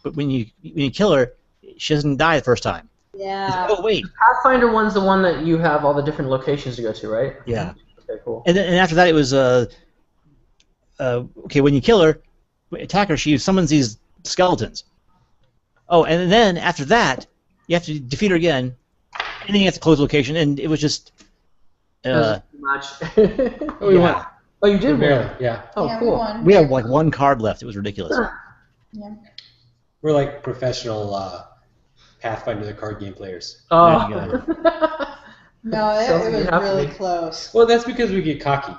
but when you kill her, she doesn't die the first time. Yeah. Like, oh wait. Pathfinder one's the one that you have all the different locations to go to, right? Yeah. Okay, cool. And after that, it was okay. When you kill her, attack her, she summons these skeletons. Oh, and then after that, you have to defeat her again, and then you have to close the location, and it was just. Too much. We won. Oh, you did Barely, win. yeah. Oh, Yeah, cool. We had like one card left. It was ridiculous. Yeah. We're like professional Pathfinder the card game players. Oh. There you No, it Sounds like was you have to really be. close. Well, that's because we get cocky.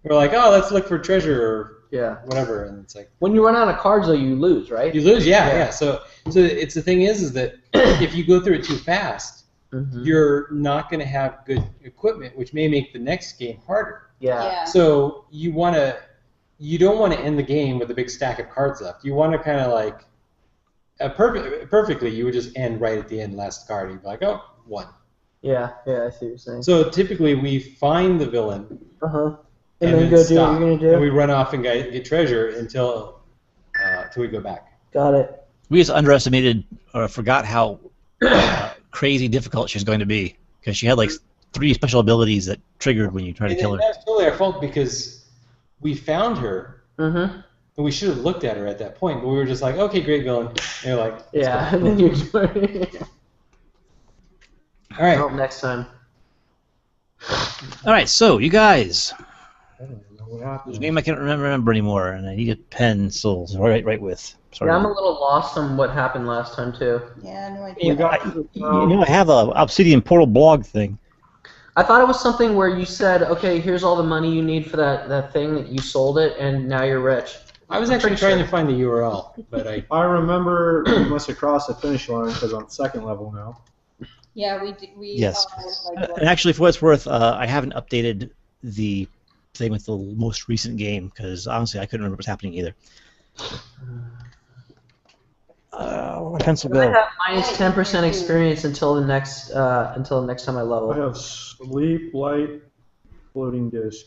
We're like, oh, let's look for treasure or Yeah. whatever, and it's like When you run out of cards, though, you lose, right? you lose. Yeah. Yeah. So it's the thing is that if you go through it too fast, Mm-hmm. you're not going to have good equipment, which may make the next game harder. Yeah. Yeah. So you don't want to end the game with a big stack of cards left. You want to kind of like perfectly. You would just end right at the end, last card. You'd be like, oh, one. Yeah. Yeah. I see what you're saying. So typically we find the villain And then go do what stop, you're gonna do. and we run off and get treasure until we go back. Got it. We just underestimated or forgot how crazy difficult she was going to be because she had like 3 special abilities that triggered when you try to kill her. That's totally our fault because we found her. Mm-hmm. And we should have looked at her at that point, but we were just like, okay, great villain. And you're like, Yeah. And then you. all right. Oh, next time. All right, so you guys, I don't even know what happened. there's a game I can't remember anymore, and I need a pencil to write with. Sorry. Yeah, I'm a little lost on what happened last time too. Yeah, no idea. I have a Obsidian Portal blog thing. I thought it was something where you said, okay, here's all the money you need for that thing that you sold it, and now you're rich. I was actually trying to find the URL, but I remember we must have crossed the finish line because I'm second level now. Yeah, we Yes. like, And actually, for what it's worth, I haven't updated the thing with the most recent game because honestly, I couldn't remember what's happening either. Where'd my pencil I go? have minus 10% experience until the next time I I level. have sleep, light, floating disc.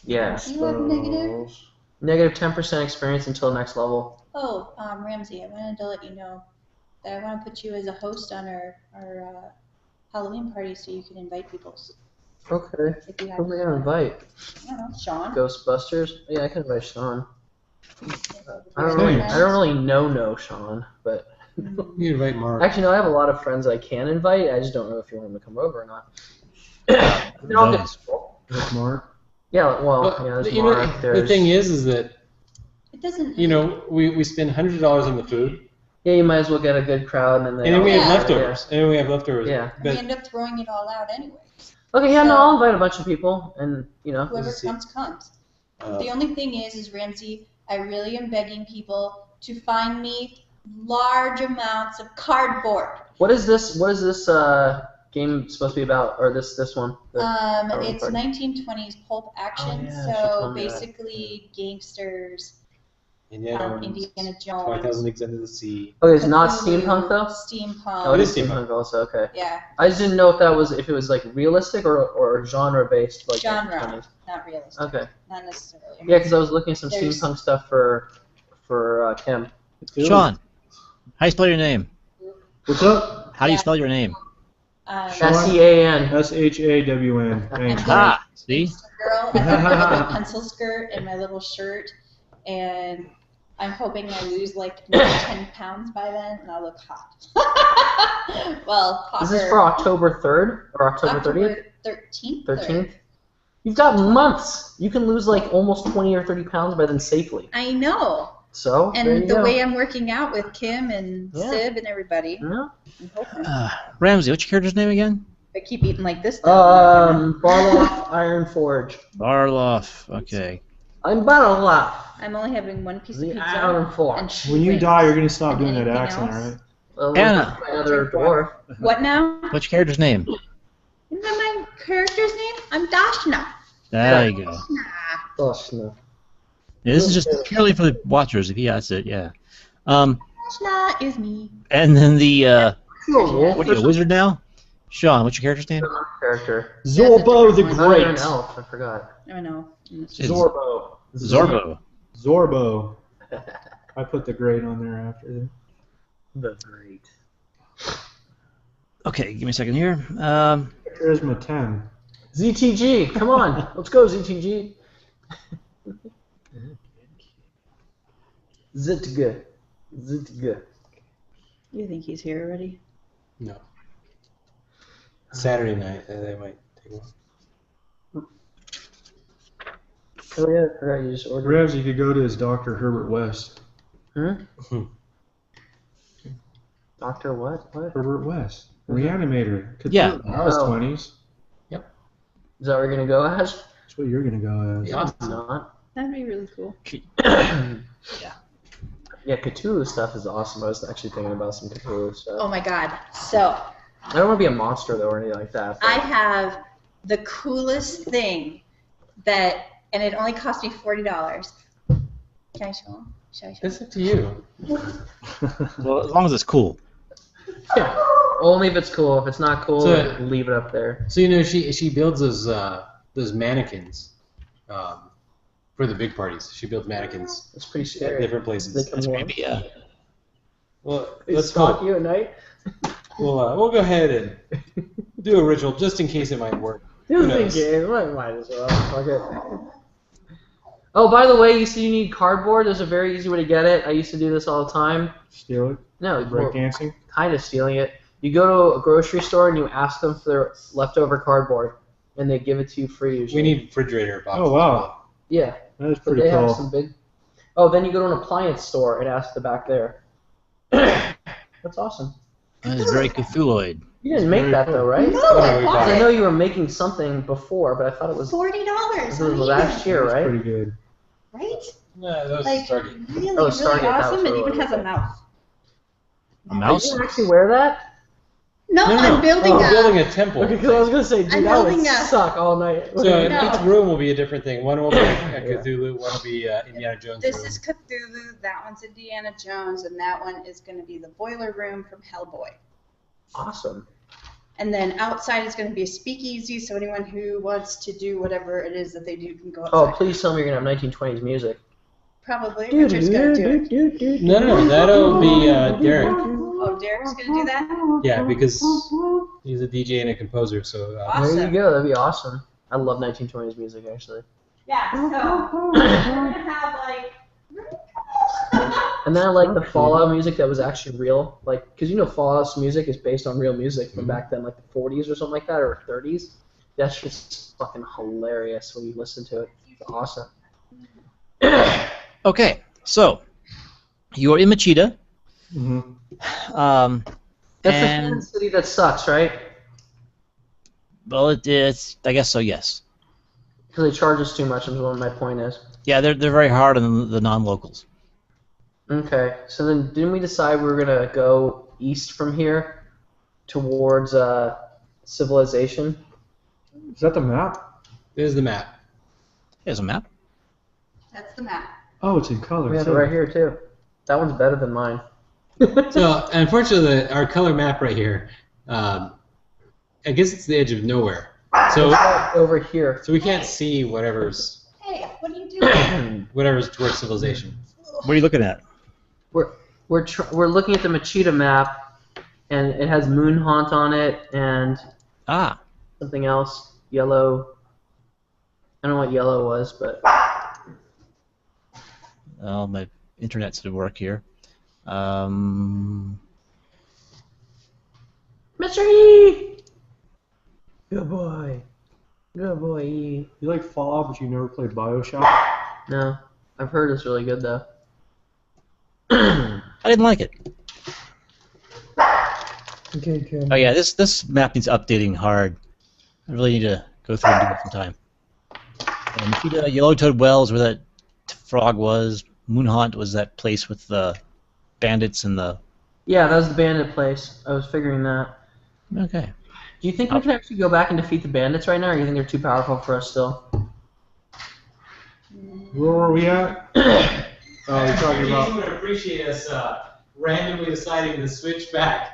Yeah. You have negative? Spells. Negative 10% experience until next level. Oh, Ramsey, I wanted to let you know that I want to put you as a host on our Halloween party so you can invite people. Okay. If you have, Who am I gonna invite? I don't know, Sean. Ghostbusters? Yeah, I can invite Sean. I don't Nice. really know Sean, but you invite Mark. actually no, I have a lot of friends I can invite. I just don't know if you want them to come over or not. They're all good Those. people. That's Mark. Yeah, well, Well, yeah, there's you know, Mark. the thing is that It doesn't. we spend $100 on the food, Yeah, you might as well get a good crowd, and then and then we have Yeah. leftovers, and then we have leftovers. Yeah. We But end up throwing it all out anyway. Okay, yeah, no, So- I'll invite a bunch of people, and Whoever see. comes, comes. uh, The only thing is Ramsey, I really am begging people to find me large amounts of cardboard. what is this? What is this game supposed to be about? Or this one? It's Party. 1920s pulp action, Oh, yeah, she so told me that. basically gangsters, Indiana Indiana Jones, Jones. 20,000 Leagues Under the Sea. Okay, it's not Cthulhu, steampunk though. Steampunk. Oh, it It is is steampunk also. Okay. Yeah, I just didn't know if it was like realistic or genre based, like genre, 1920s. not realistic. Okay. Not necessarily. Yeah, because I was looking at some There's- steampunk stuff for Kim. Sean, how do you spell your name? What's up? How do you spell your name? Sean? SEAN. SHAWN. Thanks. Ah, see? Girl, I have my little pencil skirt and my little shirt, and I'm hoping I lose like maybe 10 pounds by then, and I'll look hot. Well, Is this hotter. for October 3rd or October 30th? 13th. 13th? You've got months. You can lose like almost 20 or 30 pounds by then safely. I know. So there you And the go. way I'm working out with Kim and Yeah. Sib and everybody, Yeah. I'm hoping. Ramsey, what's your character's name again? If I keep eating like this, though, Barloff Iron Forge. Barloff. Okay. I'm Barloff. I'm only having one piece of The pizza Iron and Forge. two When you wings. die, you're going to stop And doing that anything accent, else? right? Well, Anna. Another dwarf. What now? What's your character's name? Isn't that my character's name? I'm Dashna. There you go. Nah. Oh, no. Yeah, this is just purely for the watchers. If he has it, yeah. Dashna is me. And then the Wolf. what are you, a wizard now? Sean, what's your character's name? Character. Zorbo the different Oh, you're Great. an elf. I forgot. I know. It's Zorbo. Zorbo. Zorbo. I put the grade on there after. The great. Okay, give me a second here. Charisma 10. ZTG, come on, let's go ZTG. Zitg. Zitg. You think he's here already? No. Saturday night, they might take one. Oh yeah, I forgot you just ordered. Revs, you could go to his Dr. Herbert West. Doctor what? What? Herbert West. Reanimator. Cthulhu. Yeah. That was Oh. 20s. Is that where you're gonna go, Ash? That's what you're going to go as. Yeah. Not. That'd be really cool. Yeah, Cthulhu stuff is awesome. I was actually thinking about some Cthulhu stuff. Oh my god. So, I don't want to be a monster though or anything like that. but- I have the coolest thing that, and it only cost me $40. Can I show him? Shall I show him? It's up to you. Well, as long as it's cool. Yeah. Only if it's cool. If it's not cool, So- leave it up there. So she builds those mannequins for the big parties. She builds mannequins It's pretty at scary. different places. They come That's warm. creepy, yeah. Well, They let's stalk go. you at night. We'll go ahead and do a ritual just in case it might work. Who Who knows? might as well. Fuck it. Oh, by the way, you said you need cardboard. There's a very easy way to get it. I used to do this all the time. Steal it. No, Breakdancing. kind of stealing it. You go to a grocery store and you ask them for their leftover cardboard, and they give it to you free usually. We need refrigerator boxes. Oh, wow. Yeah, That is but pretty they have cool. some big. Oh, then you go to an appliance store and ask the back there. That's awesome. That is very Cthulhuoid. You didn't make Very that cool. though, right? No, Yeah, I we bought bought I it. know you were making something before, but I thought it was $40. last year, That's right? pretty good. Right? No, those Like, Stargate. really, Oh, really Stargate, that was awesome. It what it even was. has a mouth. A mouse? You actually wear that? No, No, I'm building we're a. building a temple. Okay, because I was gonna say, dude, I'm that would building a- suck all night. So No. each room will be a different thing. One will be Cthulhu, one will be Indiana Jones This room. is Cthulhu, that one's Indiana Jones, and that one is going to be the boiler room from Hellboy. Awesome. And then outside is going to be a speakeasy, so anyone who wants to do whatever it is that they do can go Oh, outside. please tell me you're gonna have 1920s music. Probably. Richard's going to do it. No, that'll be Derek. Oh, Derek's going to do that? Yeah, because he's a DJ and a composer, so There Awesome. you go. That'd be awesome. I love 1920s music actually. Yeah, so we're going to have like. And then I like the Fallout music that was actually real, like because you know Fallout's music is based on real music from back then, like the 40s or something like that, or 30s. That's just fucking hilarious when you listen to it. It's awesome. Okay, so you're in Machida. Mm-hmm. That's the And fan city that sucks, right? well, it's I guess so. Yes. Because they charge us too much. Is what my point is. Yeah, they're very hard on the non-locals. Okay, so then didn't we decide we were gonna go east from here towards civilization? Is that the map? there's the map. Here's a map. That's the map. Oh, it's in color. We have it too. right here too. That one's better than mine. So unfortunately, our color map right here, I guess it's the edge of nowhere. So Over here. we can't see whatever's Hey, what are you doing? towards civilization. What are you looking at? We're looking at the Machida map, and it has Moon Haunt on it and Ah, something else, yellow. I don't know what yellow was, but well, my internet's to work here. Mr. E. Good boy. Good boy, E. You like Fallout, but you never played Bioshock? No, I've heard it's really good though. I didn't like it. Okay. Oh yeah, this map needs updating hard. I really need to go through and do it sometime. And Machida, Yellowtoad Wells, where that frog was. Moonhaunt was that place with the bandits and the. Yeah, that was the bandit place. I was figuring that. Okay. Do you think we can actually go back and defeat the bandits right now, or do you think they're too powerful for us still? Where were we at? Oh, you're talking about. would appreciate us randomly deciding to switch back.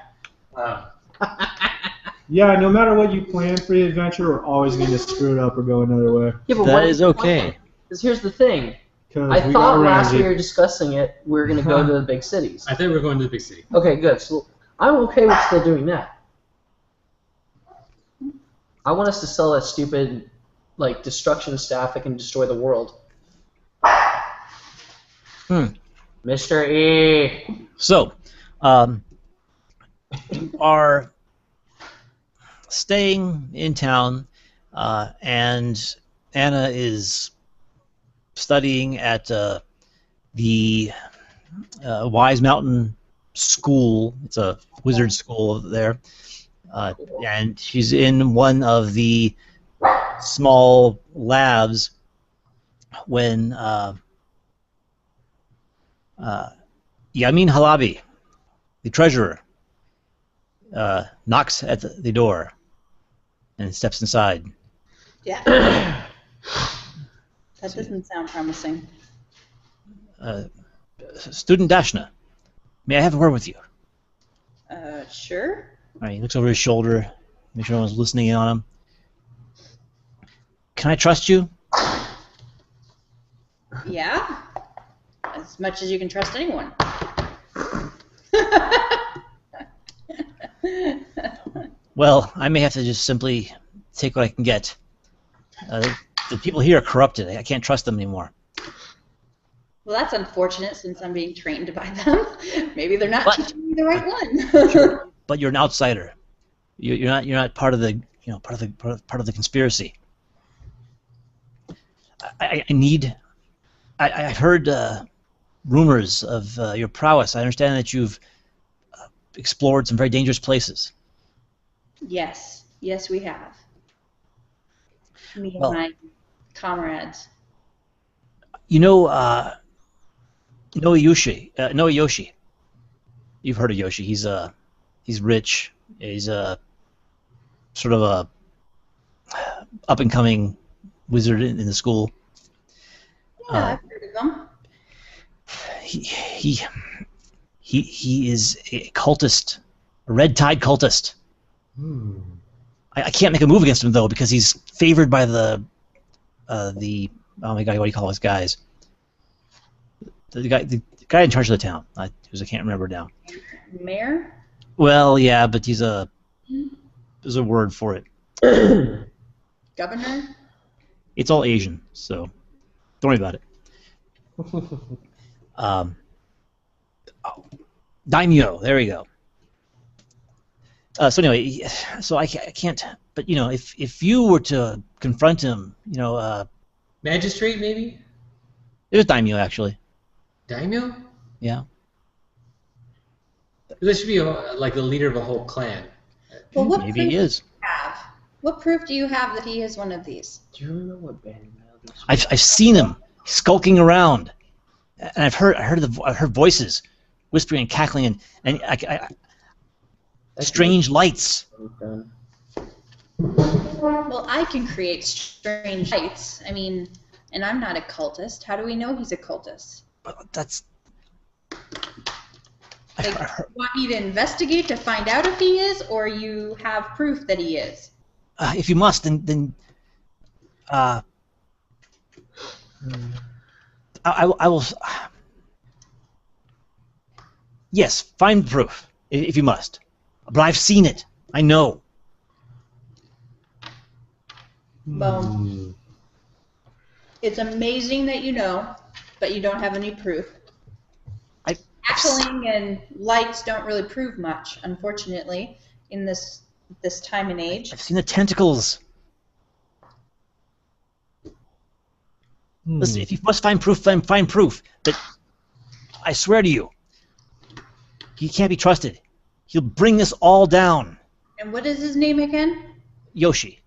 Yeah, no matter what you plan for the adventure, we're always going to screw it up or go another way. Yeah, but That what is okay. Because here's the thing. 'Cause I we thought got last we Ramsey. were discussing it, we were going to go to the big cities. I think we're going to the big city. Okay, good. So I'm okay with still doing that. I want us to sell that stupid, like, destruction staff that can destroy the world. Mr. E. So, you are staying in town, and Anna is studying at the Wise Mountain School. It's a wizard school there. And she's in one of the small labs when Yamin Halabi, the treasurer, knocks at the door and steps inside. Yeah. That doesn't sound promising. Student Dashna, may I have a word with you? Sure. All right, he looks over his shoulder, make sure no one's listening in on him. Can I trust you? Yeah. As much as you can trust anyone. Well, I may have to just simply take what I can get. The people here are corrupted. I can't trust them anymore. Well, that's unfortunate since I'm being trained by them. Maybe they're not But- teaching me the right one. But you're an outsider. You're not part of the part of the conspiracy. I've heard rumors of your prowess. I understand that you've explored some very dangerous places. Yes. Yes, we have. Me and Well- my comrades. You know, Noe Yoshi. You've heard of Yoshi. He's rich. He's sort of a up and coming wizard in the school. Yeah, I've heard of them. He is a cultist, a RedTide cultist. I can't make a move against him though because he's favored by the oh my god, what do you call those guys? The guy in charge of the town. I can't remember now. Mayor? Well, yeah, but there's a word for it. Governor? It's all Asian, so don't worry about it. Daimyo, there we go. So anyway, so I can't. But you know, if you were to confront him, you know, Magistrate, maybe? there's Daimyo actually. Daimyo? Yeah. This should be like the leader of a whole clan. Well, what Maybe proof he do you is. have? What proof do you have that he is one of these? Do you remember what band this was? I've seen him skulking around, and I heard voices whispering and cackling and strange lights. Well, I can create strange lights. I mean, and I'm not a cultist. How do we know he's a cultist? That's. I Like, heard, you want me to investigate to find out if he is, or you have proof that he is? if you must, then I will. Yes, find proof if you must. But I've seen it. I know. Well, it's amazing that you know, but you don't have any proof. Cackling and lights don't really prove much, unfortunately, in this time and age. I've seen the tentacles. Listen, if you must find proof, then find proof. But I swear to you, he can't be trusted. He'll bring this all down. And what is his name again? Yoshi.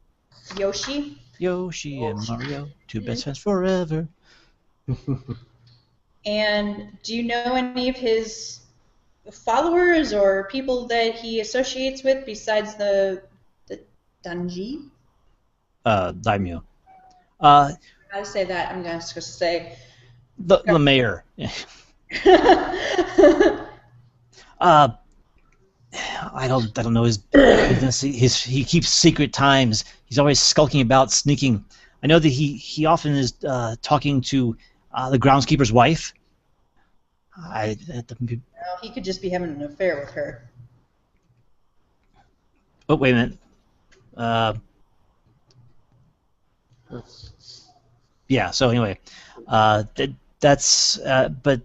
Yoshi? Yoshi and Mario, two best friends forever. And do you know any of his followers or people that he associates with besides the Danji? Daimyo. How to say that? I'm going to say. The mayor. I don't know his business. He keeps secret times. He's always skulking about, sneaking. I know that he often is talking to The groundskeeper's wife. No, he could just be having an affair with her. Oh, wait a minute. Yeah, so anyway, that's, but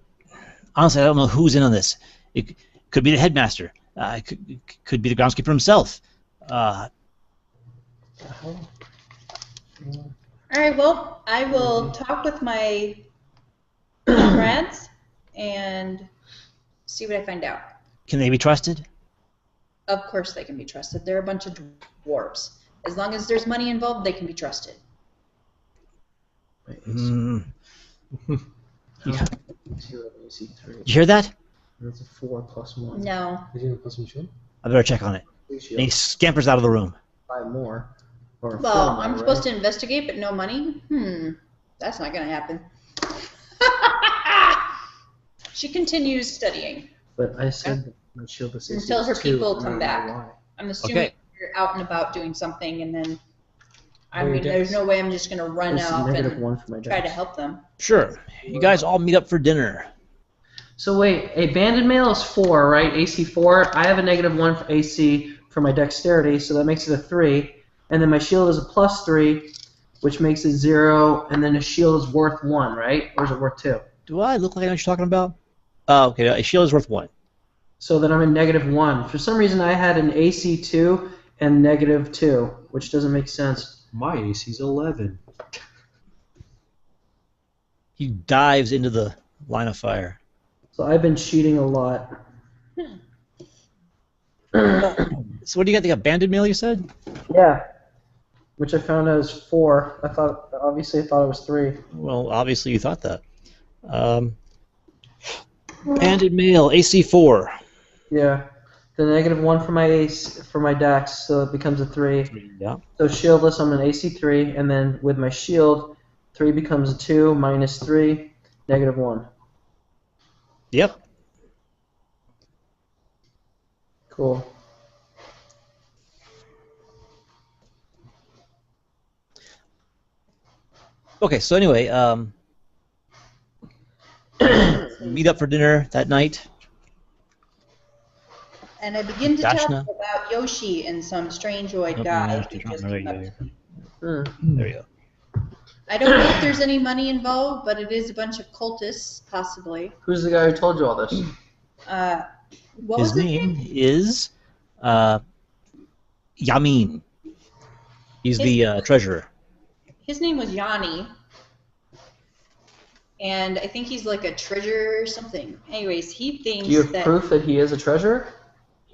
honestly, I don't know who's in on this. It could be the headmaster. It could be the groundskeeper himself. All right, well, I will talk with my comrades and see what I find out. Can they be trusted? Of course they can be trusted. They're a bunch of dwarves. As long as there's money involved, they can be trusted. Mm. Yeah. You hear that? That's a 4 plus 1. No. I better check on it. And he scampers out of the room. 5 more. Or Well, 4 more, I'm right? supposed to investigate, but no money? That's not going to happen. She continues studying. But I said that my shield is Until her 2, people and I come don't know back. why. I'm assuming Okay. you're out and about doing something, and then, I What are mean, your there's decks? no way I'm just going to run It's off negative and 1 for my try to dex. help them. Sure. You guys all meet up for dinner. So wait, a banded male is 4, right? AC 4. I have a negative 1 for AC for my dexterity, so that makes it a 3. And then my shield is a plus 3, which makes it 0. And then a shield is worth 1, right? Or is it worth 2? Do I look like I know what you're talking about? Oh, okay. A shield is worth 1. So then I'm in negative 1. For some reason, I had an AC 2 and negative 2, which doesn't make sense. My AC's 11. He dives into the line of fire. So I've been cheating a lot. So what do you got? The banded mail, you said? Yeah. Which I found out is 4. I thought it was 3. Well, obviously you thought that. Banded mail, AC 4. Yeah. The negative 1 for my ace for my dex, so it becomes a 3. Yeah. So shieldless, I'm an AC 3, and then with my shield, 3 becomes a 2 minus 3, negative 1. Yep. Cool. Okay, so anyway, meet up for dinner that night. And I begin to Dashna? tell about Yoshi and some strangeoid Nope, guy no, who no, just no, came up no, to me. There you go. I don't know if there's any money involved, but it is a bunch of cultists, possibly. Who's the guy who told you all this? What His was name is Yamin. He's the treasurer. His name was Yanni. And I think he's like a treasurer or something. Anyways, he thinks Do you have that... proof that he is a treasurer?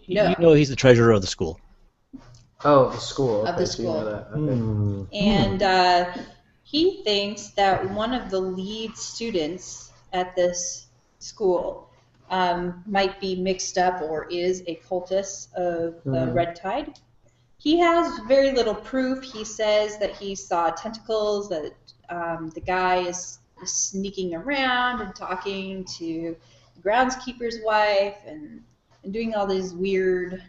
No. You know he's the treasurer of the school. Oh, the school. Of Okay, the so you know school. that. Okay. And he thinks that one of the lead students at this school might be mixed up or is a cultist of the RedTide. He has very little proof. He says that he saw tentacles, that the guy is sneaking around and talking to the groundskeeper's wife and doing all these weird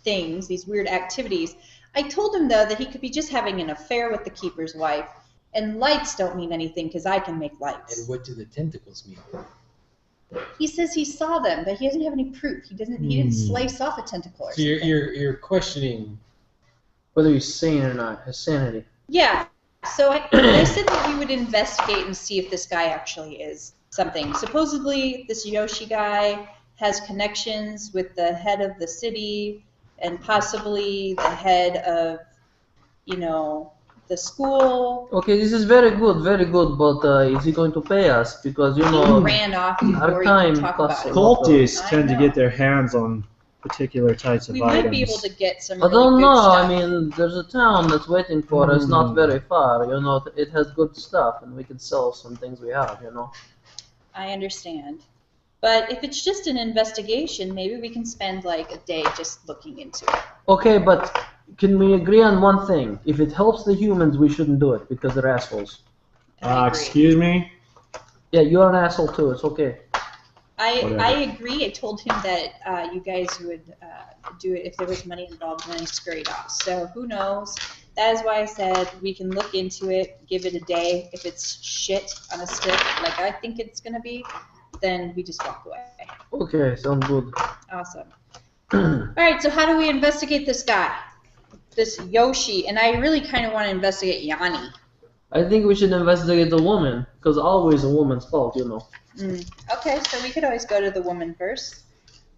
things, these weird activities. I told him, though, that he could be just having an affair with the keeper's wife, and lights don't mean anything because I can make lights. And what do the tentacles mean? He says he saw them, but he doesn't have any proof. He didn't slice off a tentacle or So something. you're questioning. Whether he's sane or not, his sanity. Yeah. So I said that we would investigate and see if this guy actually is something. Supposedly, this Yoshi guy has connections with the head of the city and possibly the head of, the school. Okay, this is very good, but is he going to pay us? Because, He ran off before he time could talk costs about a it. lot. Cultists I tend to know. get their hands on particular types of We items. might be able to get some I really don't good know. stuff. I mean, there's a town that's waiting for us, not very far. It has good stuff, and we can sell some things we have. I understand. But if it's just an investigation, maybe we can spend like a day just looking into it. Okay, but can we agree on one thing? If it helps the humans, we shouldn't do it because they're assholes. I agree. Excuse me? Yeah, you're an asshole too. It's okay. I agree. I told him that you guys would do it if there was money involved, and then he scurried off. So who knows? That is why I said we can look into it, give it a day. If it's shit on a stick, like I think it's gonna be, then we just walk away. Okay, sounds good. Awesome. All right, so how do we investigate this guy? This Yoshi, and I really kind of want to investigate Yanni. I think we should investigate the woman, because always a woman's fault, you know. Okay, so we could always go to the woman first.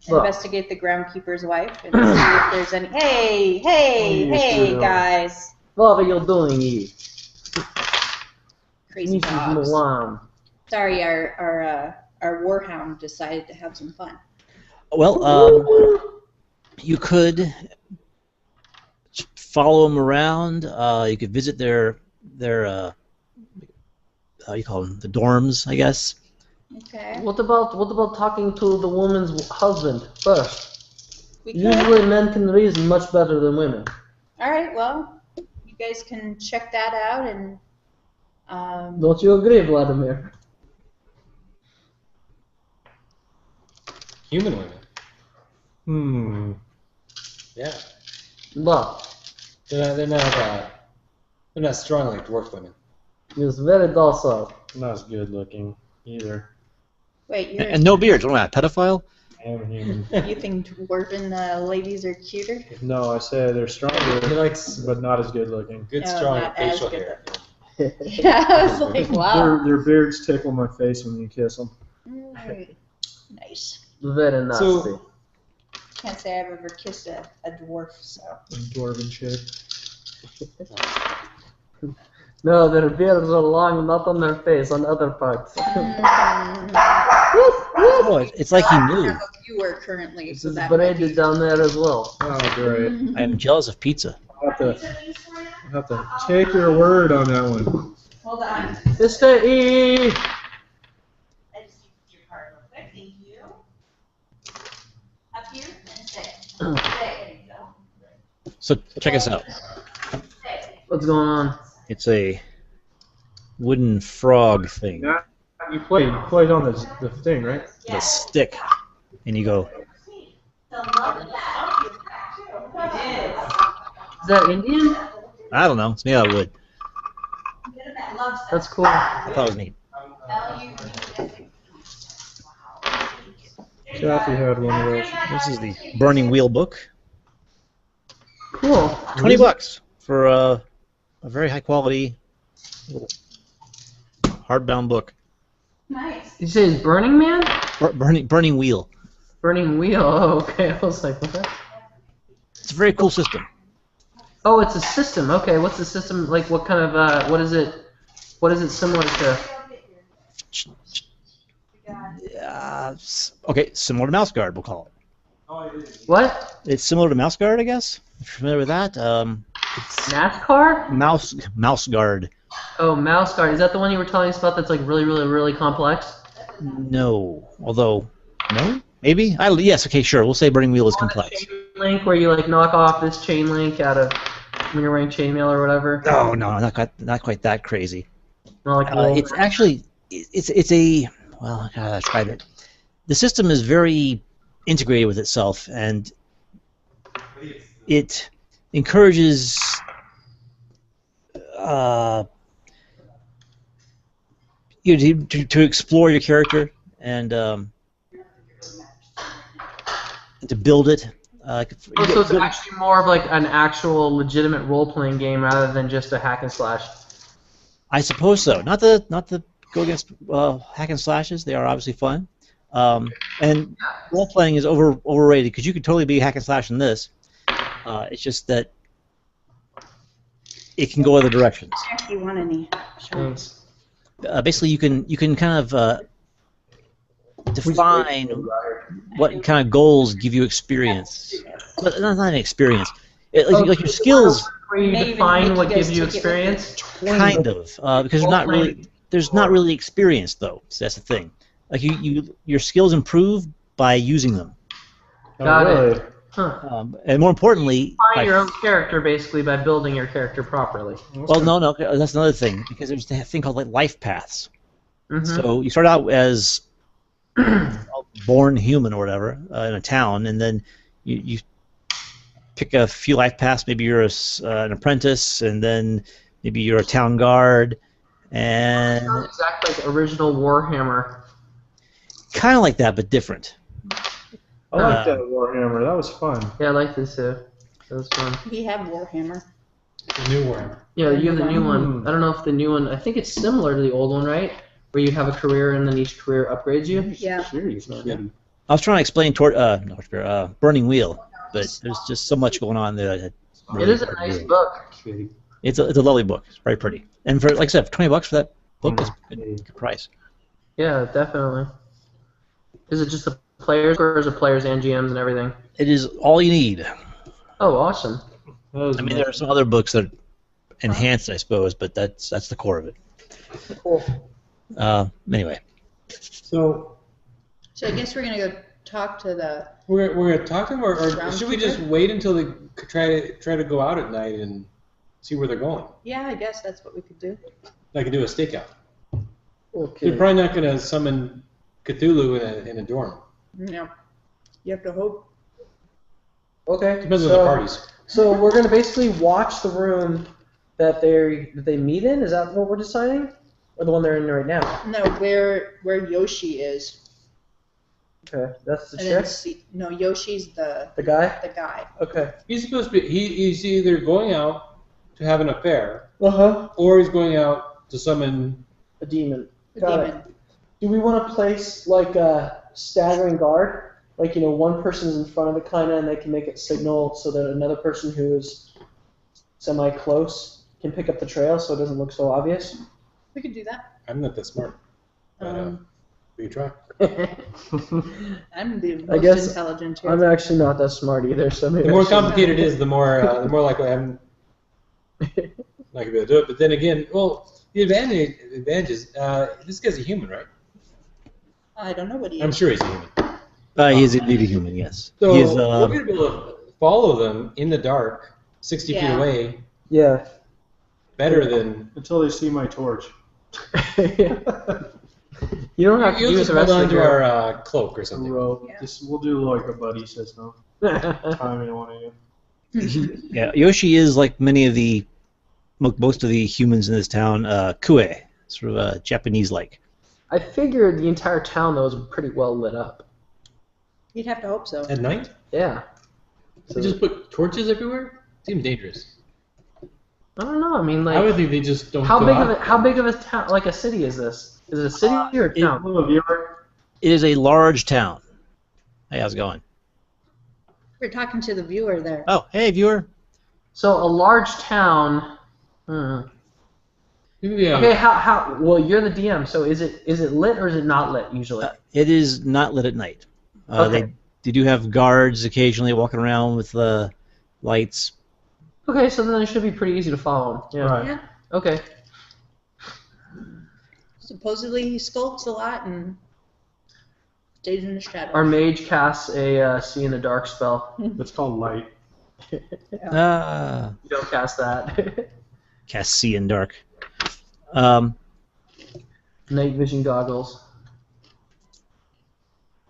Well. Investigate the groundkeeper's wife and see if there's any. Hey, guys! What are you doing here? Crazy Mrs. dogs. Milan. Sorry, our warhound decided to have some fun. Well, you could follow them around. You could visit their how you call them, the dorms, I guess. Okay. What about talking to the woman's husband first? We could. Usually men can reason much better than women. All right. Well, you guys can check that out and. Don't you agree, Vladimir? Human women. Yeah. But They're not strong like dwarf women. he's very docile. Not as good looking either. Wait, you're. And no beards. What am I, a pedophile? I am a human. You think dwarven ladies are cuter? No, I said they're He stronger, likes but not as good looking. good, No, strong not as facial good hair. Yeah, I was like, wow. Their beards tickle my face when you kiss them. Nice. Very nasty. So- Can't say I've ever kissed a dwarf, so. Dwarven shit. No, their beards are long, not on their face, on other parts. Oh, it's like he I knew. have a viewer currently, This so is that might braided be. down there as well. Oh, great. I am jealous of pizza. I'll have to take your word on that one. Hold on. Mr. E! I just used your card real quick. Thank you. Up here and stay. Stay. So check us out. What's going on? It's a wooden frog thing. Yeah, you played on the thing, right? The stick, and you go. Is that Indian? I don't know. It's made out of wood. That's cool. I thought it was neat. Kathy had one of those. This is the Burning Wheel book. Cool. $20 for a very high quality little hardbound book. Nice. You say it's Burning Man? Burning Wheel. Burning Wheel. Oh, okay. I was like, what? It's a very cool system. Oh, it's a system. Okay, what's the system? Like, what kind of, what is it? What is it similar to? Okay, similar to Mouse Guard, we'll call it. What? It's similar to Mouse Guard, I guess. If you're familiar with that, NASCAR? Mouse Guard. Oh, Mouse Guard. Is that the one you were telling us about that's like really, really, really complex? No, although no, maybe. Yes, okay, sure. We'll say Burning Wheel is complex. Chain link where you like knock off this chain link out of when you're wearing chainmail or whatever. No, not quite that crazy. Not like wool. It's actually it's a well, how do I describe it? The system is very integrated with itself, and it encourages you to explore your character and to build it. Oh, so it's actually more of like an actual legitimate role-playing game rather than just a hack and slash. I suppose so. Not the go against hack and slashes. They are obviously fun. And role playing is overrated because you could totally be hack and slash in this. It's just that it can go other directions. If you want any. Thanks. Basically, you can kind of define what kind of goals give you experience. But not an experience. Like your skills. Where you Maybe define make what you guys gives you take it with you. experience? Kind of, because there's not really experience though. So that's the thing. Like your skills improve by using them, Got it. really? Huh. and more importantly, Define your own character basically by building your character properly. well, no, that's another thing because there's a thing called like life paths. Mhm. So you start out as born human or whatever in a town, and then you pick a few life paths. Maybe you're an apprentice, and then maybe you're a town guard, and Sounds exactly like original Warhammer. kind of like that, but different. I like that Warhammer. That was fun. Yeah, I like this too. That was fun. We have Warhammer. The new Warhammer. Yeah, you have the new one. I don't know if the new one. I think it's similar to the old one, right? Where you have a career and then each career upgrades you. Yeah. Serious, man. I was trying to explain Burning Wheel, but there's just so much going on there. It is a nice book. It's a lovely book. It's very pretty, and for like I said, for $20 for that book is a good price. Yeah, definitely. Is it just the players, or is it players and GMs and everything? It is all you need. Oh, awesome. I mean, there are some other books that enhance, I suppose, but that's the core of it. Cool. Anyway. So So I guess we're gonna go talk to the. we're gonna talk to them, or should we just wait until they try to go out at night and see where they're going? Yeah, I guess that's what we could do. Like do a stakeout. Okay. They're probably not gonna summon Cthulhu in a dorm. Yeah. You have to hope. Okay. Depends on the parties. So we're gonna basically watch the room that they meet in. Is that what we're deciding, or the one they're in right now? No, where Yoshi is. Okay, that's the And then chick. no, Yoshi's the The guy. guy. Okay. He's supposed to be. He's either going out to have an affair, Uh-huh. or he's going out to summon. A demon. The Got it. demon. Do we want to place like a staggering guard? Like, one person's in front of it kind of, and they can make it signal so that another person who is semi-close can pick up the trail so it doesn't look so obvious? We could do that. I'm not that smart. But, we can try. I'm the I most guess intelligent here. I'm actually not that smart either, so maybe The more I should- complicated it is, the more likely I'm not gonna be able to do it. But then again, well, the advantage is this guy's a human, right? I don't know what he is. I'm sure he's a human. He is indeed a human, yes. So He is, we're gonna be able to follow them in the dark, 60 feet Yeah. away, Yeah. better than. Until they see my torch. You don't have to You'll use just the hold rest on of to your... our cloak or something. Rope. Yeah. We'll do like a buddy system. Timing on it. Yeah, Yoshi is like many of the most of the humans in this town, Kue, sort of Japanese-like. I figured the entire town, though, was pretty well lit up. You'd have to hope so. At night? Yeah. They just put torches everywhere? Seems dangerous. I don't know. I mean, I like, would think they just don't. how go big out. of a town, like a city, is this? Is it a city or a town? Hello, viewer. It is a large town. Hey, how's it going? We're talking to the viewer there. Oh, hey, viewer. So a large town. Yeah. Okay, how? Well, you're the DM, so is it lit or is it not lit usually? It is not lit at night. Okay. They do have guards occasionally walking around with lights. Okay, so then it should be pretty easy to follow him. Yeah. Right. Yeah. Okay. Supposedly he skulks a lot and stays in the shadows. Our mage casts a see in the dark spell. It's called light. You don't cast that. Cast see in dark. Night vision goggles.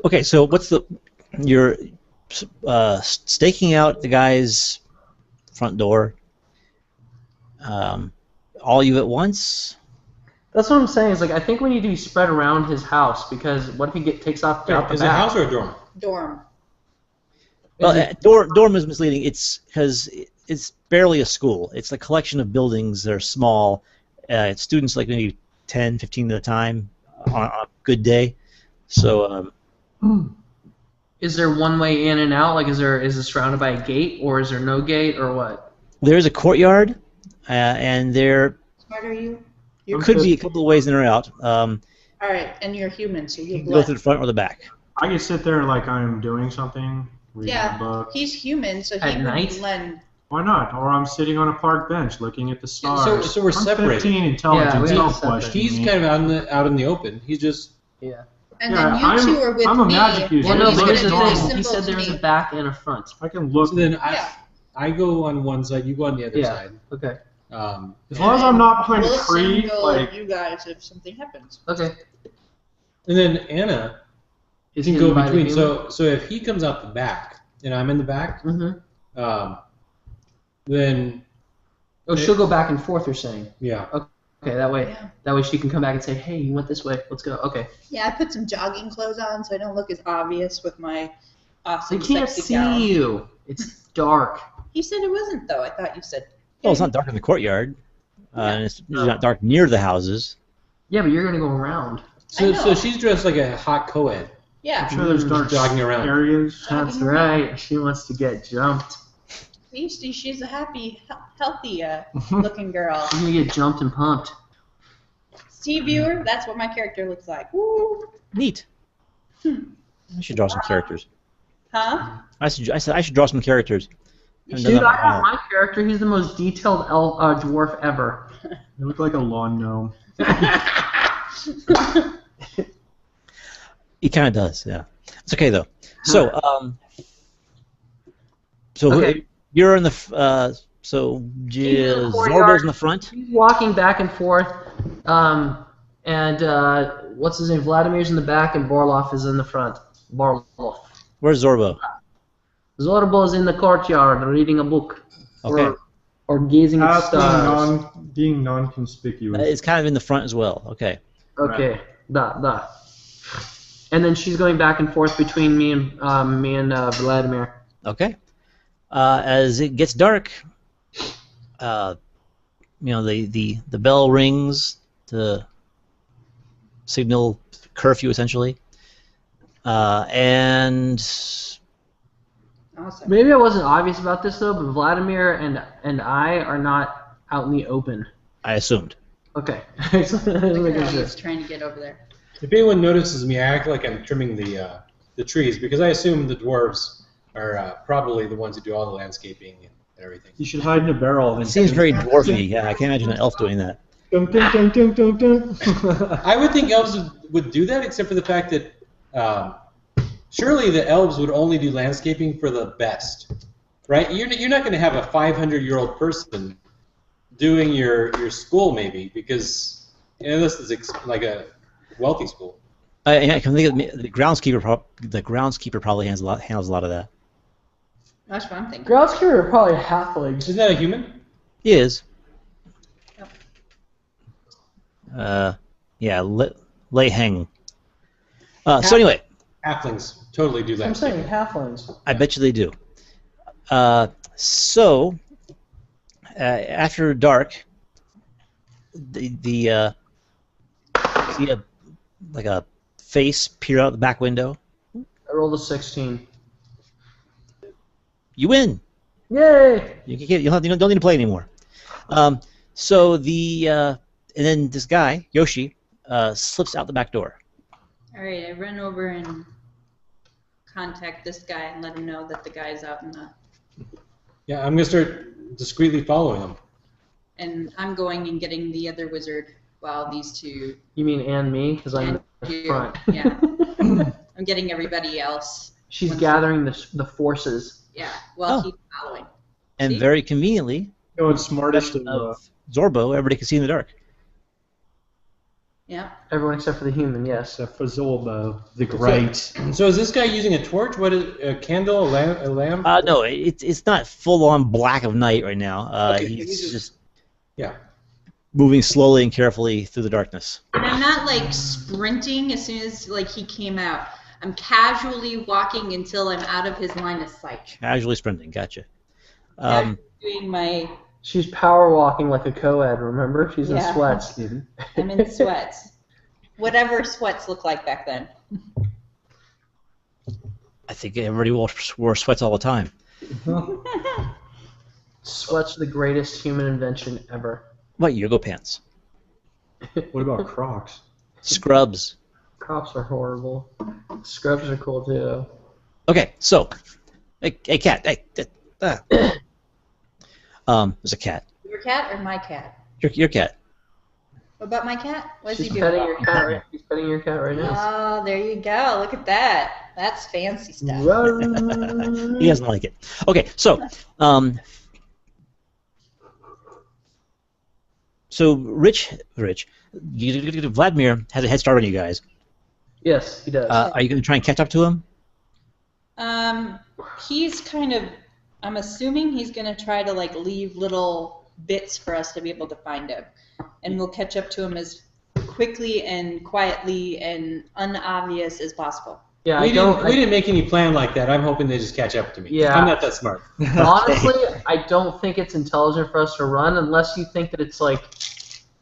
Okay, so you're staking out the guy's front door. All you at once? That's what I'm saying. Is like I think we need to be spread around his house because what if he takes off out the Is it a back? house or a dorm? Dorm. Well, dorm is misleading. It's because it's barely a school. It's a collection of buildings that are small. It's students like maybe 10, 15 at a time on a good day. So Is there one way in and out? Like, is it surrounded by a gate, or is there no gate, or what? there's a courtyard, and there Smart are you? could be a couple of ways in or out. All right, and you're human, so You you'll can go blend. through the front or the back. I can sit there like I'm doing something, reading a Yeah, book. he's human, so At he would night? blend. Why not? Or I'm sitting on a park bench looking at the stars. so we're I'm separated. 15 intelligence. Yeah, we Don't are separated. question He's me. kind of out in the open. He's just. Yeah. And Yeah, then you two are with I'm a me. magic user. Well, Yeah, no, he's but here's the gonna do thing. it He said to there was me. a back and a front. I can look. So then Yeah. I go on one side, you go on the other Yeah. side. Okay. As long as I'm not behind a We'll tree, assemble like you guys if something happens. Okay. And then Anna Is can he go invited between. you? So if he comes out the back and I'm in the back, Mm-hmm. then Oh, she'll go back and forth. You're saying? yeah. Okay, that way, Yeah. that way she can come back and say, "Hey, you went this way. Let's go." Okay. Yeah, I put some jogging clothes on so I don't look as obvious with my awesome They can't sexy see gown. you. It's dark. You said it wasn't, though. I thought you said. Well, it's not dark in the courtyard, and it's usually not dark near the houses. Yeah, but you're gonna go around. I So know. she's dressed like a hot co-ed. Yeah. I'm sure there's dark Jogging around. areas. That's right. She wants to get jumped. She's a happy, healthy looking girl. She's gonna get jumped and pumped. See, viewer, that's what my character looks like. Woo! Neat. I should draw some characters. Huh? I said I should draw some characters. Haven't done Dude, that I in a got while. my character. He's the most detailed dwarf ever. You look like a lawn gnome. He kind of does, yeah. It's okay though. So, Okay. you're in the Zorbo's in the front. He's walking back and forth, and what's his name? Vladimir's in the back, and Borlov is in the front. Borlov. Where's Zorbo? Zorbo is in the courtyard reading a book, Okay, or gazing at stars. Being non-conspicuous. it's kind of in the front as well. Okay, Okay, da. And then she's going back and forth between me and Vladimir. okay. As it gets dark, the bell rings to signal curfew essentially, and Awesome. Maybe I wasn't obvious about this though, but Vladimir and I are not out in the open. I assumed. Okay. Look at how he's trying to get over there. If anyone notices me, I act like I'm trimming the trees because I assume the dwarves are probably the ones who do all the landscaping and everything. You should hide in a barrel. It seems very dwarfy. Yeah, I can't imagine an elf doing that. Dun, dun, dun, dun, dun, dun. I would think elves would do that, except for the fact that surely the elves would only do landscaping for the best, right? You're not going to have a 500-year-old person doing your school, maybe, because this is like a wealthy school. I can think of the groundskeeper. The groundskeeper probably handles a lot of that. That's what I'm thinking. Groundskeeper are probably halflings. Isn't that a human? He is. Yep. Yeah, lay hang. So anyway, Halflings totally do I'm that. saying halflings. I bet you they do. After dark, the see a face peer out the back window. I rolled a 16. You win. Yay! You don't need to play anymore. So and then this guy Yoshi slips out the back door. All right, I run over and contact this guy and let him know that the guy's out in the. Yeah, I'm going to start discreetly following him. And I'm going and getting the other wizard while these two. You mean and me? Because I'm And in the you. front. Yeah. I'm getting everybody else. She's Once- gathering the forces. Yeah, while Oh. he's following. And See? very conveniently, You know, it's smartest of of Zorbo, everybody can see in the dark. Yeah. Everyone except for the human, yes. except for Zolbo, the great. So is this guy using a torch? What is a candle? A lamp? No, it's not full on black of night right now. Okay, He's he's just Yeah. moving slowly and carefully through the darkness. And I'm not like sprinting as soon as like he came out. I'm casually walking until I'm out of his line of sight. Casually sprinting, gotcha. Doing my. She's power walking like a co-ed, remember? She's in Yeah. sweats. I'm in sweats. Whatever sweats looked like back then. I think everybody wore sweats all the time. Sweats are the greatest human invention ever. What, yoga pants? What about Crocs? Scrubs. Cops are horrible. Scrubs are cool too. Okay, so, hey cat, hey, there's a cat. Your cat or my cat? Your cat. What about my cat? What's She's he petting doing? your cat right. She's petting your cat right now. Oh, there you go. Look at that. That's fancy stuff. He doesn't like it. Okay, so, Vladimir has a head start on you guys. Yes, he does. Are you going to try and catch up to him? He's kind of I'm assuming he's gonna try to like leave little bits for us to be able to find him, and we'll catch up to him as quickly and quietly and unobvious as possible. Yeah, We didn't make any plan like that. I'm hoping they just catch up to me. Yeah. I'm not that smart. Honestly, I don't think it's intelligent for us to run unless you think that it's like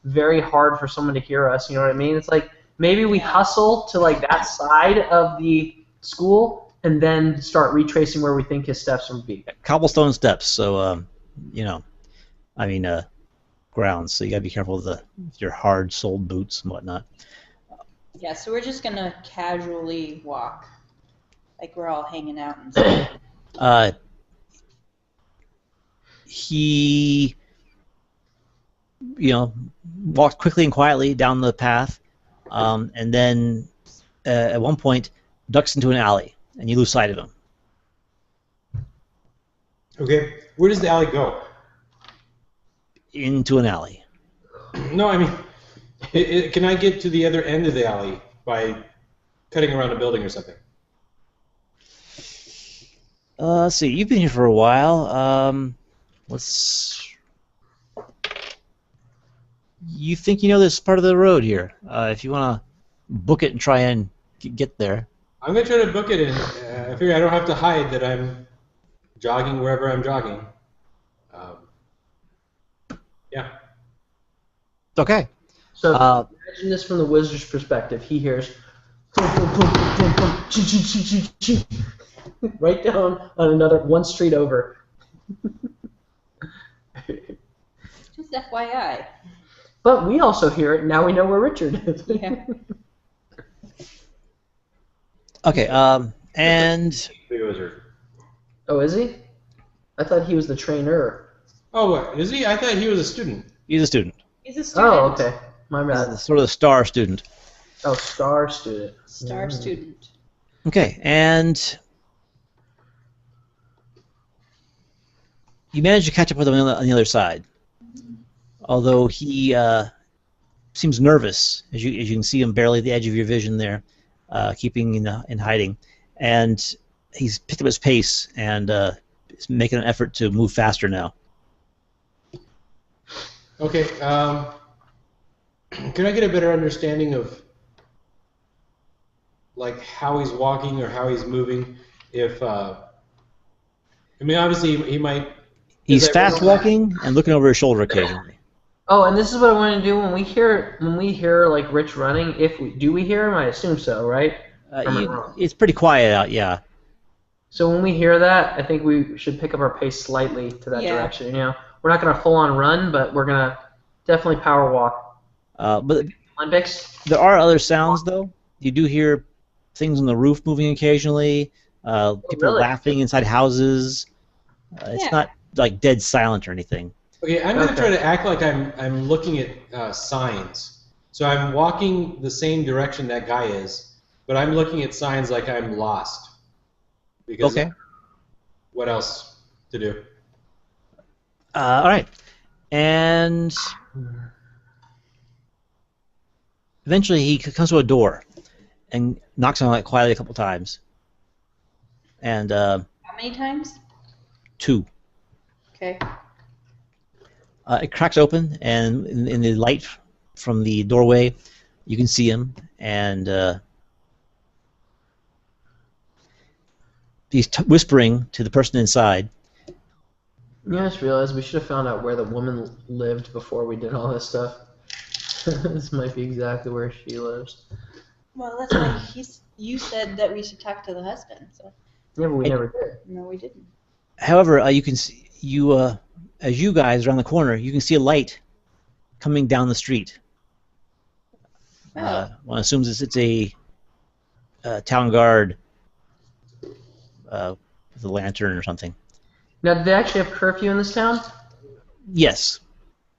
very hard for someone to hear us. You know what I mean? It's like maybe we hustle to like that side of the school and then start retracing where we think his steps would be. Cobblestone steps, so grounds. So you gotta be careful with your hard-soled boots and whatnot. Yeah, so we're just gonna casually walk, like we're all hanging out and stuff. He, walked quickly and quietly down the path, and then at one point ducks into an alley, and you lose sight of him. Okay, where does the alley go? Into an alley. No, I mean, can I get to the other end of the alley by cutting around a building or something? Let's see. You've been here for a while. You think you know this part of the road here? If you want to book it and try and get there. I'm gonna try to book it, and I figure I don't have to hide that I'm jogging wherever I'm jogging. Yeah. Okay. So imagine this from the wizard's perspective. He hears right down on one street over. Just FYI. But we also hear it. Now we know where Richard is. Yeah. Okay. And The wizard. Oh, is he? I thought he was the trainer. Oh, what? Is he? I thought he was a student. he's a student. He's a student. Oh, okay. My bad. He's sort of the star student. Oh, star student. Star student. Okay, and you managed to catch up with him on the other side. Although he seems nervous, as you can see him barely at the edge of your vision there, keeping in hiding, and he's picked up his pace and is making an effort to move faster now. Okay. Can I get a better understanding of like how he's walking or how he's moving? If obviously he might. He's fast walking and looking over his shoulder occasionally. Oh, and this is what I want to do when we hear like Rich running. Do we hear him? I assume so, right? It's pretty quiet out, yeah. So when we hear that, I think we should pick up our pace slightly to that direction. You know, we're not gonna full on run, but we're gonna definitely power walk. But Olympics. there are other sounds though. You do hear things on the roof moving occasionally. People laughing inside houses. It's not like dead silent or anything. Okay, I'm gonna try to act like I'm looking at signs. So I'm walking the same direction that guy is, but I'm looking at signs like I'm lost. Because what else to do? All right, and eventually he comes to a door and knocks on it quietly a couple times. And How many times? 2. Okay. It cracks open, and in the light from the doorway, you can see him, and he's whispering to the person inside. You just realized we should have found out where the woman lived before we did all this stuff. This might be exactly where she lives. Well, that's why you said that we should talk to the husband. So. Yeah, but we never did. No, we didn't. However, you can see as you guys around the corner, you can see a light coming down the street. One assumes it's a town guard with a lantern or something. Now, do they actually have curfew in this town? Yes.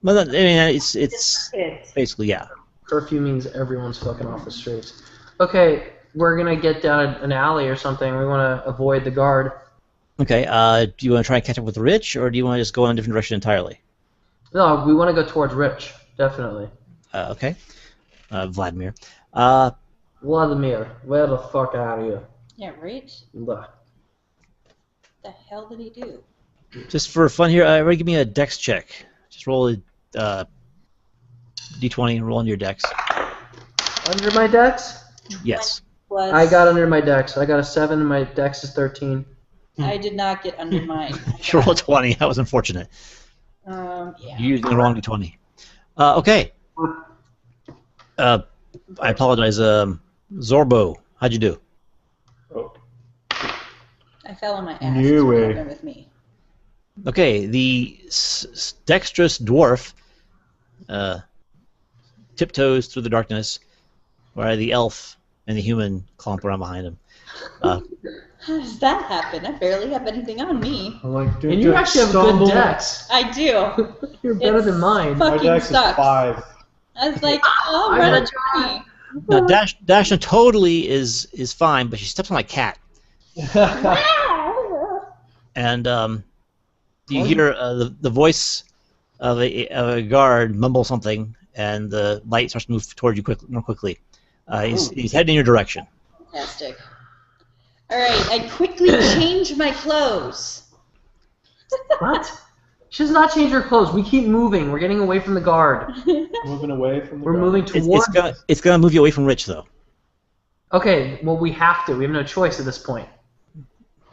Well, I mean, it's basically, yeah. Curfew means everyone's fucking off the streets. Okay, we're gonna get down an alley or something. We want to avoid the guard. Okay, do you want to try and catch up with Rich, or do you want to just go in a different direction entirely? No, we want to go towards Rich, definitely. Okay. Vladimir. Vladimir, where the fuck are you? Yeah, right? Look. The hell did he do? Just for fun here, everybody give me a dex check. Just roll a d20 and roll on your dex. Under my dex? Yes. Plus, I got under my dex. I got a 7 and my dex is 13. I did not get under mine. You rolled a 20. That was unfortunate. Yeah. You used the wrong d20. Okay. I apologize. Zorbo, how'd you do? Oh. I fell on my ass. New That's what way. happened with me. Okay, the dexterous dwarf tiptoes through the darkness, while the elf and the human clomp around behind him. How does that happen? I barely have anything on me. I'm like, dude, And you just actually have a good stumble. dex. I do. You're better It's than mine. fuck- My fucking dex sucks. is 5. I was like, oh, I run a got journey. Now, Dashna totally is fine, but she steps on my cat, and you hear the voice of a guard mumble something, and the light starts to move toward you more quickly. He's heading in your direction. Fantastic. All right, I quickly change my clothes. What? She does not change her clothes. We keep moving. We're getting away from the guard. Moving away from the We're guard. moving towards. It's gonna move you away from Rich, though. Okay, well, we have to. We have no choice at this point.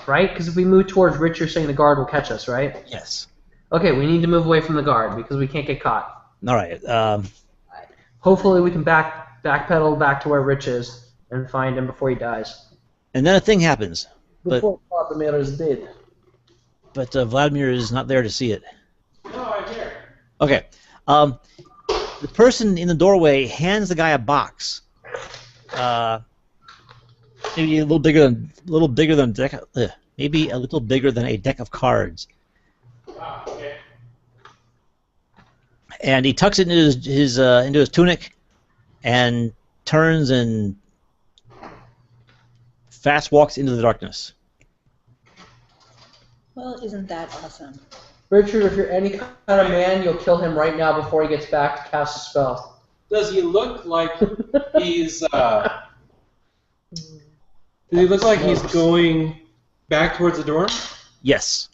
Right? Because if we move towards Rich, you're saying the guard will catch us, right? Yes. Okay, we need to move away from the guard because we can't get caught. All right. Hopefully, we can backpedal back to where Rich is and find him before he dies. And then a thing happens, Before Vladimir is dead. but Vladimir is not there to see it. No, I'm here. Okay. The person in the doorway hands the guy a box. Maybe a little bigger than a deck. Maybe a little bigger than a deck of cards. Ah, okay. And he tucks it into his tunic, and turns and fast walks into the darkness. Well, isn't that awesome? Richard, if you're any kind of man, you'll kill him right now before he gets back to cast a spell. Does he look like he's? Does he look like he's going back towards the door? Yes.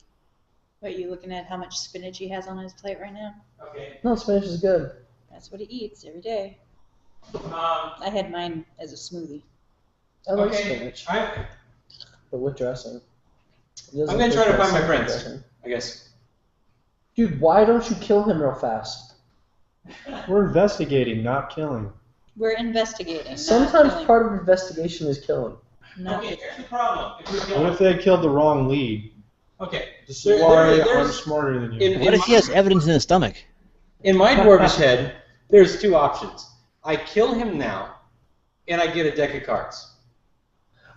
Are you looking at how much spinach he has on his plate right now? Okay. No, spinach is good. That's what he eats every day. I had mine as a smoothie. I like Okay. spinach, I'm but with dressing. I'm gonna try to find my friends. I guess. Dude, why don't you kill him real fast? We're investigating, not killing. We're investigating. not Sometimes killing. part of investigation is killing. No. Okay, here's the problem. If we're What killing- if they killed the wrong lead? Okay. This There- is why there's- I'm smarter than you. in- What if he has evidence in his stomach? In my dwarvish head, there's two options. I kill him now, and I get a deck of cards.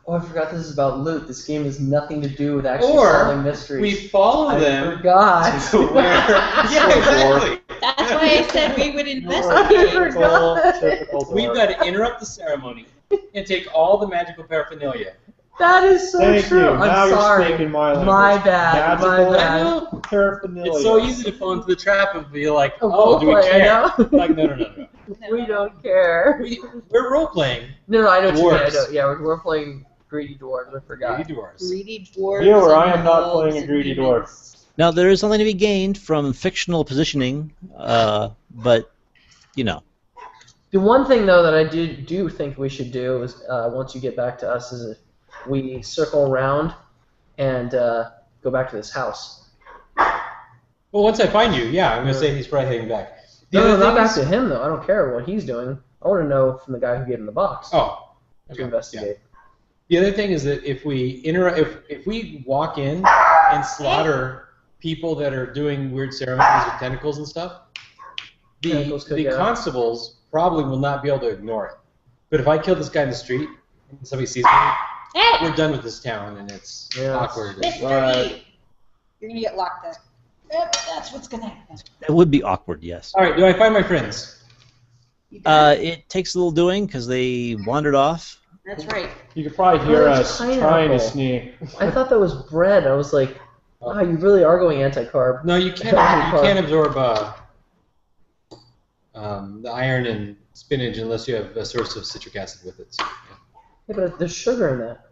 Oh, I forgot this is about loot. This game has nothing to do with actually Or solving mysteries. we follow I them forgot. to where. Yeah, exactly. That's why I said we would I investigate. forgot. Typical We've dwarf. got to interrupt the ceremony and take all the magical paraphernalia. That is so Thank true. you. I'm Now sorry. you're speaking my language. My bad. Magical My I bad. know. paraphernalia. It's so easy to fall into the trap and be like, A oh, do we roleplay, I care? know. Like, no. We don't care. We're role playing. No, I know what you mean. I Dwarves. know. Yeah, we're playing greedy dwarves. I forgot. Greedy dwarves. Greedy dwarves. Viewer, I and am not elves playing a and greedy humans. Now there is something to be gained from fictional positioning, but you know. The one thing though that I do think we should do is once you get back to us is we circle around and go back to this house. Well, once I find you, yeah, I'm going to say he's probably heading back. No, other not thing back is- to him though. I don't care what he's doing. I want to know from the guy who gave him the box Oh. to Okay, investigate. The other thing is that if we if we walk in and slaughter people that are doing weird ceremonies with tentacles and stuff, Tentacles could the get out. constables probably will not be able to ignore it. But if I kill this guy in the street and somebody sees me, Hey, we're done with this town and it's Yeah. awkward. Mr. Right. E, you're gonna get locked up. Yep, that's what's gonna happen. That would be awkward, yes. All right, do I find my friends? You got it. It takes a little doing because they wandered off. That's right. You could probably hear Oh, us it's trying to pineapple. sneak. I thought that was bread. I was like, wow, you really are going anti-carb. No, you can't absorb the iron and spinach unless you have a source of citric acid with it. So, Yeah, but there's sugar in that.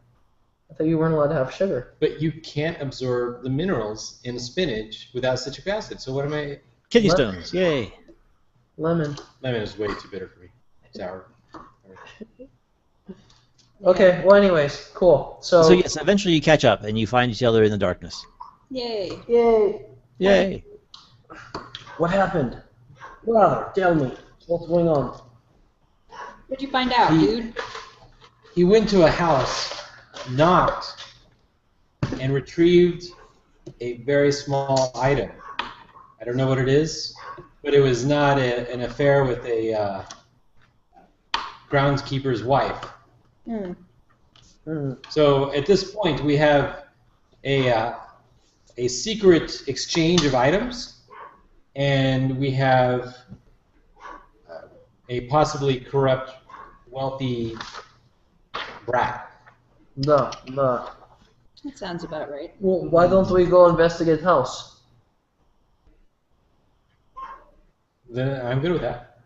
I thought you weren't allowed to have sugar. But you can't absorb the minerals in spinach without citric acid. So what am I? Kidney What? stones, yay. Lemon. Lemon is way too bitter for me. Sour. Okay, well anyways, cool. So yes, eventually you catch up and you find each other in the darkness. Yay. Yay. Yay. What happened? Brother, tell me. What's going on? What'd you find out, dude? He went to a house, knocked, and retrieved a very small item. I don't know what it is, but it was not an affair with a groundskeeper's wife. Hmm. So at this point, we have a secret exchange of items, and we have a possibly corrupt, wealthy brat. No. That sounds about right. Well, why don't we go investigate house? Then I'm good with that.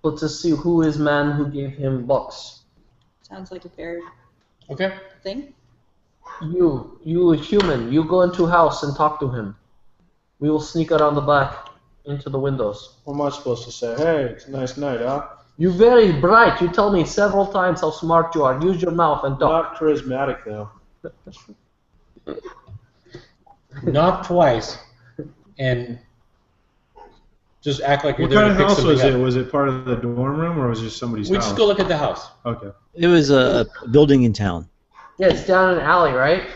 Let's just see who is man who gave him bucks. Sounds like a fair Okay. thing. You human, you go into house and talk to him. We will sneak around the back into the windows. What am I supposed to say? Hey, it's a nice night, huh? You very bright. You tell me several times how smart you are. Use your mouth and talk. Not charismatic, though. Knock twice, and just act like you're What there kind to of pick house something was it? up. Was it part of the dorm room, or was it just somebody's We house? just go look at the house. Okay. It was a building in town. Yeah, it's down an alley, right?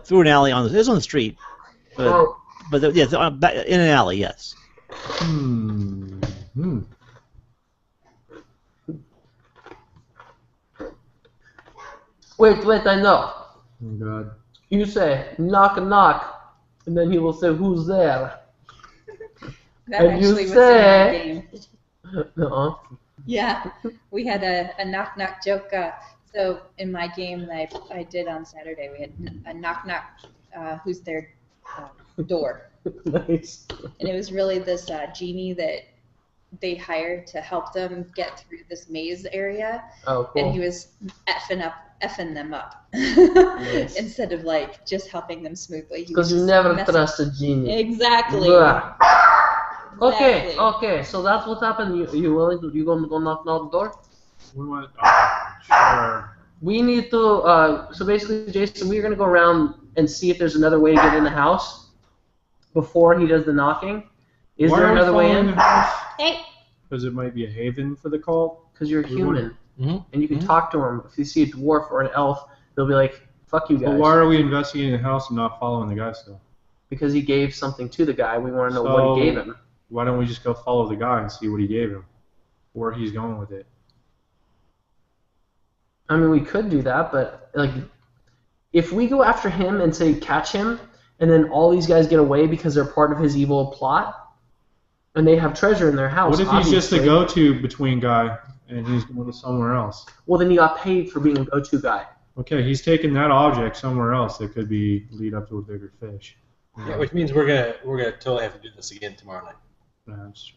Through an alley it was on the street. But, Oh, yeah, in an alley, yes. Hmm. wait, I know. Oh, God. You say, knock, knock, and then he will say, who's there? That And you actually was in say- my game. Uh-uh. Yeah, we had a knock knock joke. So in my game that I did on Saturday, we had a knock knock, who's there, door, Nice. and it was really this genie that they hired to help them get through this maze area, Oh, and he cool. was effing them up Yes. instead of like just helping them smoothly. He Because was you just never messing- trust a genie. Exactly. Blah. Okay, Exactly. okay, so that's what happened. You willing to, you gonna go knock the door? We went. Sure. We need to, so basically, Jason, we're gonna go around and see if there's another way to get in the house before he does the knocking. Is Why there are we another way following in? the house? Hey. Because it might be a haven for the cult. Because you're We human, Mhm. and you can talk to them. If you see a dwarf or an elf, they'll be like, fuck you But guys. why are we investigating the house and not following the guy still? Because he gave something to the guy. We want to know So- what he gave him. Why don't we just go follow the guy and see what he gave him? Where he's going with it. I mean, we could do that, but like, if we go after him and say catch him, and then all these guys get away because they're part of his evil plot, and they have treasure in their house. What if he's just the obviously, go-to between guy and he's going somewhere else? Well, then you got paid for being a go-to guy. Okay, he's taking that object somewhere else that could be lead up to a bigger fish. Yeah, which means we're gonna totally have to do this again tomorrow night That's-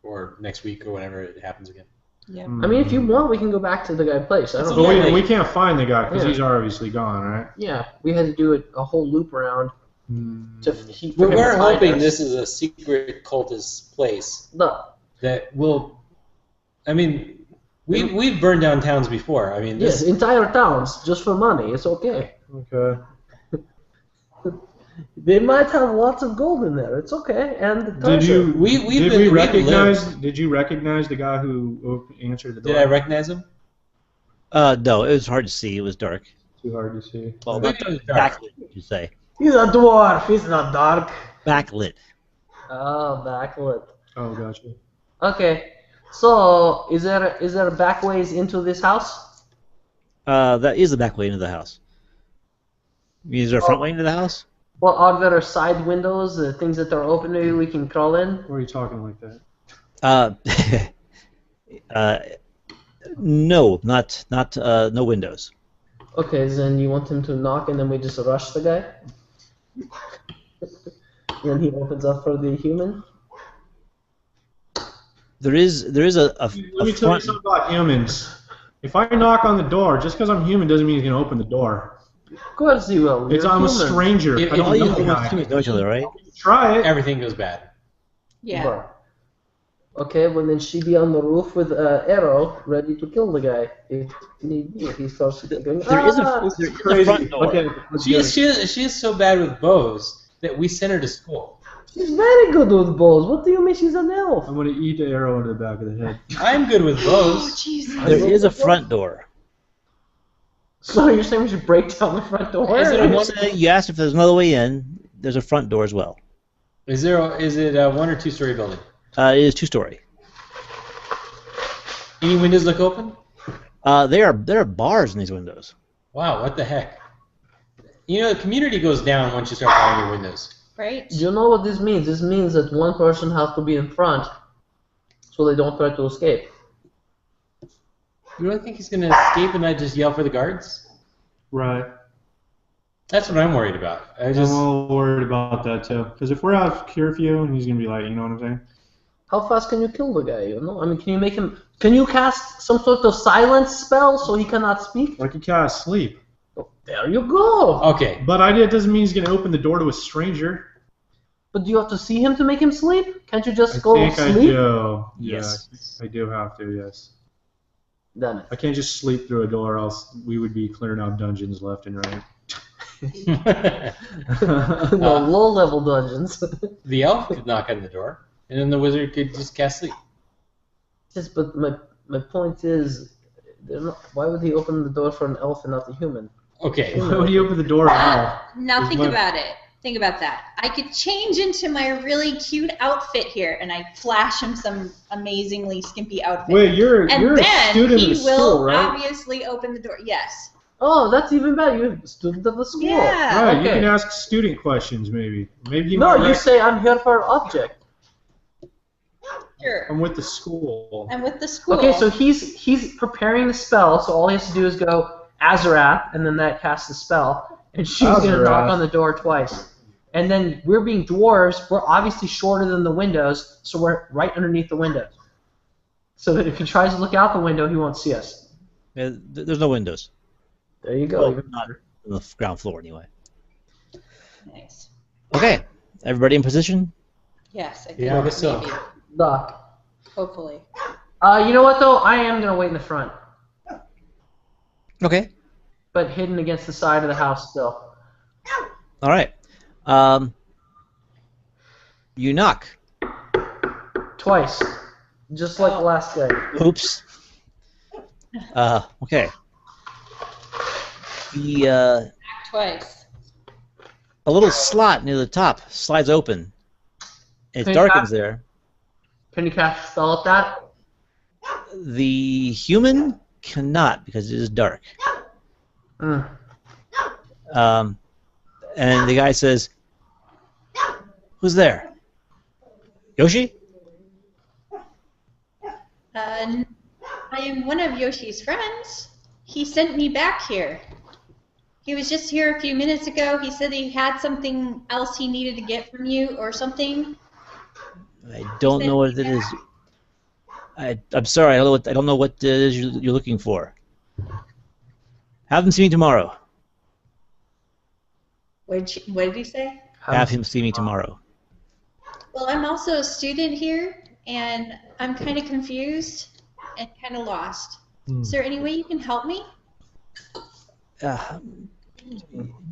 or next week or whenever it happens again. Yeah. I mean, if you want, we can go back to the guy's place. I don't It's know. But Yeah, we can't find the guy because Yeah. he's obviously gone, right? Yeah, we had to do a whole loop around to for him to We're find hoping us. this is a secret cultist place No, that will. I mean, we've burned down towns before. I mean, yes, this. entire towns just for money. It's okay. Okay. They might have lots of gold in there. It's okay. And Did treasure. you we've recognize? lived. Did you recognize the guy who answered the door? Did I recognize him? No, it was hard to see. It was dark. Too hard to see. Well, Maybe it was dark. backlit, you say. He's a dwarf. He's not dark. Backlit. Oh, backlit. Oh, gotcha. Okay. So, is there a back ways into this house? That is the back way into the house. Is there a front way into the house? Well, are there side windows, things that are open maybe we can crawl in? Why are you talking like that? No, not no windows. Okay, then you want him to knock and then we just rush the guy? And then he opens up for the human? There is a Let me tell you front. something about humans. If I knock on the door, just because I'm human doesn't mean he's gonna open the door. Of course he will. I'm a human. stranger. If- I if don't All know you the guy. humans know each other, right? Try it. Everything goes bad. Yeah. But- okay, well then she be on the roof with an arrow, ready to kill the guy if need be. If he starts going, There is "Ah!" a front door. Okay. She is so bad with bows that we sent her to school. She's very good with bows. What do you mean she's an elf? I'm gonna eat the arrow into the back of the head. I'm good with Oh, bows. Jesus. There is a front door. So you're saying we should break down the front door? Is it a I'm one- saying you asked if there's another way in. There's a front door as well. Is it a 1 or 2 story building? It is 2-story. Any windows look open? There are bars in these windows. Wow, what the heck? You know, the community goes down once you start buying your windows. Right? You know what this means? This means that one person has to be in front so they don't try to escape. You really think he's going to escape and not just yell for the guards? Right. That's what I'm worried about. I'm a little worried about that too. Because if we're out of curfew, he's gonna be like, you know what I'm saying? How fast can you kill the guy? You know, I mean, can you make him? Can you cast some sort of silence spell so he cannot speak? Like he can't sleep. Oh, there you go. Okay. But it doesn't mean he's gonna open the door to a stranger. But do you have to see him to make him sleep? Can't you just I go think I sleep? do. Yes. Yeah, I do have to. Yes. Damn it. I can't just sleep through a door, else we would be clearing out dungeons left and right. No, low-level dungeons. The elf could knock on the door, and then the wizard could just cast sleep. Yes, but my point is, why would he open the door for an elf and not a human? Okay. Why would you open the door at all? Now Is think my- about it. Think about that. I could change into my really cute outfit here, and I flash him some amazingly skimpy outfit. Wait, you're and a then student he of the will school, right? obviously open the door. Yes. Oh, that's even better. You're a student of the school. Yeah. Right, you Okay. can ask student questions maybe. Maybe you No, might you say I'm here for an object. Sure. I'm with the school. I'm with the school. Okay, so he's preparing the spell, so all he has to do is go Azarath, and then that casts the spell, and she's gonna knock Azarath. on the door twice. And then we're being dwarves, we're obviously shorter than the windows, so we're right underneath the windows. So that if he tries to look out the window, he won't see us. There's no windows. There you go. Well, even not better. on the ground floor, anyway. Nice. Okay, everybody in position? Yes, I think Yeah, I guess so. maybe. Doc. Hopefully. You know what though? I am gonna wait in the front, Okay. but hidden against the side of the house still. All right. You knock. Twice. Just like the last guy. Oops. Okay. The Act twice. a little slot near the top slides open. It Hey, darkens there. Can you cast a spell at that? The human cannot because it is dark. Mm. And the guy says, "Who's there? Yoshi?" I am one of Yoshi's friends. He sent me back here. He was just here a few minutes ago. He said he had something else he needed to get from you or something. I don't know what it is. I'm sorry. I don't know what it is you're looking for. Have him see me tomorrow. What did he say? Have him see me tomorrow. Well, I'm also a student here, and I'm kind of confused and kind of lost. Is there any way you can help me?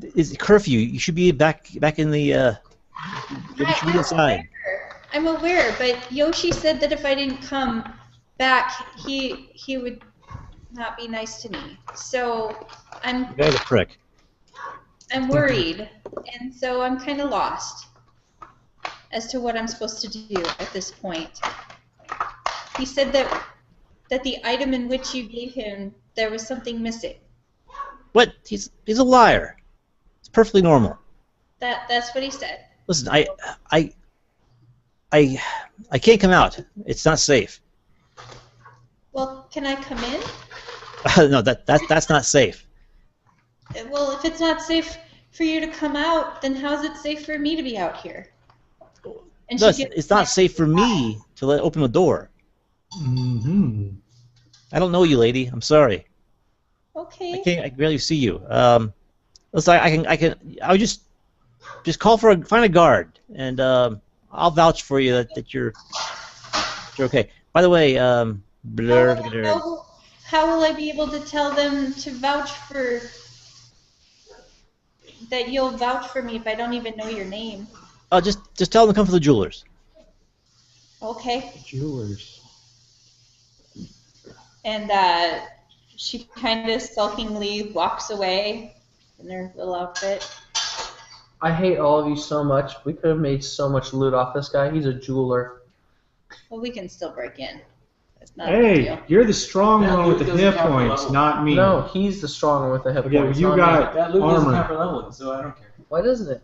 It's curfew. You should be back in the. You should be inside. I'm aware, but Yoshi said that if I didn't come back, he would not be nice to me. So The guy's a prick. I'm worried, and so I'm kind of lost as to what I'm supposed to do at this point. He said that the item in which you gave him, there was something missing. What? He's a liar. It's perfectly normal. That's what he said. Listen, I can't come out. It's not safe. Well, can I come in? No, that's not safe. Well, if it's not safe for you to come out, then how's it safe for me to be out here? And No, she it's not safe for me to open the door. Mm-hmm. I don't know you, lady. I'm sorry. Okay. I can barely see you. Listen, I would just call for find a guard, and I'll vouch for you that you're okay. By the way, blur. How will I be able to tell them to vouch for that you'll vouch for me if I don't even know your name? Just tell them to come for the jewelers. Okay. Jewelers. And she kind of sulkingly walks away in their little outfit. I hate all of you so much. We could have made so much loot off this guy. He's a jeweler. Well, we can still break in. It's not a big Hey, deal. you're the strong That one with loot the doesn't hit count for points, level. not me. No, he's the strong one with the hit Okay, points. you not got- me. That loot doesn't Armor. count for leveling, so I don't care. Why doesn't it?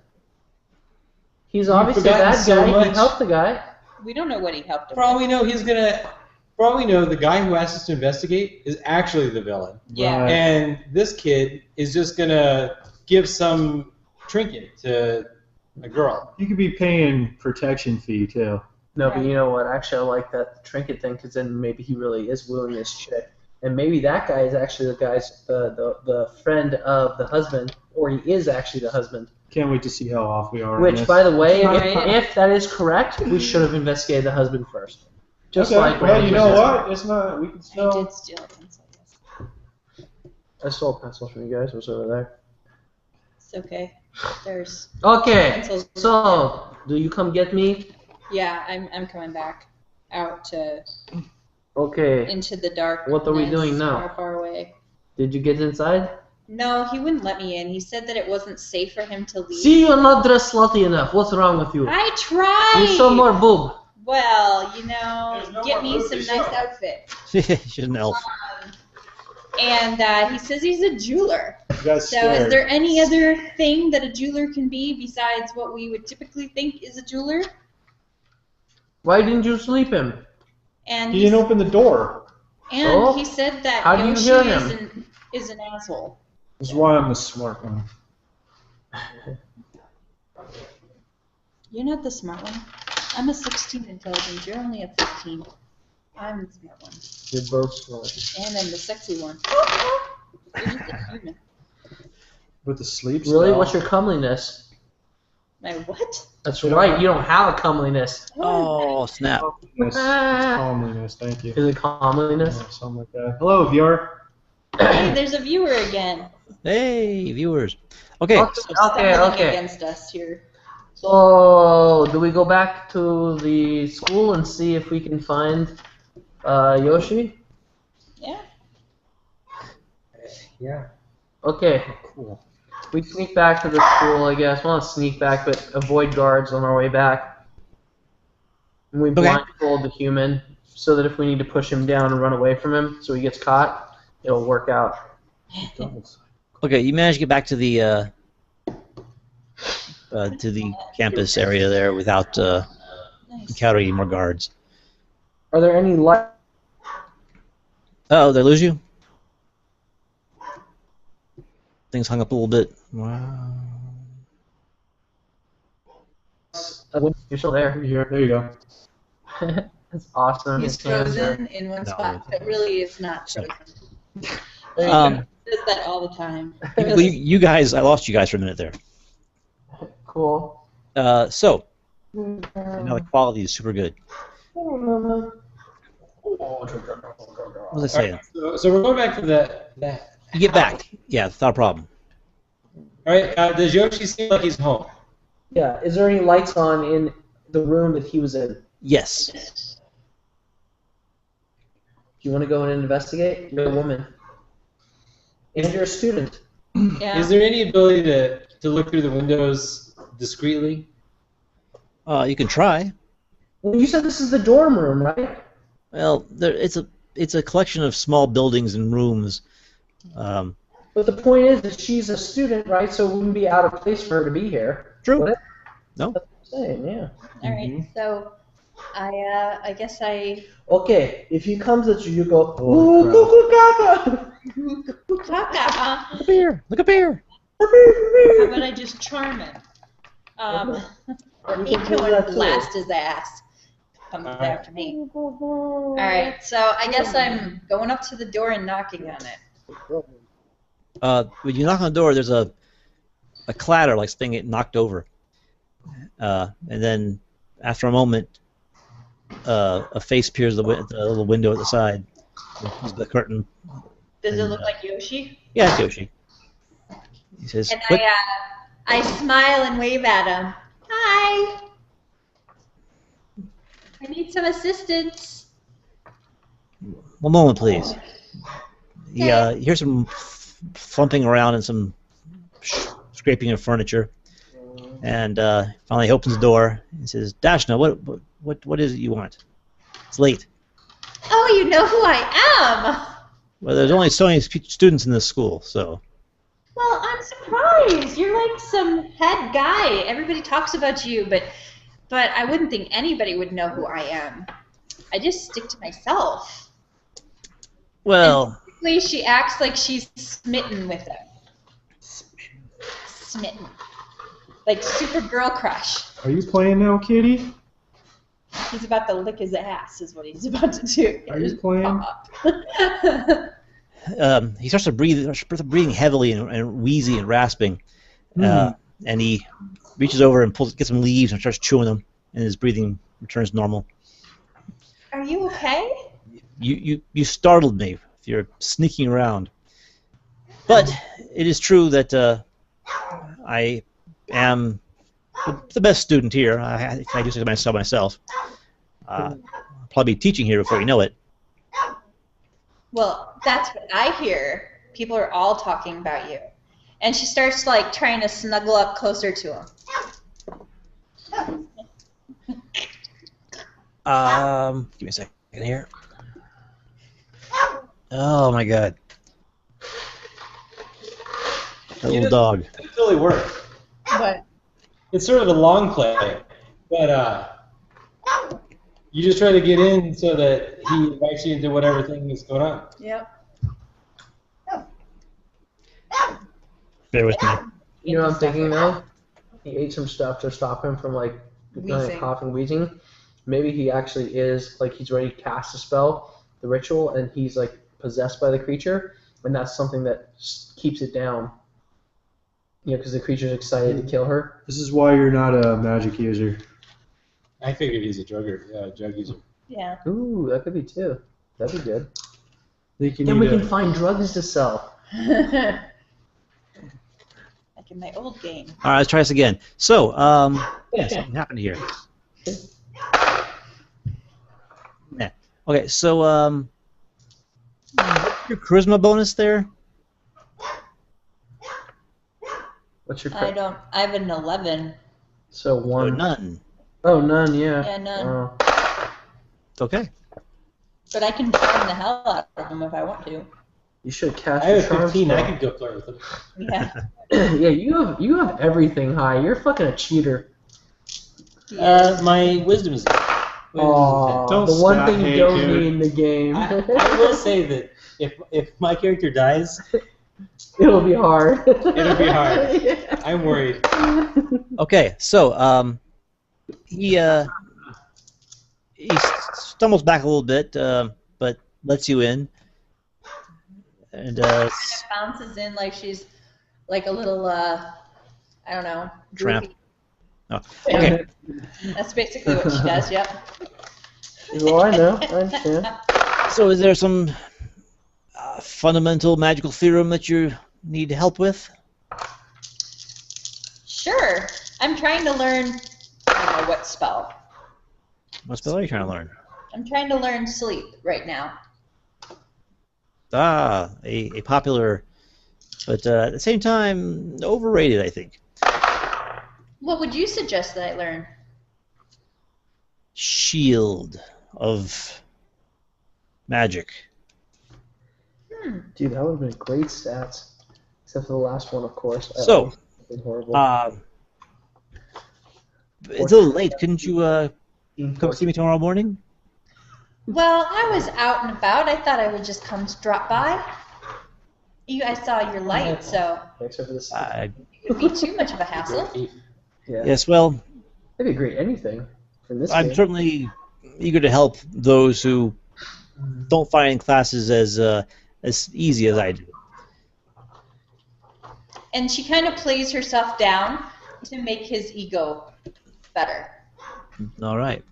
He's You've obviously a forgotten bad so guy. He much. helped the guy. We don't know what he helped him For all with. we know, For all we know, the guy who asked us to investigate is actually the villain, Yeah. Right. and this kid is just gonna give some trinket to a girl. You could be paying protection fee too. No, but you know what? Actually, I like that trinket thing because then maybe he really is wooing this chick, and maybe that guy is actually the friend of the husband, or he is actually the husband. Can't wait to see how off we are. on Which, this. by the way, Right. if that is correct, we should have investigated the husband first. Just okay. like well, Randy you know said. what? It's not. We can I still. did steal a pencil, yes. I stole pencils from you guys. It was over there. It's okay. There's Okay, pencils. so do you come get me? Yeah, I'm coming back out to Okay. into the dark. What are we doing now? Far, far away. Did you get inside? No, he wouldn't let me in. He said that it wasn't safe for him to leave. See, you're not dressed slutty enough. What's wrong with you? I tried. You show more boob. Well, There's no get more me food some to nice show. outfit. She's an elf. And he says he's a jeweler. You got So scared. is there any other thing that a jeweler can be besides what we would typically think is a jeweler? Why didn't you sleep him? And He didn't open the door. So? he said that How do you Yoshi hear him? is an asshole. This is why I'm the smart one. You're not the smart one. I'm a 16 intelligence. You're only a 15. I'm the smart one. You're both smart. And I'm the sexy one. You're just a human. With the sleep Really? spell. What's your comeliness? My what? That's right. You don't have a comeliness. Oh snap! It's calmliness, thank you. Is it comeliness? Yeah, something like that. Hello, viewer. Hey, there's a viewer again. Hey, viewers. Okay. Okay, Stumbling okay. against us here. So, do we go back to the school and see if we can find Yoshi? Yeah. Yeah. Okay. Cool. We sneak back to the school, I guess. Well, not sneak back, but avoid guards on our way back. And we blindfold the human so that if we need to push him down and run away from him so he gets caught, it'll work out. Okay, you managed to get back to the campus area there without Nice. encountering any more guards. Are there any lights? Oh, did I lose you? Things hung up a little bit. Wow. You're still there. Here, there you go. That's awesome. He's His hands are- frozen in one No. spot, but really is not So- frozen. Um, He does that all the time. you guys, I lost you guys for a minute there. Cool. So, now the quality is super good. What was I saying? So we're going back to that. You get back. Yeah, it's not a problem. All right. Does Yoshi seem like he's home? Yeah. Is there any lights on in the room that he was in? Do Yes. you want to go and investigate? You're a woman. And you're a student. Yeah. Is there any ability to look through the windows discreetly? You can try. Well, you said this is the dorm room, right? Well, it's a collection of small buildings and rooms. But the point is that she's a student, right? So it wouldn't be out of place for her to be here. True. Would it? No. That's what I'm saying, yeah. All right. So, I guess I. Okay, if he comes at you, you go, Holy ooh, cuckoo caca. How Look up here. Look up here. about I just charm him? You He can do go that and too. blast his ass. comes All right. after me. All right, so I guess I'm going up to the door and knocking on it. When you knock on the door, there's a clatter like something get knocked over, and then after a moment, a face peers the little window at the side. The curtain. Does it And, look like Yoshi? Yeah, it's Yoshi. He says, And "What?" I smile and wave at him. Hi. I need some assistance. One moment, please. He hears some thumping around and some scraping of furniture, and finally he opens the door and says, "Dashna, what is it you want? It's late." Oh, you know who I am. Well, there's only so many students in this school, so. Well, I'm surprised. You're like some head guy. Everybody talks about you, but I wouldn't think anybody would know who I am. I just stick to myself. Well. And basically, she acts like she's smitten with him. Smitten. Like super girl crush. Are you playing now, Kitty? He's about to lick his ass, is what he's about to do. Are you playing? He starts breathing heavily and wheezy and rasping, and he reaches over and gets some leaves and starts chewing them, and his breathing returns normal. Are you okay? You startled me. You're sneaking around, but it is true that I am the best student here. I do say so myself. I'll probably be teaching here before you know it. Well, that's what I hear. People are all talking about you. And she starts like trying to snuggle up closer to him. Give me a second here. Oh my God. That little dog. It totally works. But It's sort of a long play, but you just try to get in so that he invites you into whatever thing is going on. yep. Bear with me. You know what I'm thinking though? He ate some stuff to stop him from like Wheezing. coughing, wheezing. Maybe he actually is like he's ready to cast a spell, the ritual, and he's like possessed by the creature, and that's something that keeps it down. You know, because the creature's excited to kill her. This is why you're not a magic user. I figured he's a drug user. Yeah. Ooh, that could be too. That'd be good. Think you And we need can find drugs to sell. Like in my old game. All right, let's try this again. So, yeah, something happened here. Yeah. Okay, so, what's your charisma bonus there? What's your I have an 11. So Or one. none. Oh, none. Yeah. Yeah, none. Oh. It's okay. But I can charm the hell out of him if I want to. You should cast I your have charm 15. I spell. could go flirt with him. Yeah. Yeah, you have everything high. You're fucking a cheater. My wisdom is. Oh, Don't the one stop, thing you hey, don't dude. need in the game. I will say that if my character dies, It'll be hard. It'll be hard. I'm worried. Okay, so, he stumbles back a little bit, but lets you in. And, Kind of bounces in like she's like a little, I don't know. Tramp. droopy. oh, okay. That's basically what she does, yep. Well, I know. I understand. So is there some fundamental magical theorem that you need help with? Sure. I'm trying to learn, I don't know what spell. What spell are you trying to learn? I'm trying to learn sleep right now. Ah, a popular, but at the same time, overrated, I think. What would you suggest that I learn? Shield of magic. Dude, that would have been great stats. Except for the last one, of course. So, been horrible. it's a little late. Couldn't you come see me tomorrow morning? Well, I was out and about. I thought I would just come drop by. I saw your light, so Except for this. it would be too much of a hassle. Yeah. Yes, well, That'd be great. Anything from this I'm game. certainly eager to help those who don't find classes as easy as I do. And she kind of plays herself down to make his ego better. All right.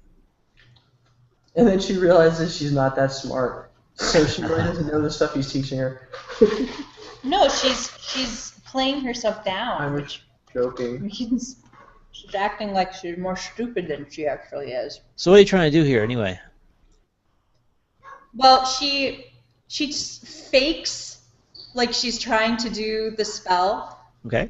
And then she realizes she's not that smart, so she really doesn't know the stuff he's teaching her. No, she's playing herself down. I'm joking. She's acting like she's more stupid than she actually is. So what are you trying to do here, anyway? Well, she just fakes like she's trying to do the spell Okay.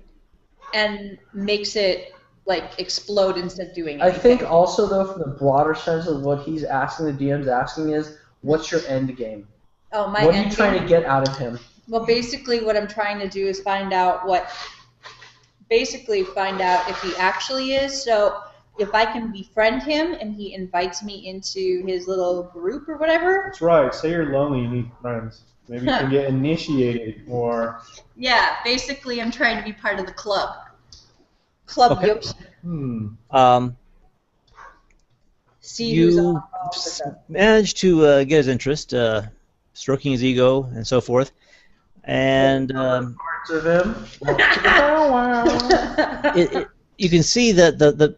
and makes it like explode instead of doing I anything. think also, though, from the broader sense of what he's asking, the DM's asking is, what's your end game? Oh, my What are you end trying game? to get out of him? Well, basically what I'm trying to do is find out if he actually is. So if I can befriend him and he invites me into his little group or whatever. That's right. Say you're lonely, you need friends. Maybe you can get initiated or. Yeah, basically I'm trying to be part of the club. Club Okay. Yoshi. See who's You on the ball with them. managed to get his interest, stroking his ego and so forth, and Parts of him. you can see that the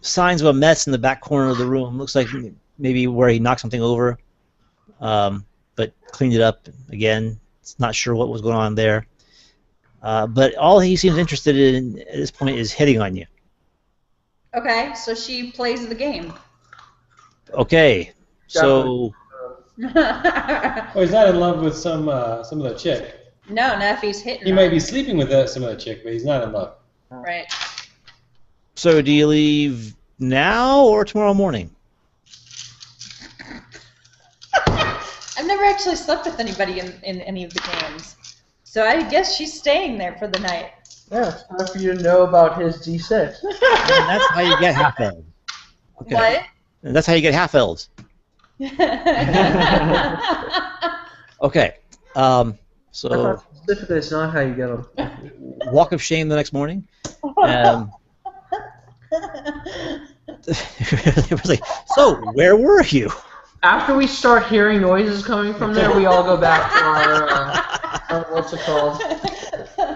signs of a mess in the back corner of the room. Looks like maybe where he knocked something over, but cleaned it up again. It's not sure what was going on there. But all he seems interested in at this point is hitting on you. Okay, so she plays the game. Okay, so Oh, he's not in love with some of the chick. No, not if he's hitting He her. might be sleeping with some of the chick, but he's not in love. Right. so do you leave now or tomorrow morning? I've never actually slept with anybody in any of the games. So I guess she's staying there for the night. Yeah, it's time for you to know about his D6. And that's how you get half elves. Okay. What? And that's how you get half elves. Okay. So Specifically, it's not how you get them. walk of shame the next morning. It was like, so where were you? After we start hearing noises coming from there, we all go back to our what's it called?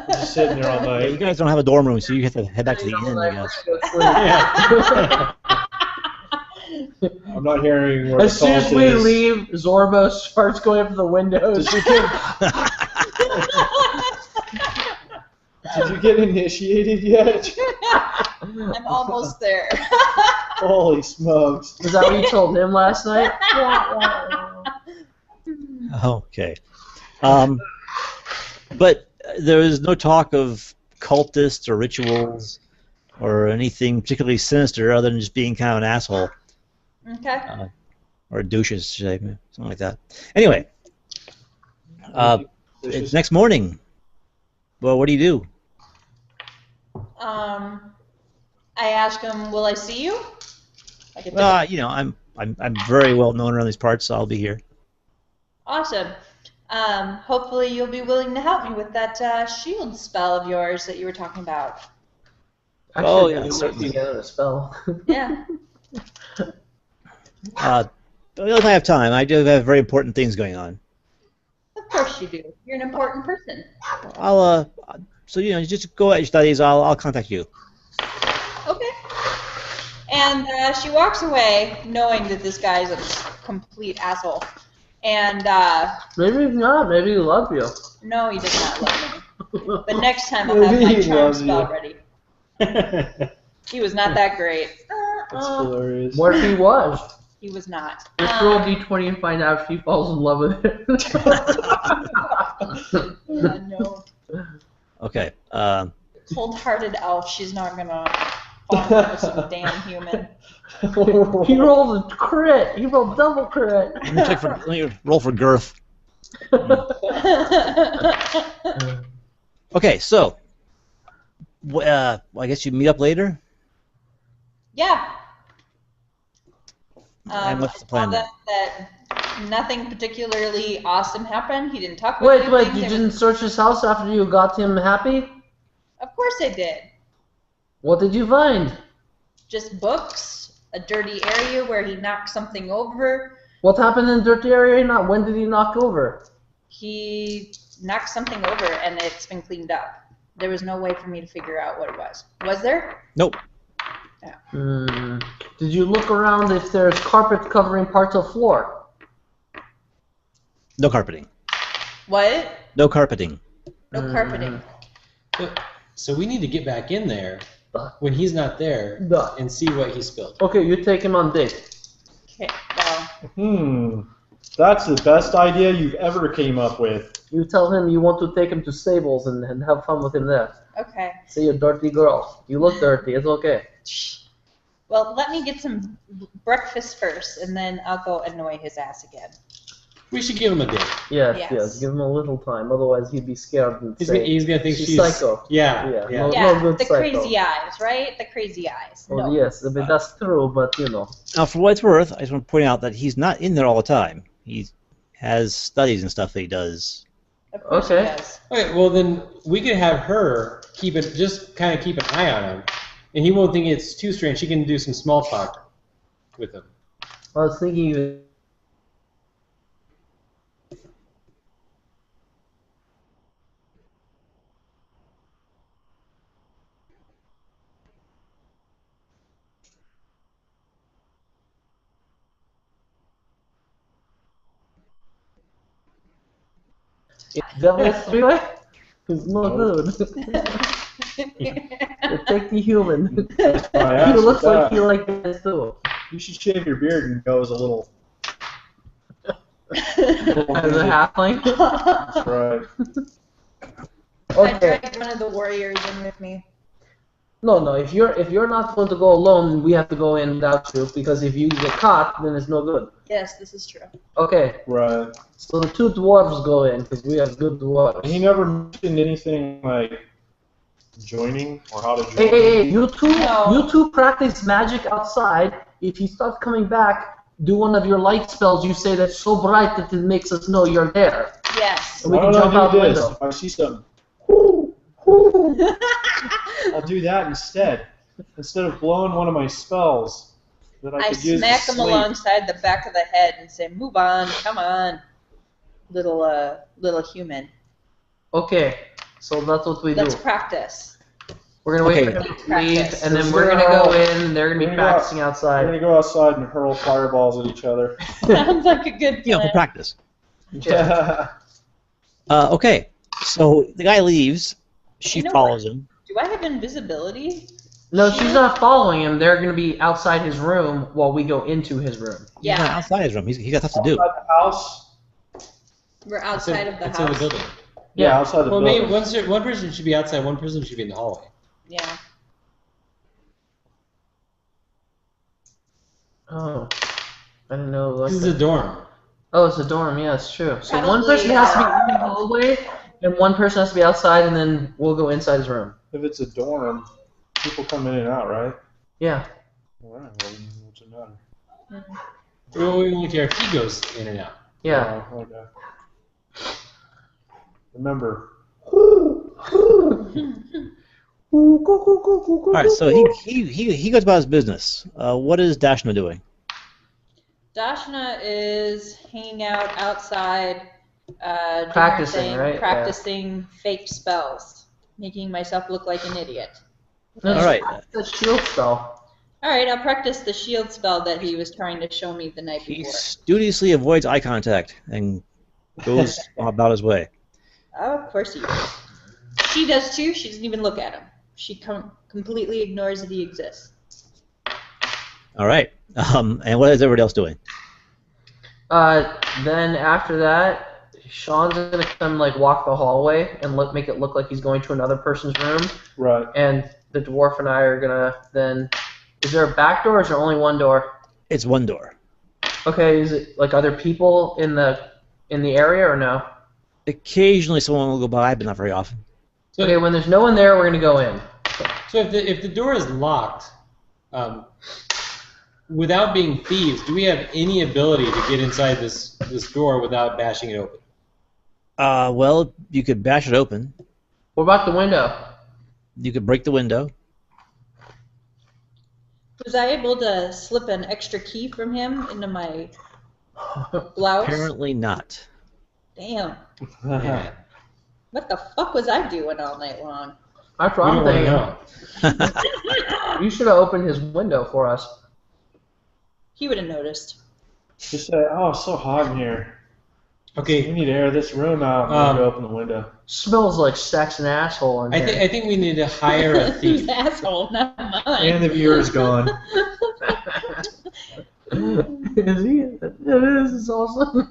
Just sitting there all Yeah, night. you guys don't have a dorm room, so you have to head back to the inn, I guess. I'm not hearing where As the soon as cult we is. leave, Zorbo starts going up to the windows. Did you get initiated yet? I'm almost there. Holy smokes. Is that what you told him last night? Okay. But there is no talk of cultists or rituals or anything particularly sinister other than just being kind of an asshole. Okay. Or douches, should I say, something like that. Anyway, it's next morning. Well, what do you do? I ask him, "Will I see you?" I get You know, I'm very well known around these parts, so I'll be here. Awesome. Hopefully you'll be willing to help me with that shield spell of yours that you were talking about. Oh, yeah, we might certainly. be getting a spell. Yeah. But if I have time, I do have very important things going on. Of course you do. You're an important person. I'll so you know, just go at your studies. I'll contact you. Okay. And she walks away knowing that this guy's a complete asshole. And Maybe he's not. Maybe he loves you. no, he does not love me. But next time I'll have Maybe my he charm loves spell you. ready. He was not that great. That's hilarious. What if he was? He was not. Let's roll d20 and find out if he falls in love with it. No. Okay. Cold-hearted elf. She's not gonna fall in love with some damn human. He rolled a crit. He rolled double crit. Let me roll for girth. Okay, so I guess you meet up later. Yeah. And what's the plan That nothing particularly awesome happened. He didn't talk about Wait, anything. you There didn't search his house after you got him happy? Of course I did. What did you find? Just books, a dirty area where he knocked something over. What happened in the dirty area? Not when did he knock over? He knocked something over and it's been cleaned up. There was no way for me to figure out what it was. Was there? Nope. Did you look around if there's carpet covering parts of floor? No carpeting. What? No carpeting. No carpeting. So we need to get back in there Duh. when he's not there Duh. and see what he spilled. Okay, you take him on date. Okay, well, That's the best idea you've ever came up with. You tell him you want to take him to stables and have fun with him there. okay. Say you're a dirty girl. You look dirty. It's okay. Well, let me get some breakfast first, and then I'll go annoy his ass again. We should give him a date. Yes, Yes. yes. Give him a little time. Otherwise, he'd be scared and He's say, gonna think she's she's psycho. Yeah, Yeah, yeah. no. Yeah, good the psycho. crazy eyes, right? The crazy eyes. Oh, No. yes, I mean, that's true, but you know. Now, for what it's worth, I just want to point out that he's not in there all the time. He has studies and stuff that he does. Of course Okay. he does. Okay, well then we could have her keep an eye on him, and he won't think it's too strange. She can do some small talk with him. I was thinking you. Devil's three-way? No good. Take the human. I He asked looks that. like he like this too. You should shave your beard and go as a little. As a halfling. That's right. I Okay. dragged one of the warriors in with me. No. If you're not going to go alone, we have to go in without you because if you get caught, then it's no good. Yes, this is true. Okay. Right. So the two dwarves go in because we have good dwarves. He never mentioned anything like joining or how to join. Hey, you two, No. you two practice magic outside. If he starts coming back, do one of your light spells. You say that's so bright that it makes us know you're there. Yes. We Why can don't jump out I the do this? window. If I see something, I'll do that instead. Instead of blowing one of my spells that I I could use smack to him sleep. alongside the back of the head and say, "Move on, come on, little human. Okay, so that's what we do. Let's practice." We're gonna wait Okay. for them to leave, Practice. and then So we're we're gonna gonna go all- in. They're gonna be we're gonna go out- practicing We're outside. gonna go outside and hurl fireballs at each other. Sounds like a good You know, for plan. practice. Yeah. Okay, so the guy leaves. She You know follows him. Do I have invisibility? No, she's not following him. They're gonna be outside his room while we go into his room. He's not Yeah, outside his room. He got stuff to do. Outside the house. we're outside of the It's in the house. building. Yeah, outside the Well, building. maybe one person should be outside, one person should be in the hallway. Yeah. Oh, I didn't know. Like This is a that. dorm. Oh, it's a dorm. Yeah, it's true. So one Probably, person has to be in the hallway, and one person has to be outside, and then we'll go inside his room. If it's a dorm, people come in and out, right? Yeah. All right. Well, then what's the matter? We only care if he goes in and out. Yeah. Oh, okay. Remember. All right, so he goes about his business. What is Dashna doing? Dashna is hanging out outside, doing her Practicing, thing, right? Yeah. practicing fake spells, making myself look like an idiot. No, All right. That's a shield spell. All right, I'll practice the shield spell that he was trying to show me the night He before. studiously avoids eye contact and goes about his way. Oh, of course he does. She does too. She doesn't even look at him. She completely ignores that he exists. All right. And what is everybody else doing? Then after that, Sean's gonna come like walk the hallway and make it look like he's going to another person's room, Right. and the dwarf and I are gonna then. Is there a back door? Or is there only one door? It's one door. Okay. Is it like other people in the area or no? Occasionally someone will go by, but not very often. So, Okay. When there's no one there, we're gonna go in. so if the door is locked, without being thieves, do we have any ability to get inside this door without bashing it open? Well, you could bash it open. What about the window? You could break the window. Was I able to slip an extra key from him into my blouse? Apparently not. Damn. Yeah. What the fuck was I doing all night long? That's We what don't I'm want to thinking. know. You should have opened his window for us. He would have noticed. Just say, oh, it's so hot in here. We Okay. need to air this room out. And then go open the window. Smells like sex and asshole in here. I think we need to hire a Who's thief. asshole, not mine. And the viewer's gone. Is he? It is. It's awesome.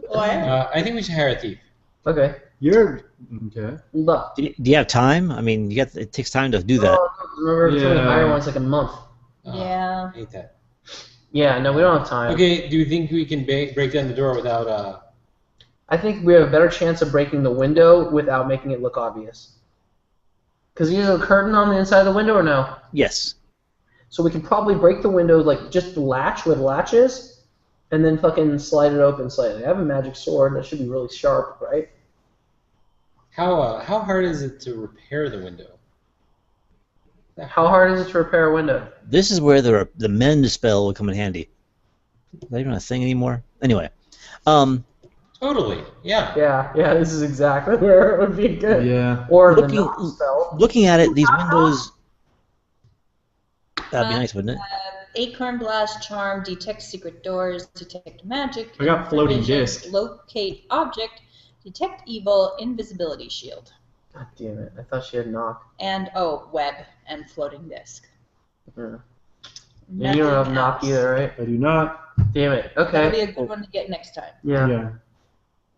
What? I think we should hire a thief. Okay. You're okay. Look. Do you have time? I mean, it takes time to do that. Remember, it's only Yeah. hire once like a month. Yeah. I hate that. Yeah, no, we don't have time. Okay, do you think we can break down the door without I think we have a better chance of breaking the window without making it look obvious. Because is there a curtain on the inside of the window or no? Yes. So we can probably break the window, like just the latch where the latch is, and then fucking slide it open slightly. I have a magic sword that should be really sharp, right? how hard is it to repair the window? How hard is it to repair a window? This is where the mend spell will come in handy. Is that even a thing anymore? Anyway. Totally, yeah. Yeah, this is exactly where it would be good. Yeah. Or the Looking- knock spell. Looking at it, these windows... That'd be nice, wouldn't it? Acorn Blast, Charm, detect secret doors, detect magic. I got floating provision, disc. Locate object, detect evil, invisibility shield. God damn it! I thought she had knock. And, web and floating disc. Yeah. And you don't have Nothing knock else. either, right? I do not. Damn it. That'll Okay. be a good one to get next time. Yeah. Yeah.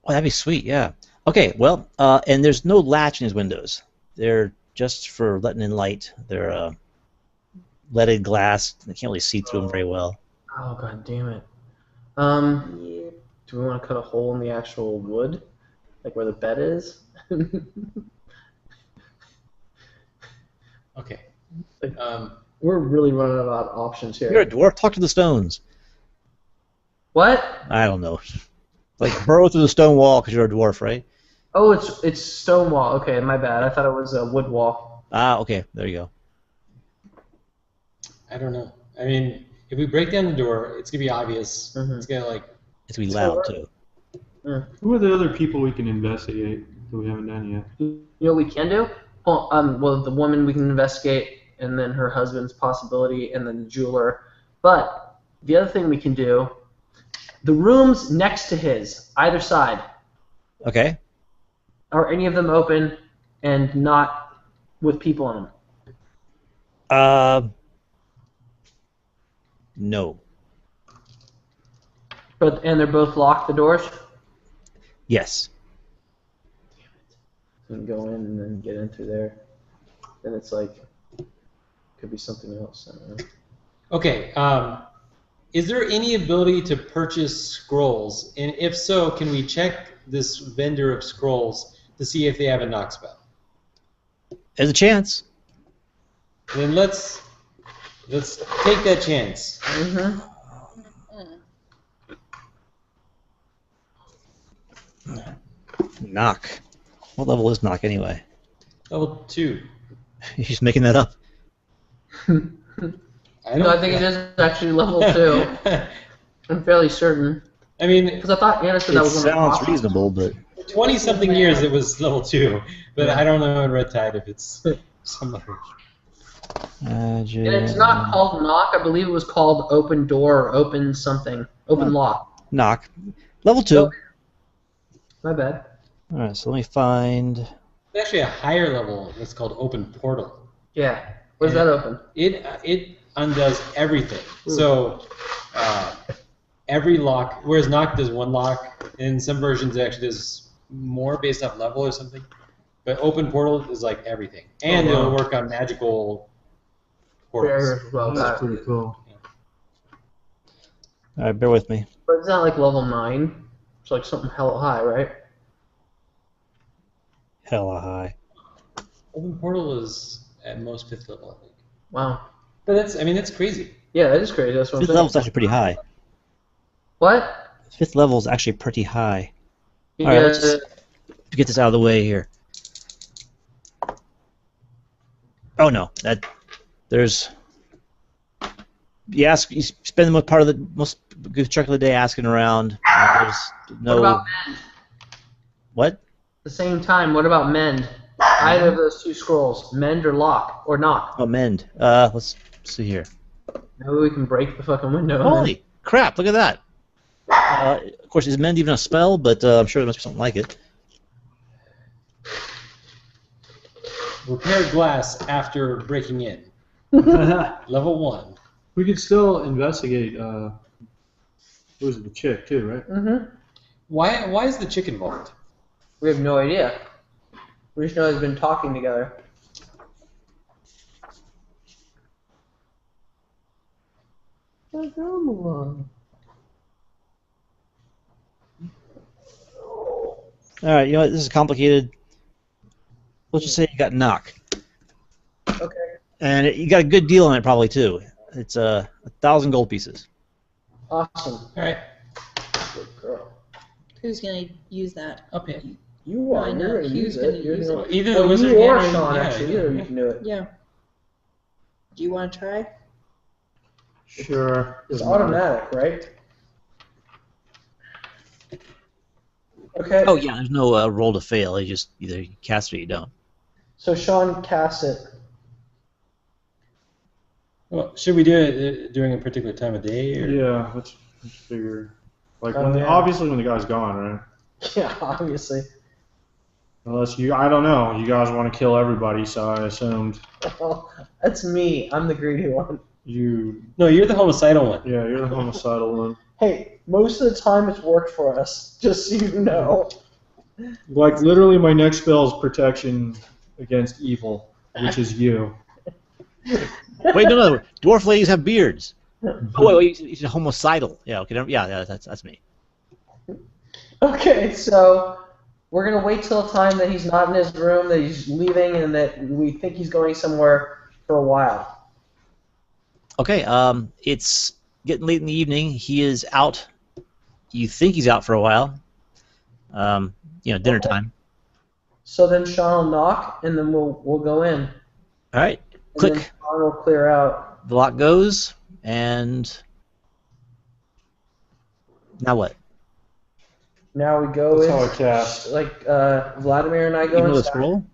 Oh, that'd be sweet, yeah. Okay, well, and there's no latch in these windows. They're just for letting in light. They're leaded glass. You can't really see through them very well. Oh god damn it. Do we want to cut a hole in the actual wood, like where the bed is? Okay. We're really running out of options here. You're a dwarf. Talk to the stones. What? I don't know. Like burrow through the stone wall because you're a dwarf, right? Oh, it's stone wall. Okay, my bad. I thought it was a wood wall. Ah, okay. There you go. I don't know. I mean, if we break down the door, it's gonna be obvious. Mhm. It's gonna It's gonna be loud too. Who are the other people we can investigate that we haven't done yet? You know what we can do? Well, the woman we can investigate, and then her husband's possibility, and then the jeweler. But the other thing we can do, the rooms next to his, either side, Okay. are any of them open and not with people in them? No. And they're both locked, the doors? Yes. You can go in and then get in through there. Then it's like, could be something else. I don't know. Okay. Is there any ability to purchase scrolls? And if so, can we check this vendor of scrolls to see if they have a knock spell? There's a chance. Then let's take that chance. Mm-hmm. Knock. What level is knock anyway? Level 2. You're just making that up. No, I think it is actually level 2. I'm fairly certain. I mean, Because I thought Anna said that It was one of the sounds options. reasonable, but 20-something years it was level 2, but I don't know in RedTide if it's some other. magic. And it's not called knock. I believe it was called open door or open something. Open lock. knock. Level 2. Okay. My bad. All right, so let me find. There's actually a higher level that's called Open Portal. Yeah. Where's that open? It undoes everything. So every lock, whereas knock does one lock, in some versions it actually does more based off level or something. But Open Portal is like everything, and it'll work on magical portals. Barriers as well. That's pretty cool. All right, bear with me. But it's not like level 9. It's like something hella high, right? Hella high. Open Portal is at most 5th level, I think. Wow. But that's crazy. Yeah, that is crazy. That's what I'm Fifth saying. level's actually pretty high. What? Fifth level is actually pretty high. You All right, let's guys- just get this out of the way here. Oh no, there's you spend the most good chunk of the day asking around. There's no. What about mend? What? At the same time, what about mend? Either of those two scrolls, mend or lock or knock. Oh, mend. Let's see here. Maybe we can break the fucking window. Holy crap! Look at that. Of course, is mend even a spell? But I'm sure there must be something like it. Repair glass after breaking in. Level 1. We could still investigate. Who was it, the chick too, right? Mm-hmm. Why is the chick involved? We have no idea. We just know they've been talking together. All right, you know what? This is complicated. Let's just say you got knock. Okay. And you got a good deal on it probably too. It's 1,000 gold pieces. Awesome. All right. Good girl. Who's gonna use that? I'll pay. You are. I know. You're gonna Hugh's use gonna it. You're use gonna... it. Either the Well, wizard you or can Sean, yeah, actually. yeah, Either of yeah. you can do it. Yeah. Do you want to try? Sure. It's Doesn't matter. automatic, right? Okay. Oh yeah, there's no roll to fail. You just either you cast it or you don't. So Sean casts it. Well, should we do it during a particular time of day? Or? Yeah, let's figure. Like Oh, yeah. obviously when the guy's gone, right? Yeah, obviously. Unless I don't know. You guys want to kill everybody, so I assumed That's me. I'm the greedy one. you. No, you're the homicidal one. Yeah, you're the homicidal one. Hey, most of the time it's worked for us, just so you know. Like literally, my next spell is protection against evil, which is you. Wait, no. Dwarf ladies have beards. Oh wait, he's homicidal. Yeah, okay, yeah, that's me. Okay, so we're gonna wait till the time that he's not in his room, that he's leaving, and that we think he's going somewhere for a while. Okay, it's getting late in the evening. He is out. You think he's out for a while. Dinner time. So then Sean will knock, and then we'll go in. All right, And click. then Sean will clear out. The lock goes, and now what? Now we go That's in. how I cast. Like Vladimir and I You go know the inside. scroll?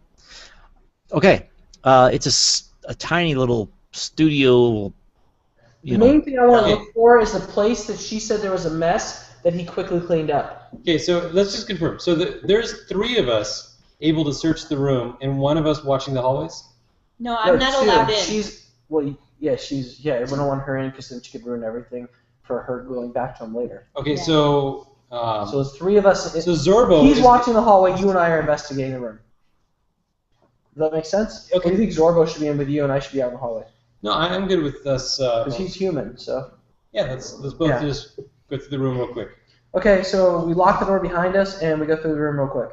Okay, it's a tiny little studio. The main thing I want to Okay. look for is the place that she said there was a mess that he quickly cleaned up. Okay, so let's just confirm. So there's 3 of us able to search the room, and 1 of us watching the hallways. No, I'm No, not two. allowed in. We don't want her in because then she could ruin everything for her going back to him later. Okay, Yeah. so So it's 3 of us. so Zorbo He's is watching the hallway. You and I are investigating the room. Does that make sense? Okay. Or do you think Zorbo should be in with you and I should be out in the hallway? No, I'm good with us. Because he's human. So Yeah, let's both Yeah. just go through the room real quick. okay, so we lock the door behind us and we go through the room real quick.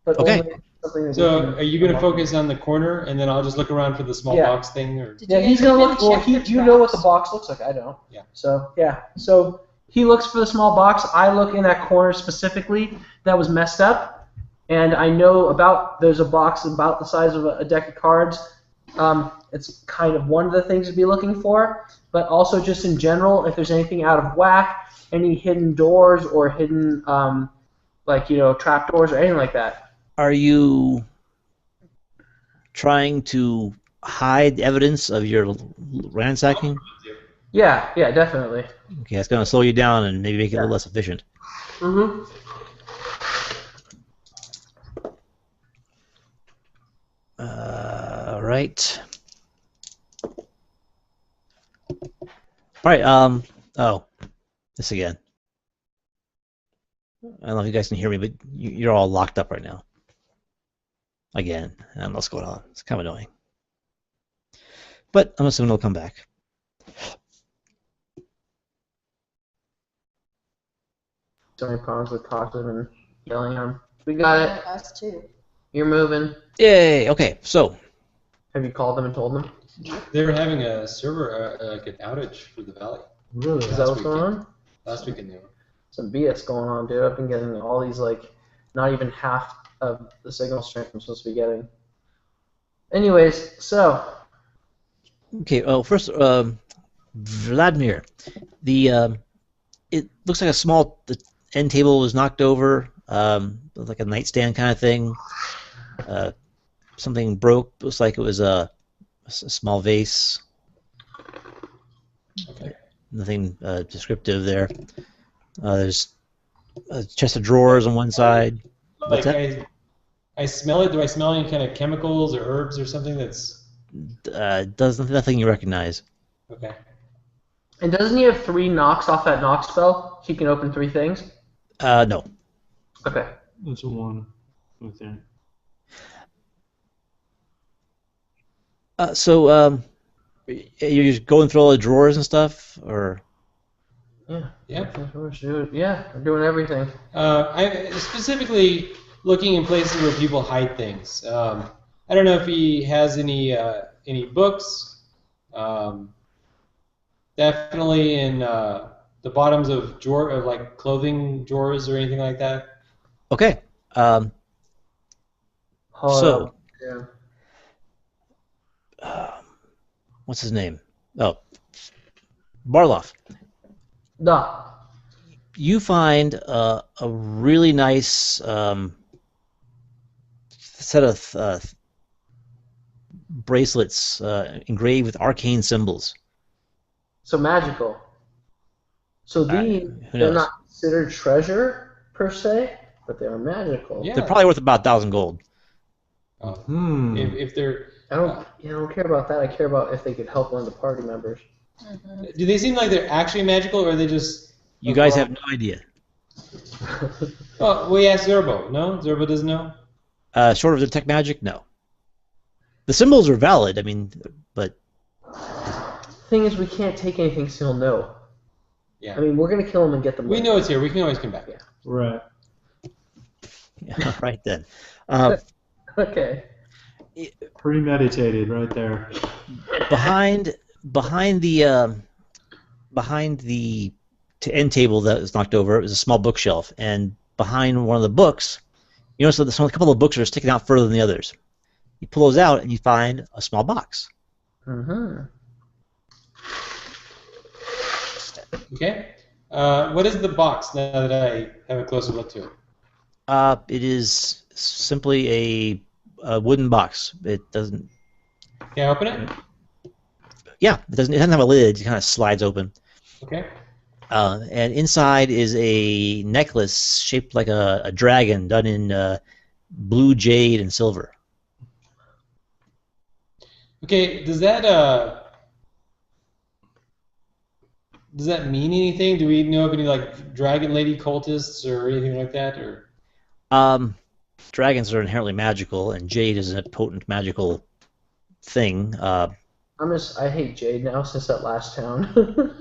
But Okay. only something that So we can are you going to unlock. focus on the corner, and then I'll just look around for the small Yeah. box thing? Or Did Yeah, you he's guys gonna even look. Well, check the you know what the traps? box looks like. I don't. Yeah. So yeah. So he looks for the small box. I look in that corner specifically that was messed up, and I know there's a box about the size of a deck of cards. It's kind of one of the things to be looking for, but also just in general, if there's anything out of whack, any hidden doors or hidden trap doors or anything like that. Are you trying to hide evidence of your ransacking? Yeah, definitely. Okay, that's going to slow you down and maybe make it a little less efficient. Mm-hmm. Right. All right. Oh, this again. I don't know if you guys can hear me, but you're all locked up right now. Again, I don't know what's going on. It's kind of annoying. But I'm assuming it'll come back. So many problems with talking and yelling at him. We got it. Us too. You're moving. Yay! Okay, so Have you called them and told them? They were having a server, like an outage for the Valley. Really? Is that what's going on? Last weekend they were. Some BS going on, dude. I've been getting all these, not even half of the signal strength I'm supposed to be getting. Anyways, so. okay. Well, first, Vladimir, it looks like the end table was knocked over, like a nightstand kind of thing. Something broke. Looks like it was a small vase. Okay. Nothing descriptive there. There's a chest of drawers on one side. What's Like that? I smell it. Do I smell any kind of chemicals or herbs or something that's Does nothing you recognize. okay? And doesn't he have 3 knocks off that knock spell? He can open 3 things? No. Okay. That's a 1 right there. So you're just going through all the drawers and stuff, or Yeah. Yeah. Yeah, we're doing everything. I specifically looking in places where people hide things. I don't know if he has any books. Definitely in the bottoms of like clothing drawers or anything like that. okay. So Yeah. what's his name? Oh, Barloff. Duh. You find a really nice set of bracelets engraved with arcane symbols. So magical. So these, Who they're knows? not considered treasure per se, but they are magical. Yeah. They're probably worth about 1,000 gold. Oh, Hmm. if they're I don't care about that. I care about if they could help one of the party members. do they seem like they're actually magical or are they just? You guys have no idea. Oh, we asked Zerbo. No, Zerbo doesn't know. Short of detect magic, no. The symbols are valid. I mean, but Thing is, we can't take anything so he'll know. Yeah. I mean, we're gonna kill him and get the money. We know it's here. We can always come back. Right. right then. Okay. Premeditated right there. Behind the end table that was knocked over, it was a small bookshelf, and behind one of the books, you notice that a couple of books are sticking out further than the others. You pull those out, and you find a small box. Mm-hmm. Okay. What is the box now that I have a closer look to it? It is simply a wooden box. It doesn't. Can I open it? Yeah, it doesn't. It doesn't have a lid. It kind of slides open. Okay. And inside is a necklace shaped like a dragon, done in blue jade and silver. Okay. Does that mean anything? Do we know of any like dragon lady cultists or anything like that? Or Dragons are inherently magical, and jade is a potent magical thing. I hate Jade now since that last town.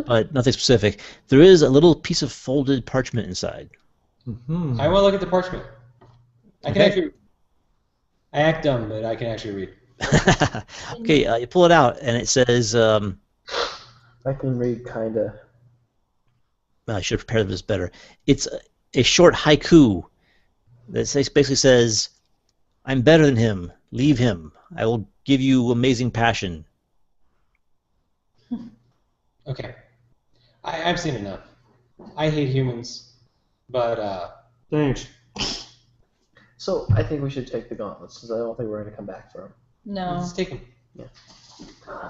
But nothing specific. There is a little piece of folded parchment inside. Mm-hmm. I want to look at the parchment. I can Okay. actually. I act dumb, but I can actually read. Okay, you pull it out, and it says, I can read kinda. I should have prepared this better. It's a short haiku that basically says, "I'm better than him. Leave him. I will give you amazing passion." Okay. I've seen enough. I hate humans, but Thanks. So I think we should take the gauntlets because I don't think we're gonna come back for them. No. let's take them.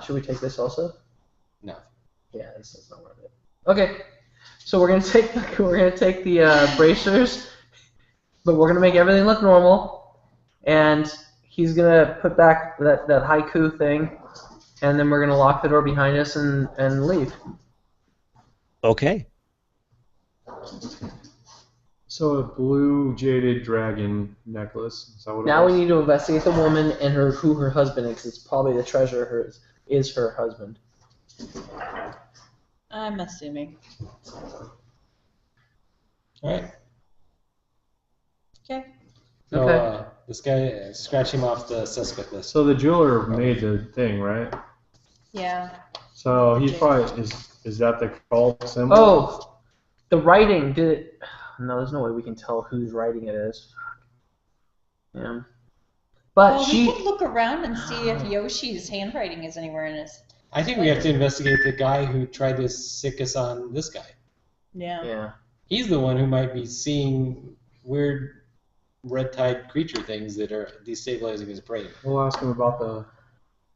Should we take this also? No. Yeah, this is not worth it. Okay, so we're gonna take the bracers, but we're gonna make everything look normal, and he's gonna put back that haiku thing, and then we're gonna lock the door behind us and leave. Okay. So a blue jaded dragon necklace. Is that what it Now was? we need to investigate the woman and who her husband is. It's probably the treasure is her husband. I'm assuming. All right. Okay. So Okay. this guy, scratch him off the suspect list. So the jeweler made the thing, right? Yeah. So he's probably is that the cult symbol? Oh, the writing did it. No, there's no way we can tell whose writing it is. Yeah. But Well, she. we could look around and see if Yoshi's handwriting is anywhere in his. I think we have to investigate the guy who tried to sick us on this guy. Yeah. Yeah. He's the one who might be seeing weird RedTide creature things that are destabilizing his brain. We'll ask him about the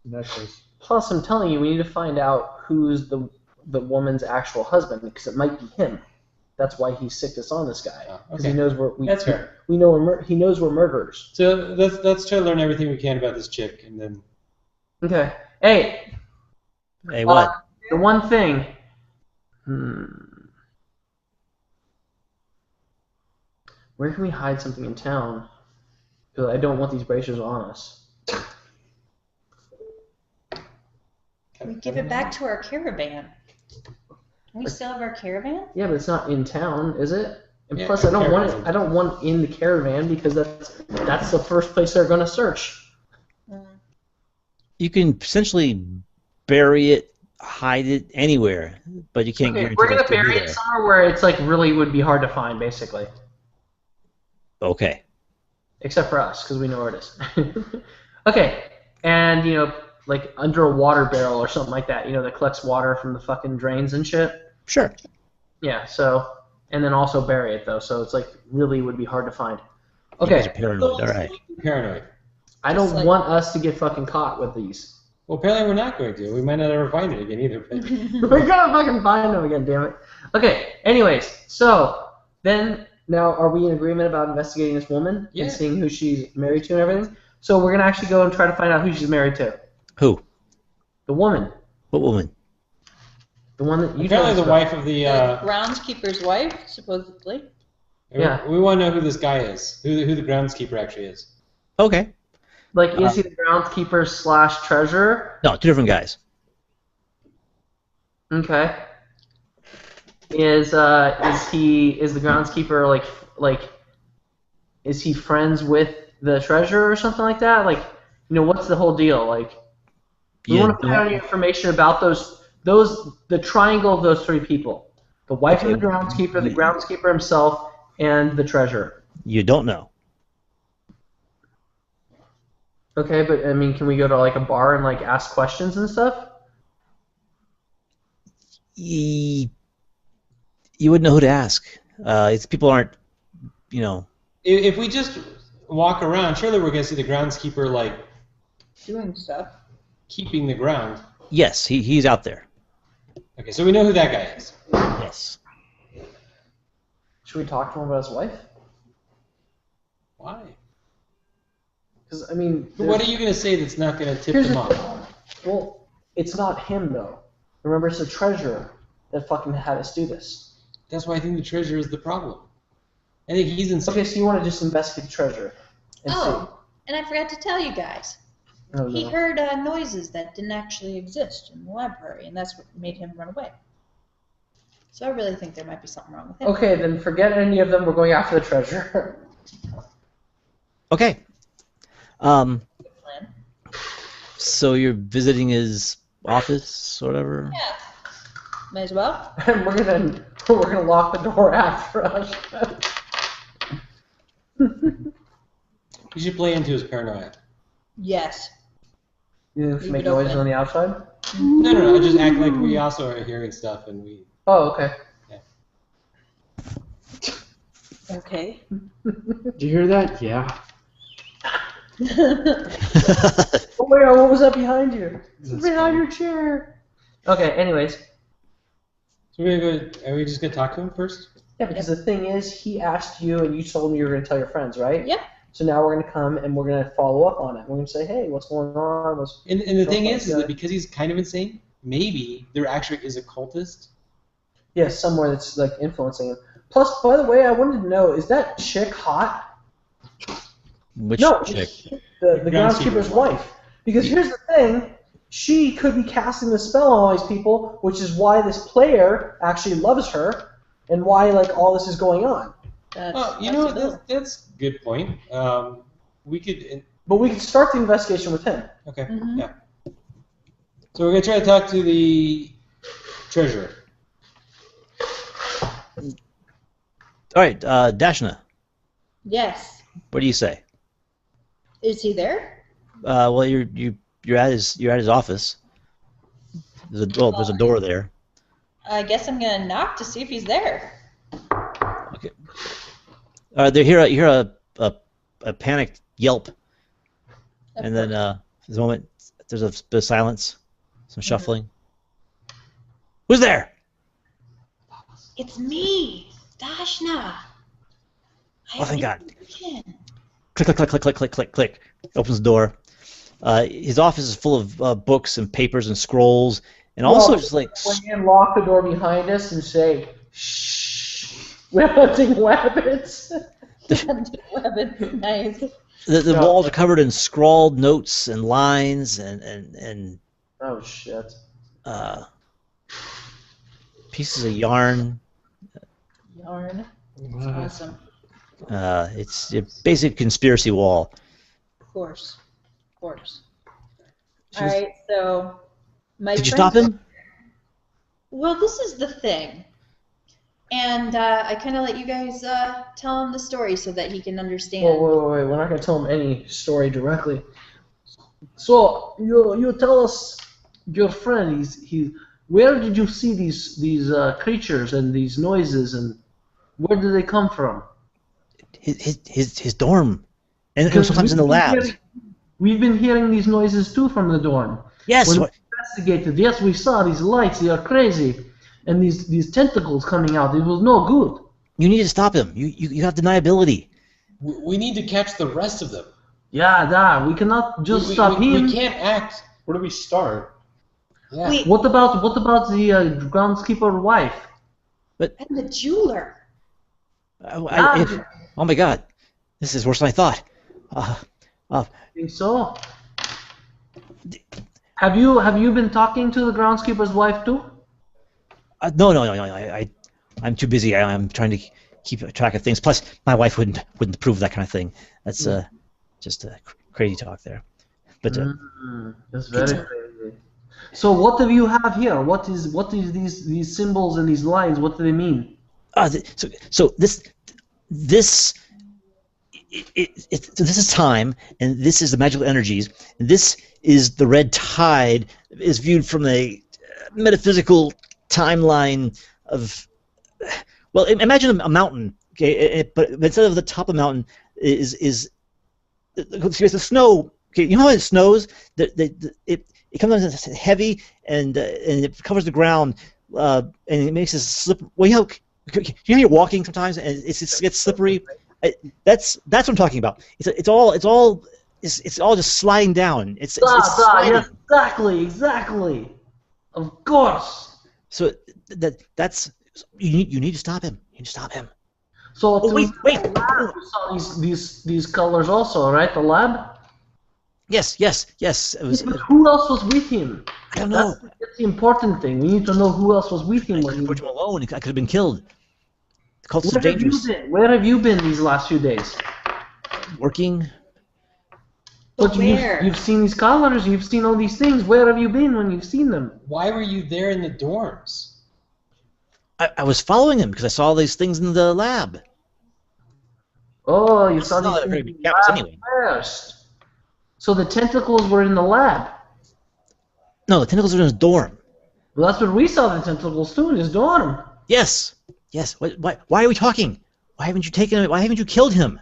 necklace. Plus, I'm telling you, we need to find out who's the woman's actual husband, because it might be him. That's why he sicked us on this guy, because he Okay. knows That's fair. we know he knows we're murderers. So let's try to learn everything we can about this chick, and then Okay. Hey, Hey, what? the one thing. Where can we hide something in town? Because I don't want these bracers on us. We give it back to our caravan. We still have our caravan? Yeah, but it's not in town, is it? And Yeah, plus, I don't want it. caravan. I don't want it in the caravan because that's the first place they're gonna search. You can essentially bury it, hide it anywhere, but you can't Okay, guarantee we're gonna it'll still be bury it there. somewhere where it's like really would be hard to find, basically. Okay. Except for us, because we know where it is. Okay, and like under a water barrel or something like that. That collects water from the fucking drains and shit. Sure. Yeah. So, and then also bury it though. So it's like really would be hard to find. You guys are Okay. paranoid. All right. paranoid. I don't Just like- want us to get fucking caught with these. Well, apparently we're not going to. We might not ever find it again either. But We're gonna fucking find them again, damn it. Okay, anyways, so then now are we in agreement about investigating this woman Yeah. and seeing who she's married to and everything? So we're gonna actually go and try to find out who she's married to. Who? The woman. What woman? The one that you apparently told the us wife of the. The groundskeeper's wife, supposedly. Yeah. We want to know who this guy is. Who the groundskeeper actually is. Okay. Like, is he the groundskeeper / treasurer? No, two different guys. Okay. Is the groundskeeper like is he friends with the treasurer or something like that? Like, what's the whole deal? Like, we You want to find out any information about the triangle of those three people: the wife of the groundskeeper himself, and the treasurer. You don't know. Okay, but I mean, can we go to like a bar and like ask questions and stuff? You wouldn't know who to ask. It's people aren't, If we just walk around, surely we're going to see the groundskeeper like Doing stuff. keeping the ground. Yes, he's out there. Okay, so we know who that guy is. Yes. Should we talk to him about his wife? Why? Because I mean, What are you going to say that's not going to tip Here's them the off? well, it's not him though. Remember, it's the treasurer that fucking had us do this. That's why I think the treasurer is the problem. I think he's insane. Okay, so you want to just investigate the treasurer and Oh, and I forgot to tell you guys. see. Oh, He no. heard noises that didn't actually exist in the library, and that's what made him run away. So I really think there might be something wrong with him. Okay, then forget any of them. We're going after the treasurer. Okay. Plan. So you're visiting his office or whatever? Yeah. Might as well. And we're gonna lock the door after us. You should play into his paranoia. Yes. You should Leave make it open. noises on the outside. No. Just act like we also are hearing stuff and we. Oh, okay. Okay. Did you hear that? Yeah. Oh wait, what was that behind you? That's Behind your chair. Okay. Anyways, So we're gonna go. Are we just gonna talk to him first? yeah, because the thing is, he asked you, and you told him you were gonna tell your friends, right? Yep. So now we're gonna come and we're gonna follow up on it. We're gonna say, hey, what's going on? And the thing Oh, is yeah. that because he's kind of insane, maybe there actually is a cultist. Yeah, somewhere that's like influencing him. Plus, by the way, I wanted to know, is that chick hot? Which No, chick? the groundskeeper's groundskeeper's wife. Because here's the thing, she could be casting the spell on all these people, which is why this player actually loves her, and why like all this is going on. That's, Oh, you that's know a bill. that's a good point. We could. But we can start the investigation with him. Okay. Mhm. Yeah. So we're gonna try to talk to the treasurer. All right, Dashna, Yes. what do you say? Is he there? Well, you're at his office. there's a door there. I guess I'm gonna knock to see if he's there. Okay. You hear a panicked yelp, and then there's a moment. There's a bit of silence, some shuffling. Who's there? It's me, Dashna. Oh, thank God. Click, click, click, click, click, click, click, click. Opens the door. His office is full of books and papers and scrolls, and also just like. We lock the door behind us and say, "Shh, we're hunting rabbits." Nice. The walls are covered in scrawled notes and lines and Oh shit. pieces of yarn. Yarn. That's awesome. It's a basic conspiracy wall. Of course. All right, so my Did you friend- stop him? Well, this is the thing. And I kind of let you guys tell him the story so that he can understand. Wait. We're not going to tell him any story directly. So, you tell us, your friend, where did you see these creatures and these noises, and where did they come from? His dorm, and Because sometimes in the labs. We've been hearing these noises too from the dorm. Yes. When we investigated, yes, we saw these lights. They are crazy, and these tentacles coming out. It was no good. You need to stop him. You have deniability. We need to catch the rest of them. Yeah, we cannot just stop him. We can't act. Where do we start? Yeah. Wait, What about the groundskeeper wife? and the jeweler. Oh my God, this is worse than I thought. I think so. Have you been talking to the groundskeeper's wife too? No. I'm too busy. I'm trying to keep track of things. Plus, my wife wouldn't approve that kind of thing. That's just crazy talk there. But That's very crazy. So what do you have here? What is these symbols and these lines? What do they mean? So this is time, and this is the magical energies, and this is the red tide, is viewed from a metaphysical timeline of, well, imagine a mountain, okay, but instead of the top of the mountain is the snow. Okay, you know how it snows? It comes down heavy and it covers the ground, and it makes it slip. Well, you know how you're walking sometimes and it gets slippery. That's what I'm talking about. It's all just sliding down. It's sliding. Yes, exactly. Of course. So that's you need to stop him. You need to stop him. So wait. You saw these colors also, right? The lab. Yes. It was, But who else was with him? I don't know. That's the important thing. We need to know who else was with him. I could put him alone. I could have been killed. The cultists are Where have you dangerous. been? Where have you been these last few days? Working. But Where? you've seen these colors. You've seen all these things. Where have you been when you've seen them? Why were you there in the dorms? I was following him because I saw these things in the lab. Oh, you saw Not these a very things big campus anyway. first. So the tentacles were in the lab. No, the tentacles are in his dorm. Well, that's what we saw, the tentacles too, in his dorm. Yes. Why are we talking? Why haven't you taken him? Why haven't you killed him?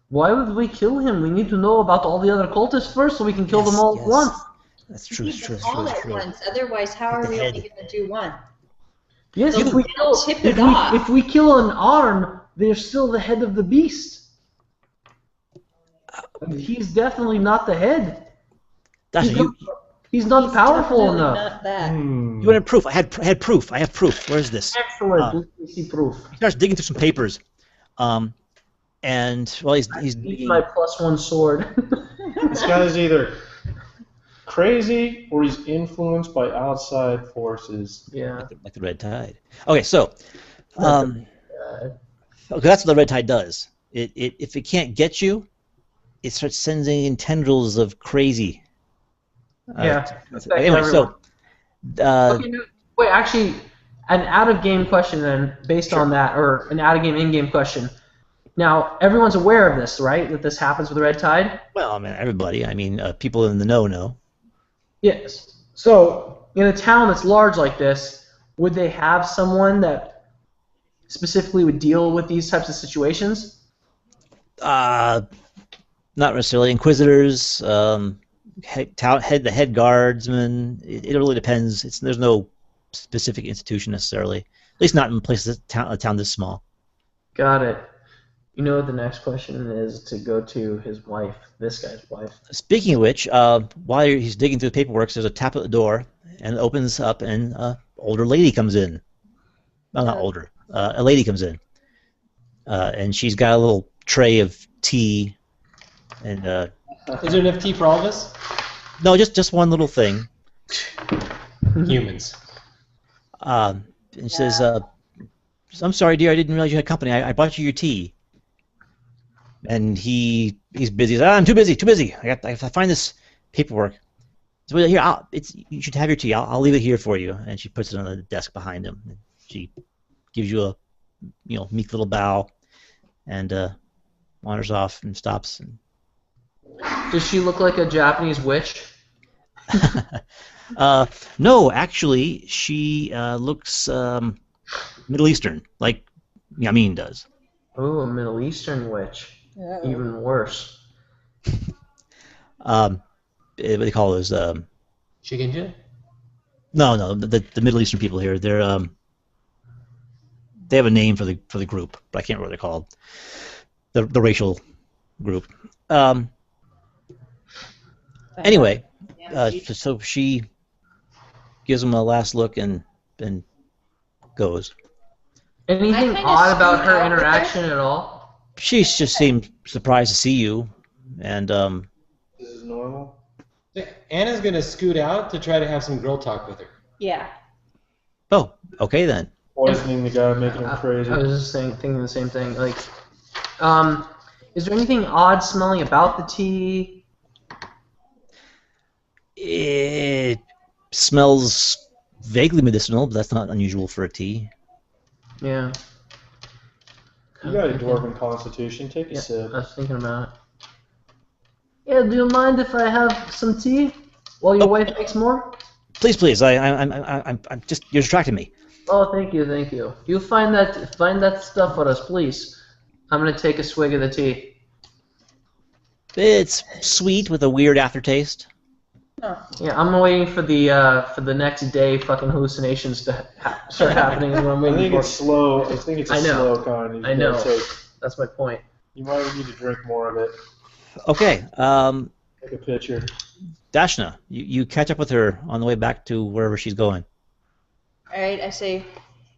Why would we kill him? We need to know about all the other cultists first so we can kill them all at once. That's true. We It's need true. them It's true. all It's at true. once. Otherwise, how are the we head. only going to do one? Yes, They'll- if we they'll kill, tip it off. if we kill an arm, they're still the head of the beast. He's definitely not the head. Dasha, He's not powerful Definitely enough. Not that. you wanted proof? I had proof. I have proof. Where is this? Excellent. Let me see proof. He starts digging through some papers, and well, he's Use digging. my +1 sword. This guy's either crazy or he's influenced by outside forces. Yeah. like the red tide. Okay, so okay, that's what the red tide does. If it can't get you, it starts sending in tendrils of crazy. Yeah. Anyway, so Okay, no, wait, actually, an out-of-game question then, based on that, or an out-of-game, in-game question. Now, everyone's aware of this, right? That this happens with the red tide? well, I mean, everybody. I mean, people in the know. Yes. So, in a town that's large like this, would they have someone that specifically would deal with these types of situations? Not necessarily inquisitors. The head guardsman. It really depends. There's no specific institution necessarily. At least not in places a town this small. Got it. You know what the next question is to go to his wife, this guy's wife. Speaking of which, while he's digging through the paperwork, there's a tap at the door, and it opens up, and an older lady comes in. Well, not older. A lady comes in, and she's got a little tray of tea, and Is there enough tea for all of us? no, just one little thing. Humans. And she says, "I'm sorry, dear, I didn't realize you had company. I brought you your tea." And he's busy. He's like, I'm too busy. I have to find this paperwork. So here, you should have your tea. I'll leave it here for you. And she puts it on the desk behind him. And she gives you a meek little bow, and wanders off and stops. And Does she look like a Japanese witch? no, actually, she looks Middle Eastern, like Yamin does. Oh, a Middle Eastern witch. Yeah. Even worse. What do they call those? Chicken? No, the Middle Eastern people here. They have a name for the group, but I can't remember what they're called. The racial group. Anyway, so she gives him a last look and goes. Anything kinda odd about scoot her out with interaction at all? She just seemed surprised to see you, and This is normal. Anna's gonna scoot out to try to have some girl talk with her. Yeah. oh, okay then. Poisoning the guy, making him crazy. I was just thinking the same thing. Like, is there anything odd smelling about the tea? It smells vaguely medicinal, but that's not unusual for a tea. Yeah. You got a dwarven constitution. Take a Yeah, sip. I was thinking about it. Yeah, do you mind if I have some tea while your wife makes more? Please. I'm just you're distracting me. Oh, thank you. You find that stuff for us, please. I'm gonna take a swig of the tea. It's sweet with a weird aftertaste. Oh. Yeah, I'm waiting for the next day fucking hallucinations to start happening. Is what I'm I waiting think for. it's slow. I think it's a I know. slow kind. I know. So That's my point. you might need to drink more of it. Okay, Take a picture. Dashna, you catch up with her on the way back to wherever she's going. All right. I say,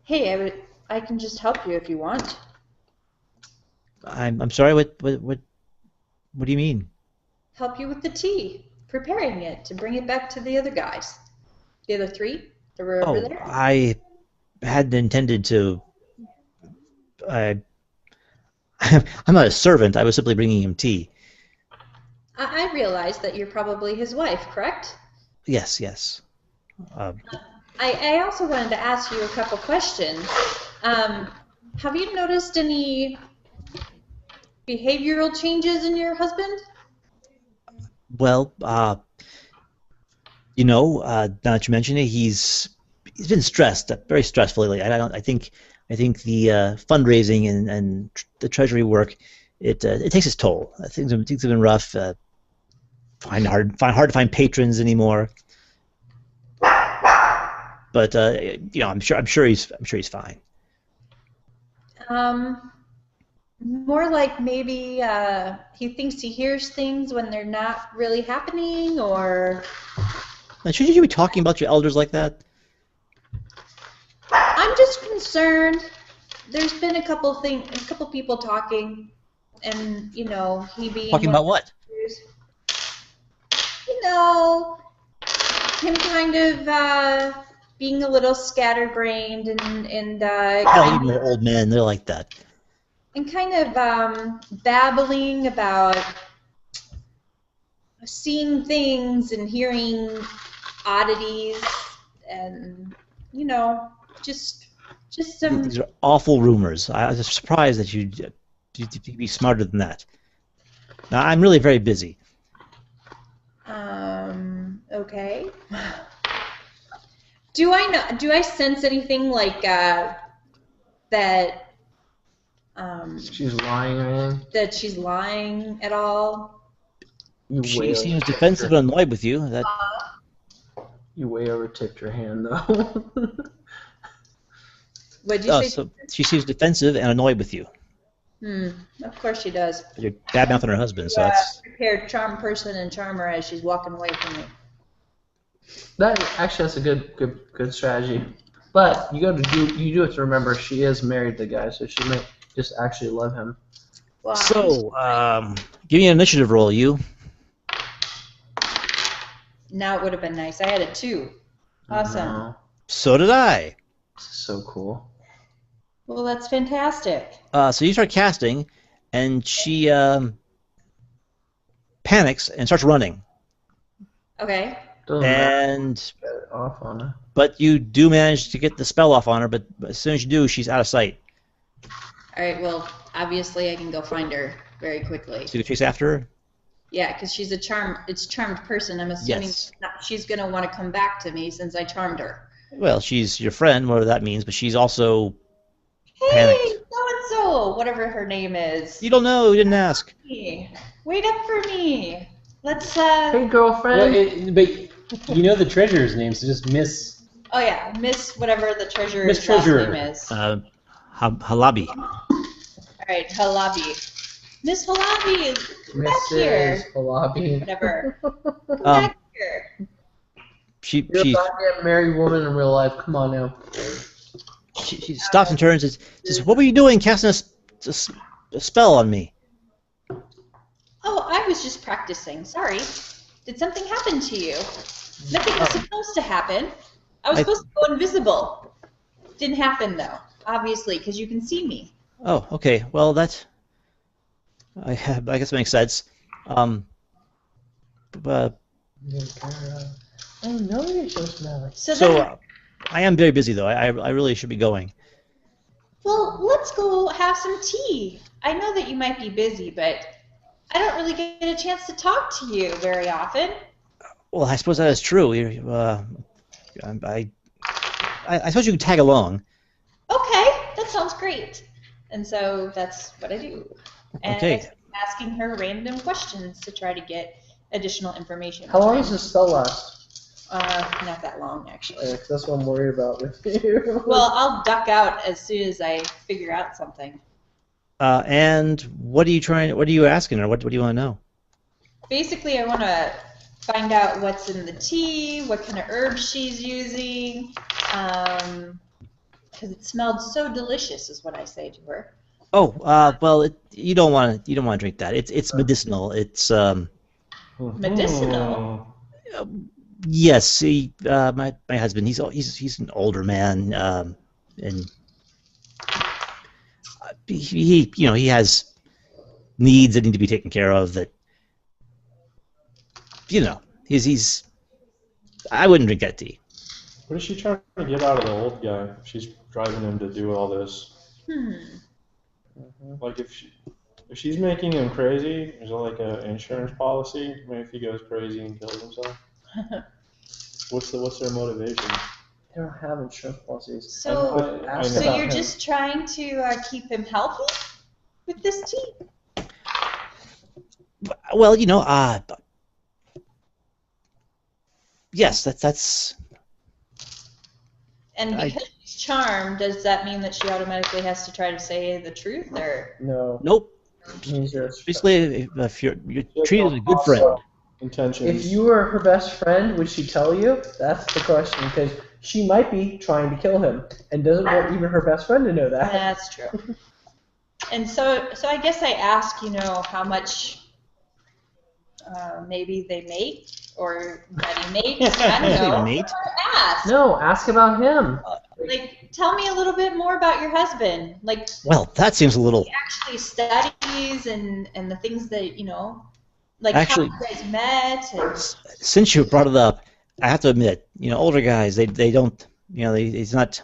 hey, I can just help you if you want. I'm sorry. What do you mean? Help you with the tea, preparing it to bring it back to the other guys, the other three that were over there. I hadn't intended to. I'm not a servant. I was simply bringing him tea. I realize that you're probably his wife, correct? Yes. I also wanted to ask you a couple questions. Have you noticed any behavioral changes in your husband? Well, now that you mention it, he's been stressed, very stressful lately. I think the fundraising and the treasury work it takes its toll. Things have been rough. Find hard to find patrons anymore. But I'm sure he's fine. More like maybe he thinks he hears things when they're not really happening, or Now, shouldn't you be talking about your elders like that? I'm just concerned. There's been a couple people talking, and he being Talking one about of what? those, him kind of being a little scatterbrained and Hell, even the old men, they're like that. and kind of babbling about seeing things and hearing oddities, and just some. These are awful rumors. I was surprised that you'd be smarter than that. Now, I'm really very busy. Okay. Do I know? Do I sense anything like that? She's lying or anything? That she's lying at all? She seems defensive and annoyed with you. That You way over tipped your hand though. What'd you say? so she seems defensive and annoyed with you. Of course she does. You're bad mouthing her husband, so that's Prepared charm person and charm her as she's walking away from me. That's a good strategy. But you do have to remember she is married to the guy, so she might just actually love him. Well, so. Give me an initiative roll, you. now it would have been nice. I had a 2. Awesome. No, So did I. this is so cool. Well, that's fantastic. So you start casting, and she panics and starts running. Okay. Doesn't matter. And Get it off on her. but you do manage to get the spell off on her. But as soon as you do, she's out of sight. All right. Well, obviously I can go find her very quickly. So you chase after her. Yeah, because she's a charmed person. I'm assuming Yes. she's gonna want to come back to me since I charmed her. Well, she's your friend, whatever that means. But she's also Hey, panicked. so and so, whatever her name is. You don't know. You didn't ask. Hey, wait up for me. Let's Hey, girlfriend. Well, but you know the treasurer's name, so just Miss. Oh yeah, Miss whatever the treasurer's Miss last Treasurer. name is. Halabi. All right, Halabi. Miss Halabi, come back here. Mrs. Halabi. Whatever. Come Um, back here. She You're she, a goddamn married woman in real life. Come on now. she stops and turns and says, "What were you doing, casting a spell on me?" Oh, I was just practicing. Sorry. Did something happen to you? Nothing was supposed to happen. I was supposed to go invisible. Didn't happen though, obviously, because you can see me. Oh, okay. Well, I guess it makes sense. But, Oh no, you're so smelly. So, so then, I am very busy though. I really should be going. well, let's go have some tea. I know that you might be busy, but I don't really get a chance to talk to you very often. Well, I suppose that is true. I suppose you could tag along. Okay, that sounds great. And so that's what I do. And Okay. I start asking her random questions to try to get additional information. How long does this spell last? Not that long, actually. Yeah, 'cause that's what I'm worried about with you. Well, I'll duck out as soon as I figure out something. And what are you asking her? What do you want to know? Basically, I want to find out what's in the tea, what kind of herbs she's using, because it smelled so delicious, is what I say to her. Oh, well, you don't want to drink that. It's medicinal. It's Medicinal? yes. My husband. He's an older man, and he has needs that need to be taken care of. That he's I wouldn't drink that tea. What is she trying to get out of the old guy? She's driving him to do all this. Like if she's making him crazy, is it like an insurance policy? Maybe if he goes crazy and kills himself. What's their motivation? They don't have insurance policies. So, I Ask know. so about you're him. just trying to keep him healthy with this tea? Well, yes, that's. And because she's charmed, does that mean that she automatically has to try to say the truth, or? No. Nope. It means you're Basically, if you're treated as a good friend. Intentions. If you were her best friend, would she tell you? That's the question, because she might be trying to kill him, and doesn't want even her best friend to know that. That's true. And so I guess I ask, how much maybe they make, or that he makes. I don't know. Mate? Ask. No, ask about him. Like, tell me a little bit more about your husband. Like, Well, that seems a little. he actually studies and the things that like Actually- how you guys met. And, Since you brought it up, I have to admit, older guys, they don't, he's not.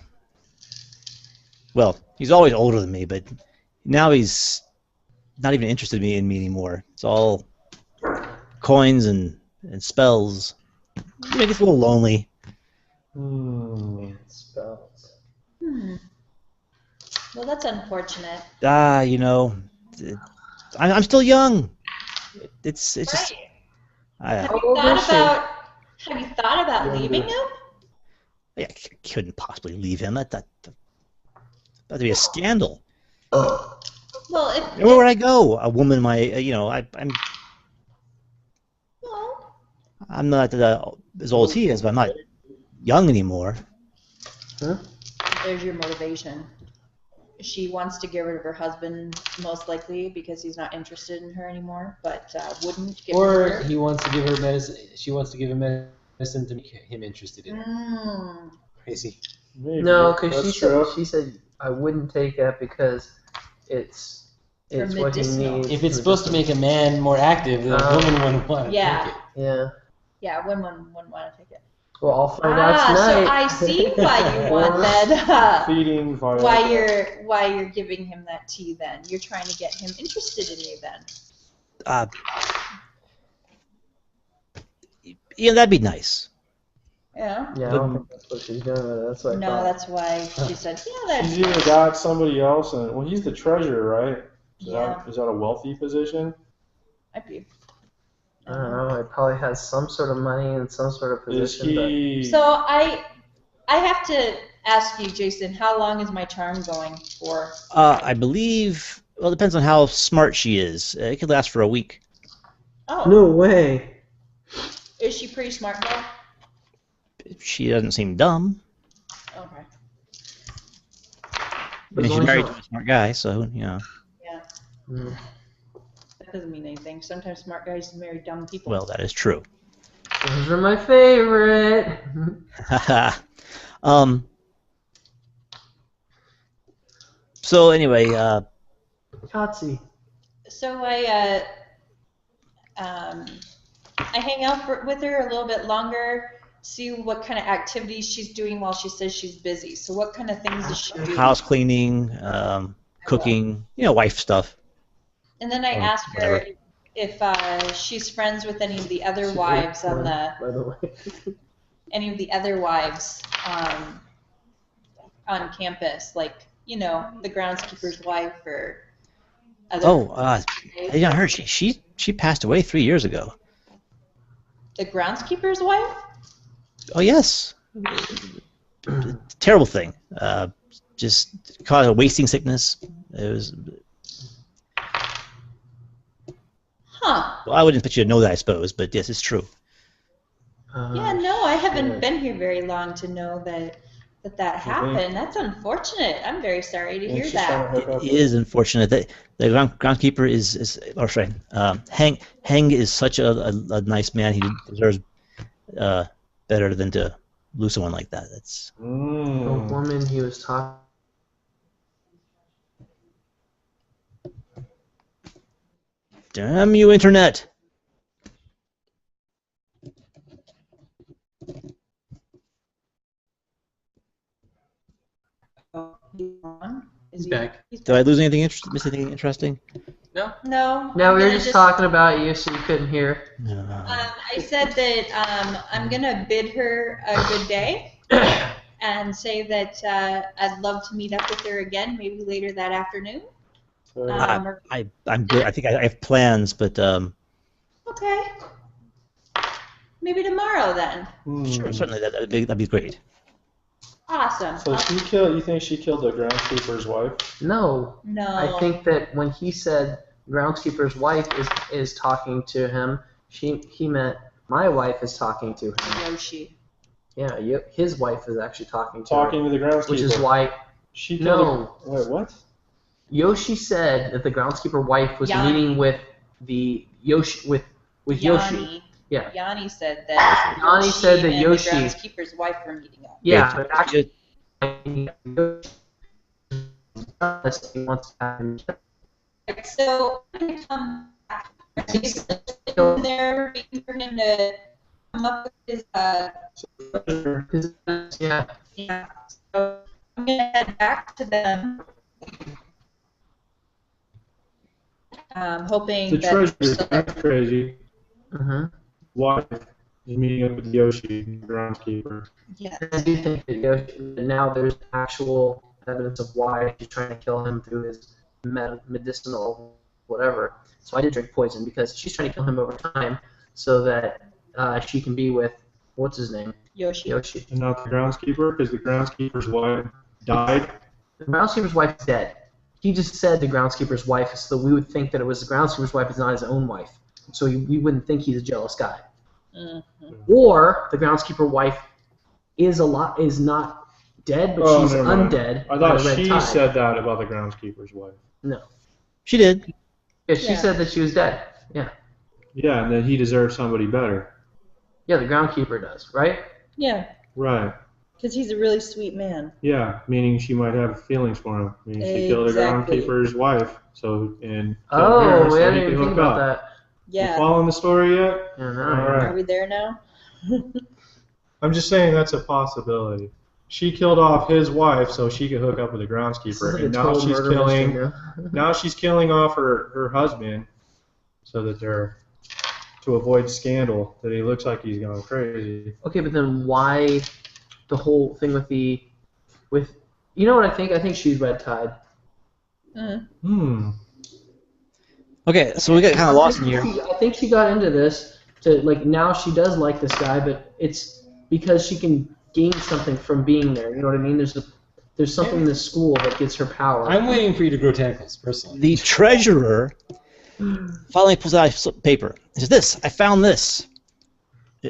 Well, he's always older than me, but now he's not even interested in me anymore. It's all coins and spells. It gets a little lonely. Spells. Well, that's unfortunate. You know, I'm still young. It's just Right. I, Have How you old thought is she? about Younger. leaving him? I couldn't possibly leave him. That'd be a scandal. Well, Where would I go? A woman, well, I'm not as old as he is, but I'm not young anymore. Huh? there's your motivation. She wants to get rid of her husband, most likely because he's not interested in her anymore, but wouldn't get rid Or of her. he wants to give her medicine. She wants to give him medicine to make him interested in her. Mm. Crazy. Maybe. No, because That's she true. said I wouldn't take that because it's For what he medicinal. needs. If it's supposed to make a man more active, the woman wouldn't want to Yeah. take it. Yeah. Yeah, women wouldn't want to take it. Well, I'll find out So tonight. I see why you want that. Feeding Viagra. Why you're giving him that tea? Then you're trying to get him interested in you. Then. That'd be nice. Yeah. Yeah, I don't think that's what she's doing with it. That's what I No, thought. that's why she said, yeah, that's She's either got somebody else, and well, he's the treasurer, right? Yeah. Is that a wealthy position? might be. I don't know. It probably has some sort of money and some sort of Is position. he? So I have to ask you, Jason, how long is my charm going for? I believe. Well, it depends on how smart she is. It could last for a week. Oh, No way. is she pretty smart though? She doesn't seem dumb. Okay. I mean, she's married to a smart guy, so Yeah. Mm. That doesn't mean anything. Sometimes smart guys marry dumb people. well, that is true. Those are my favorite. So anyway, Totsy. So I hang out with her a little bit longer, see what kind of activities she's doing while she says she's busy. So what kind of things is she doing? house cleaning, cooking, wife stuff. And then I or ask her whatever. if she's friends with any of the other wives on the By the way. any of the other wives on campus, like the groundskeeper's wife or other. I heard she passed away 3 years ago. The groundskeeper's wife? Oh yes, terrible thing. Just caused a wasting sickness. It was. Huh. Well, I wouldn't expect you to know that, I suppose, but yes, it's true. Yeah, no, I haven't shit. been here very long to know that happened. That's unfortunate. I'm very sorry to hear She's that. trying to hook up It is unfortunate that the groundskeeper Heng is such a nice man. He deserves better than to lose someone like that. That's The Mm. woman he was talking. damn you, internet. Is He's back. Did I lose anything miss anything interesting? No? No. No, we were I'm just gonna talking about you, so you couldn't hear. No. I said that I'm gonna bid her a good day and say that I'd love to meet up with her again, maybe later that afternoon. So, Or- I'm good. I think I have plans, but okay. Maybe tomorrow then. sure, certainly that'd be great. Awesome. So you think she killed the groundskeeper's wife? No. No. I think that when he said groundskeeper's wife is talking to him, he meant my wife is talking to him. Yoshi. Yeah, his wife is actually talking to Talking him, to the groundskeeper. which is why She killed No. Wait, what? Yoshi said that the groundskeeper wife was Yanni. meeting with the Yoshi with Yoshi. Yanni. Yeah. Yanni said that. Yanni said that and Yoshi- the groundskeeper's wife were meeting up. Yeah, Great. but actually, he wants to have him. So I'm gonna come back. And they're waiting for him to come up with his Yeah. yeah. So I'm gonna head back to them. Hoping The that treasurer. That's crazy. Mm-hmm. Why? He's meeting up with Yoshi, the groundskeeper. Yeah. I do think that Yoshi, now there's actual evidence of why she's trying to kill him through his medicinal whatever. So I did drink poison because she's trying to kill him over time so that she can be with, what's his name? Yoshi. Yoshi. And not the groundskeeper, because the groundskeeper's wife died. The groundskeeper's wife is dead. He just said the groundskeeper's wife, so we would think that it was the groundskeeper's wife is not his own wife. So we wouldn't think he's a jealous guy. Mm-hmm. Or the groundskeeper wife is not dead, but she's never mind. undead. I by thought Red she Tide. said that about the groundskeeper's wife. No. She did. Yeah, she Yeah. said that she was dead. Yeah. Yeah, and that he deserves somebody better. Yeah, the groundskeeper does, right? Yeah, Right. because he's a really sweet man. Yeah, meaning she might have feelings for him. Meaning she killed the Exactly. groundskeeper's wife, and killed her Oh, so I he didn't could even think hook about up. that. You Yeah. following the story yet? Yeah, no, All yeah. right. Are we there now? I'm just saying that's a possibility. She killed off his wife so she could hook up with the This is groundskeeper, like and a now total she's murder killing. mystery now. Now she's killing off her husband, so that they're to avoid scandal that he looks like he's going crazy. Okay, but then why the whole thing with you know what I think? I think she's Red Tide. Mm. Okay, so we got kind of lost in here. I think she got into this to like now she does like this guy, but it's because she can gain something from being there. You know what I mean? There's something in the school that gives her power. I'm waiting for you to grow tentacles, personally. The treasurer finally pulls out a slip of paper. He says, "This, I found this,"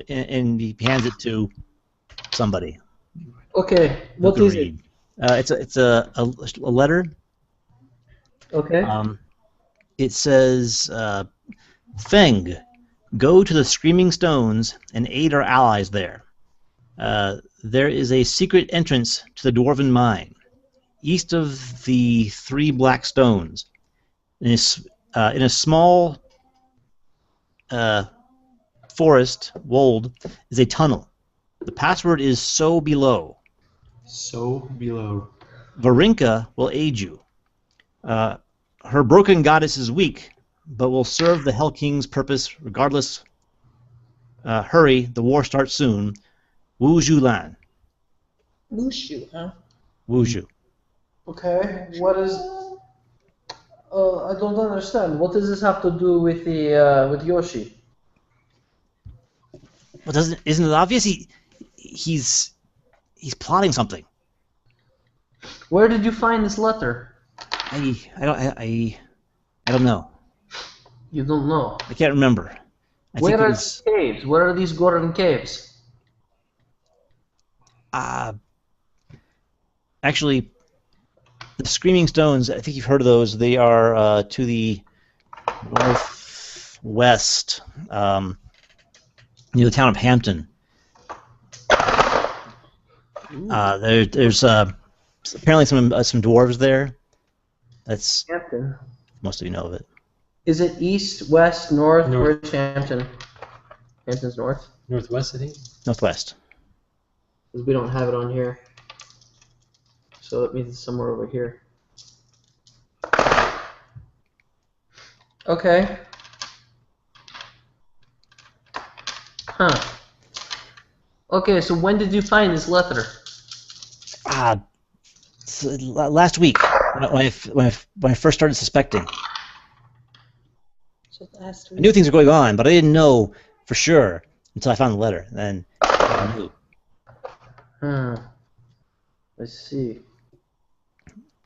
and he hands it to somebody. Okay, Who what can is it? read. It's a letter. Okay. It says, "Feng, go to the Screaming Stones and aid our allies there. There is a secret entrance to the Dwarven Mine, east of the 3 black stones. In a small forest wold is a tunnel. The password is so below. So below. Varinka will aid you. Her broken goddess is weak, but will serve the Hell King's purpose regardless. Hurry, the war starts soon. Wu Zhu Lan. Mushu, huh? Wu Zhu. Okay. What is? I don't understand. What does this have to do with with Yoshi? Well, isn't it obvious? He's plotting something. Where did you find this letter? I don't know. You don't know. I can't remember. I Where think it are was, these caves? Where are these Gordon caves? actually, the Screaming Stones. I think you've heard of those. They are to the northwest, near the town of Hampton. There's apparently some dwarves there. That's Hampton. most of you know of it. Is it east, west, north? North. Where's Hampton? Hampton's north. Northwest, I think. Northwest. Because we don't have it on here. So it means it's somewhere over here. Okay. Huh. Okay, so when did you find this letter? Last week when I first started suspecting. So last I week. knew things were going on, but I didn't know for sure until I found the letter. Then I knew. I see.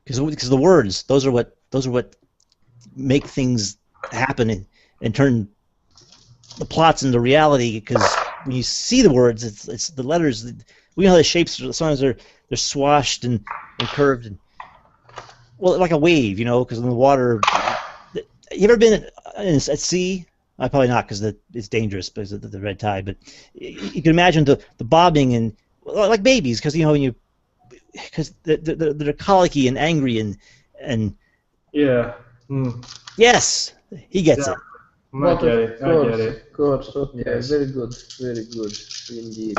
Because the words, those are what make things happen and turn the plots into reality. Because when you see the words, it's the letters. We know how the shapes. Sometimes they're swashed and curved and like a wave, because in the water. You ever been at sea? Probably not, because it's dangerous because of the red tide. But you can imagine the bobbing and like babies, because because they're colicky and angry and Yeah. yes, he gets it. I get it. I get it. Good. Okay. Yes. Very good. Very good indeed.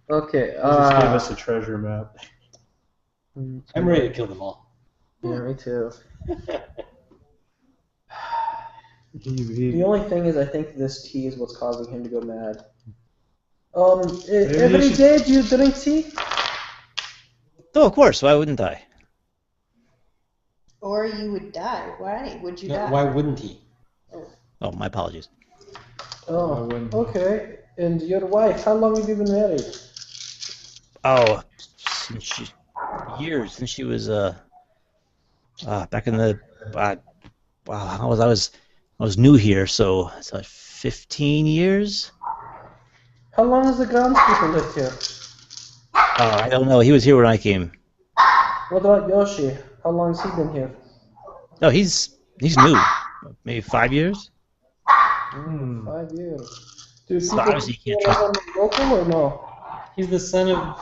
Okay. Just give us a treasure map. I'm ready to kill them all. Yeah, me too. He- The only thing is, I think this tea is what's causing him to go mad. Every day do you drink tea? Oh, of course. Why wouldn't I? Or you would die. Why would you No, die? why wouldn't he? Oh, my apologies. Oh, okay. And your wife, how long have you been married? Oh, years since she was back in the wow, I was new here, so it's like 15 years. How long has the groundskeeper lived here? I don't know. He was here when I came. What about Yoshi? How long has he been here? No, he's new. Maybe 5 years. 5 years. Do So people obviously you can't consider trust. him local or no? He's the son of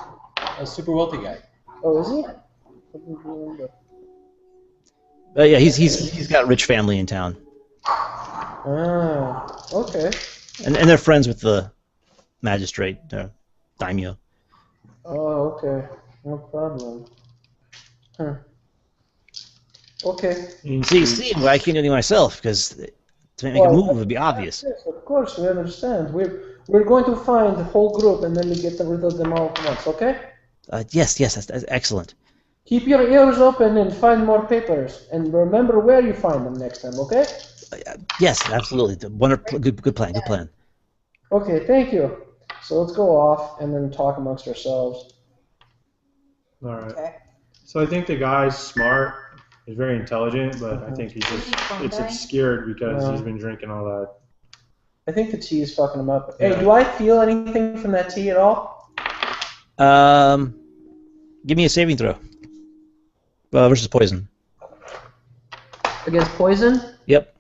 a super wealthy guy. Oh, is he? I didn't remember. Yeah, he's got a rich family in town, Ah, okay. and they're friends with the magistrate, daimyo. Oh, okay. No problem. Huh. Okay. See, well, I can't do anything myself because to make a move would be obvious. Yes, of course, we understand. We're going to find the whole group and then we get rid of them all at once, okay? Yes, that's excellent. Keep your ears open and find more papers. And remember where you find them next time, okay? Yes, absolutely. Good plan. Good plan. Okay, thank you. So let's go off and then talk amongst ourselves. All right. Okay. So I think the guy's smart. He's very intelligent, but I think he's just it's obscured because he's been drinking all that. I think the tea is fucking him up. Hey, Yeah. do I feel anything from that tea at all? Give me a saving throw. Versus poison. Against poison? Yep.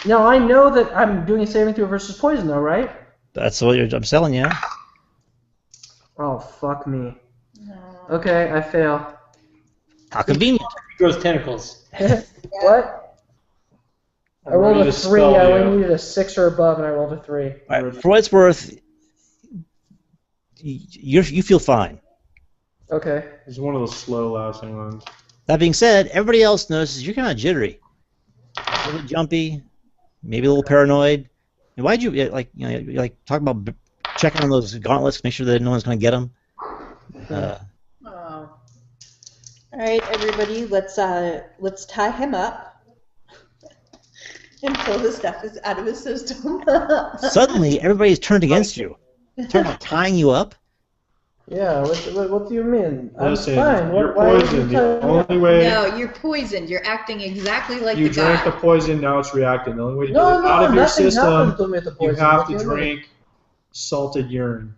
Now I know that I'm doing a saving throw versus poison, though, right? That's what I'm selling you. Oh, fuck me. No. Okay, I fail. How convenient. He grows tentacles. What? I I'm rolled ready a to 3. spell I you. only needed a 6 or above, and I rolled a 3. All right, for what it's worth, you feel fine. Okay. He's one of those slow lasting ones. That being said, everybody else notices you're kind of jittery, a little jumpy, maybe a little paranoid. And why'd you like talk about checking on those gauntlets, make sure that no one's going to get them? Oh. All right, everybody, let's tie him up until the stuff is out of his system. Suddenly, everybody's turned against you. Turned on tying you up. Yeah, what do you mean? Listen, I'm fine. you're Why are you poisoned. The telling me? only way No, you're poisoned. You're acting exactly like you the drank guy. the poison, now it's reacting. The only way to No, get it out of your nothing system, happened to me at the you poison. have What to do you mean? drink salted urine.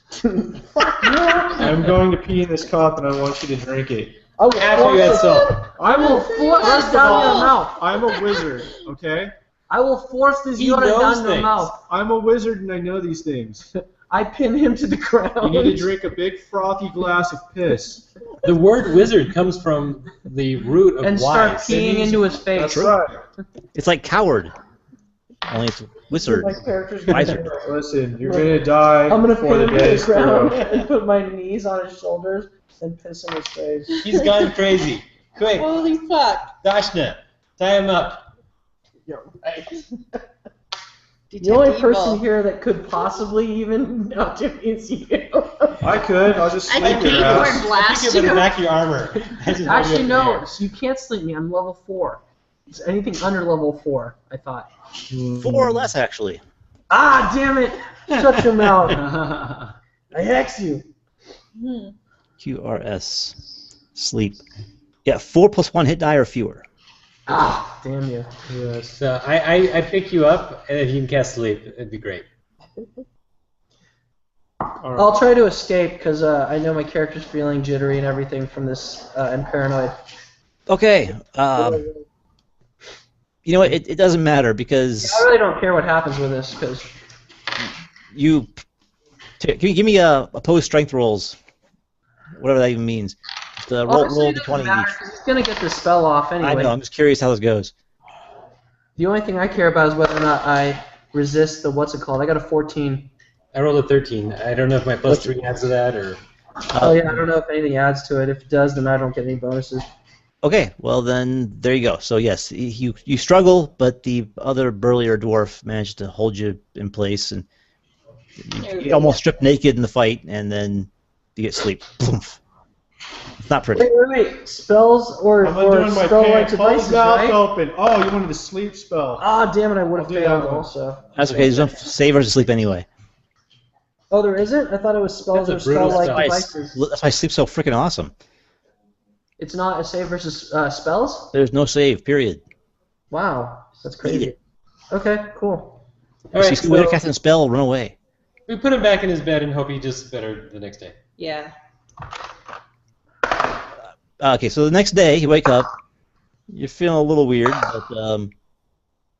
Fuck you. I'm going to pee in this cup, and I want you to drink it. I will After you had force it. salt. I will force First this of down all- your mouth. I'm a wizard, okay? I will force this He urine knows down your things. mouth. I'm a wizard, and I know these things. I pin him to the ground. You need to drink a big frothy glass of piss. The word wizard comes from the root of and start wise. peeing into his face. That's right. It's like coward, only it's wizard. My character's Wiser. Listen, you're gonna die I'm gonna before pin the him to day is the ground through. and put my knees on his shoulders and piss in his face. He's gone crazy. Quick, Holy fuck. Dashna, tie him up. The only Detect person evil. here that could possibly even not do is you. I could. I'll just I sleep can your beat ass. and blast Think of the you. back of your armor. That's just Actually, right no. up in the So you can't sleep me. I'm level 4. It's anything under level 4, I thought. 4 or less, actually. Ah, damn it! Shut your mouth. I hex you. Hmm. QRS. Sleep. Yeah, 4 plus 1 hit die or fewer. Ah, damn you. Yes. So I pick you up, and if you can cast sleep, it'd be great. All right. I'll try to escape because I know my character's feeling jittery and everything from this and paranoid. Okay. You know what? It doesn't matter because I really don't care what happens with this because you. Can you give me opposed strength rolls? Whatever that even means. Just, roll the 20 each. He's gonna get the spell off anyway. I know. I'm just curious how this goes. The only thing I care about is whether or not I resist the what's it called. I got a 14. I rolled a 13. I don't know if my plus 3 adds to that or. Oh yeah, I don't know if anything adds to it. If it does, then I don't get any bonuses. Okay, well then there you go. So yes, you struggle, but the other burlier dwarf managed to hold you in place, and You almost strip naked in the fight, and then you get sleep. Poof. It's not pretty. Wait. Spells or I'm undoing my spell-like pants. Hold devices, his mouth right? open. Oh, you wanted the sleep spell. Ah, damn it! I would have I'll do that failed one. also. That's okay. There's no savers to sleep anyway. Oh, there isn't? I thought it was spells or That's a brutal spell-like spell. devices. That's why sleep's so freaking awesome. It's not a save versus spells? There's no save. Period. Wow, that's Eat crazy. it. Okay, cool. All right, See, way to so cast a spell, run away. we put him back in his bed and hope he does better the next day. Yeah. Okay, so the next day you wake up, you're feeling a little weird, but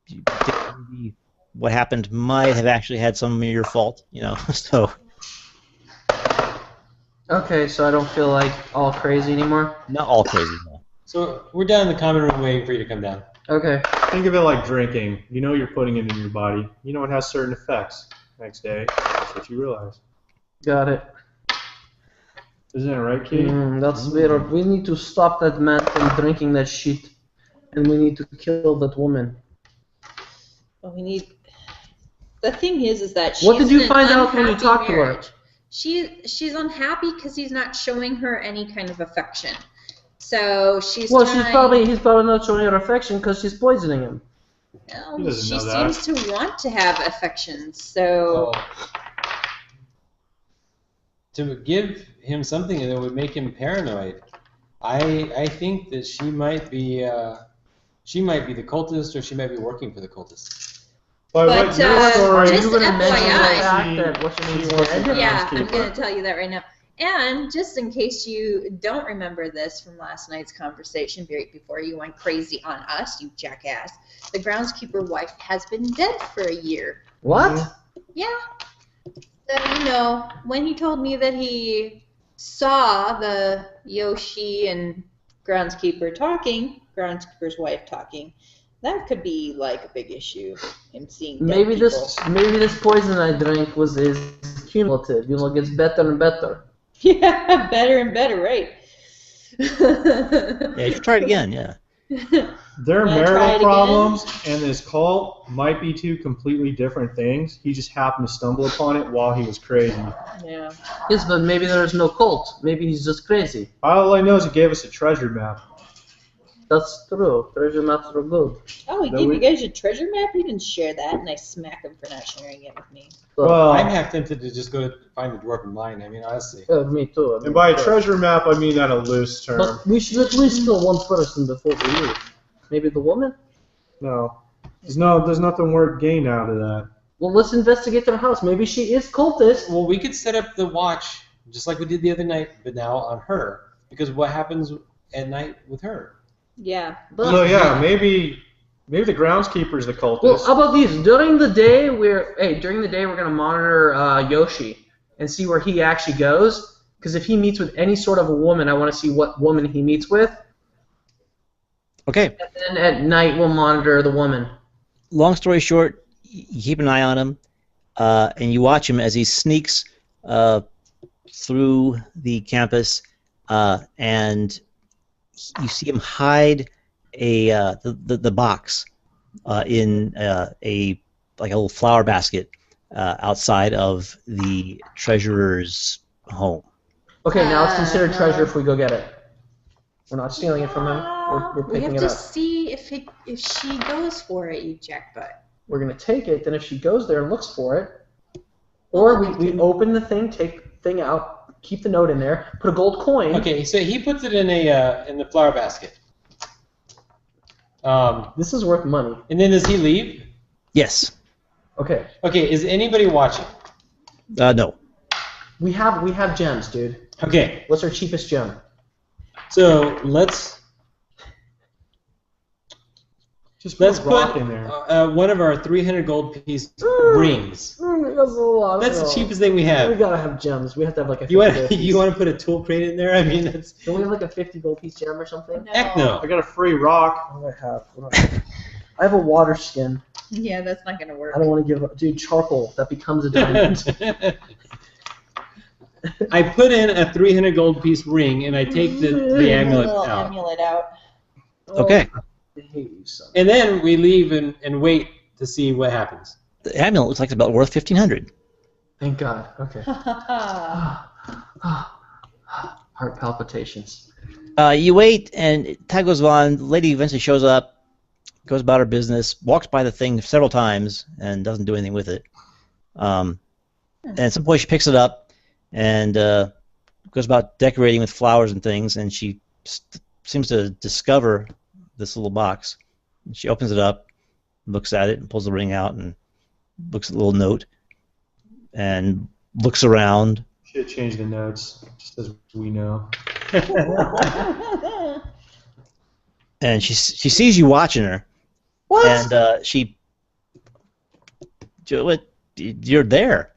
you think maybe what happened might have actually had some of your fault, you know. So Okay, so I don't feel like all crazy anymore? not all crazy. No. So we're down in the common room waiting for you to come down. Okay. Think of it like drinking. You know you're putting it in your body. You know it has certain effects. Next day, that's what you realize. Got it. Isn't that right, Kitty? That's weird. We need to stop that man from drinking that shit. And we need to kill that woman. Well, we need. The thing is that she's What did you in an find out when you unhappy talked to her? marriage. She's unhappy because he's not showing her any kind of affection. So she's Well, trying. he's probably not showing her affection because she's poisoning him. Well, He doesn't she know that. seems to want to have affection. So To give him something that would make him paranoid, I think that she might be the cultist, or she might be working for the cultist. But But, what your just story, you gonna mention the FYI. fact that what's her name's She wants to dead? yeah, I'm housekeeper. going to tell you that right now. And just in case you don't remember this from last night's conversation, right before you went crazy on us, you jackass, the groundskeeper wife has been dead for a year. What? Yeah. So, you know, when he told me that he saw the Yoshi and groundskeeper talking, groundskeeper's wife talking, that could be like a big issue. Him seeing dead Maybe people. this poison I drank is cumulative. You know, it gets better and better. Yeah, better and better, right? Yeah, you should try it again. Yeah. their Wanna try it marital again? problems and this cult might be two completely different things. He just happened to stumble upon it while he was crazy. Yeah. Yes, but maybe there's no cult. Maybe he's just crazy. All I know is he gave us a treasure map. That's true. Treasure maps are good. Oh, he No, gave we- you guys a treasure map? He didn't share that, and I smack him for not sharing it with me. So, Well, I'm half tempted to just go find the dwarf and mine. I mean, honestly. me too. and by a treasure map, I mean that a loose term. But we should at least kill one person before we leave. Maybe the woman? No, there's nothing worth gained out of that. Well, let's investigate their house. Maybe she is cultist. Well, we could set up the watch just like we did the other night, but now on her. Because what happens at night with her? Yeah. But So yeah, maybe the groundskeeper's the cultist. Well, how about these? During the day, we're gonna monitor Yoshi and see where he actually goes. Because if he meets with any sort of a woman, I want to see what woman he meets with. Okay. And then at night, we'll monitor the woman. Long story short, you keep an eye on him, and you watch him as he sneaks through the campus, and you see him hide the box in a little flower basket outside of the treasurer's home. Okay, now it's considered treasure if we go get it. We're not stealing it from him. We're We picking have it to up. see if she goes for it, you jackbutt. We're gonna take it. Then if she goes there and looks for it, or we open the thing, take the thing out, keep the note in there, put a gold coin. Okay, so he puts it in in the flower basket. This is worth money. And then does he leave? Yes. Okay. Okay, is anybody watching? No. We have gems, dude. Okay, What's our cheapest gem? so let's Just put rock in there. one of our 300 gold piece rings. That's a lot. That's the cheapest thing we We have. gotta have gems. We have to have like a 50 You want gold piece. you want to put a tool crate in there? I mean, that's Don't we have like a 50 gold piece gem or something? heck no. I got a free rock. What do I have? I have a water skin. Yeah, that's not gonna work. I don't want to give up. Dude, charcoal. That becomes a diamond. I put in a 300 gold piece ring, and I take the amulet Little out. amulet out. Okay. I hate you, son. And then we leave and wait to see what happens. The amulet looks like it's about worth 1,500. Thank God. Okay. Ha Heart palpitations. You wait, and time goes on. The lady eventually shows up, goes about her business, walks by the thing several times, and doesn't do anything with it. And at some point, she picks it up and goes about decorating with flowers and things, and she seems to discover this little box. And she opens it up, looks at it, and pulls the ring out, and looks at the little note, and looks around. Should change the notes, just as we know. And she sees you watching her. What? And you're there.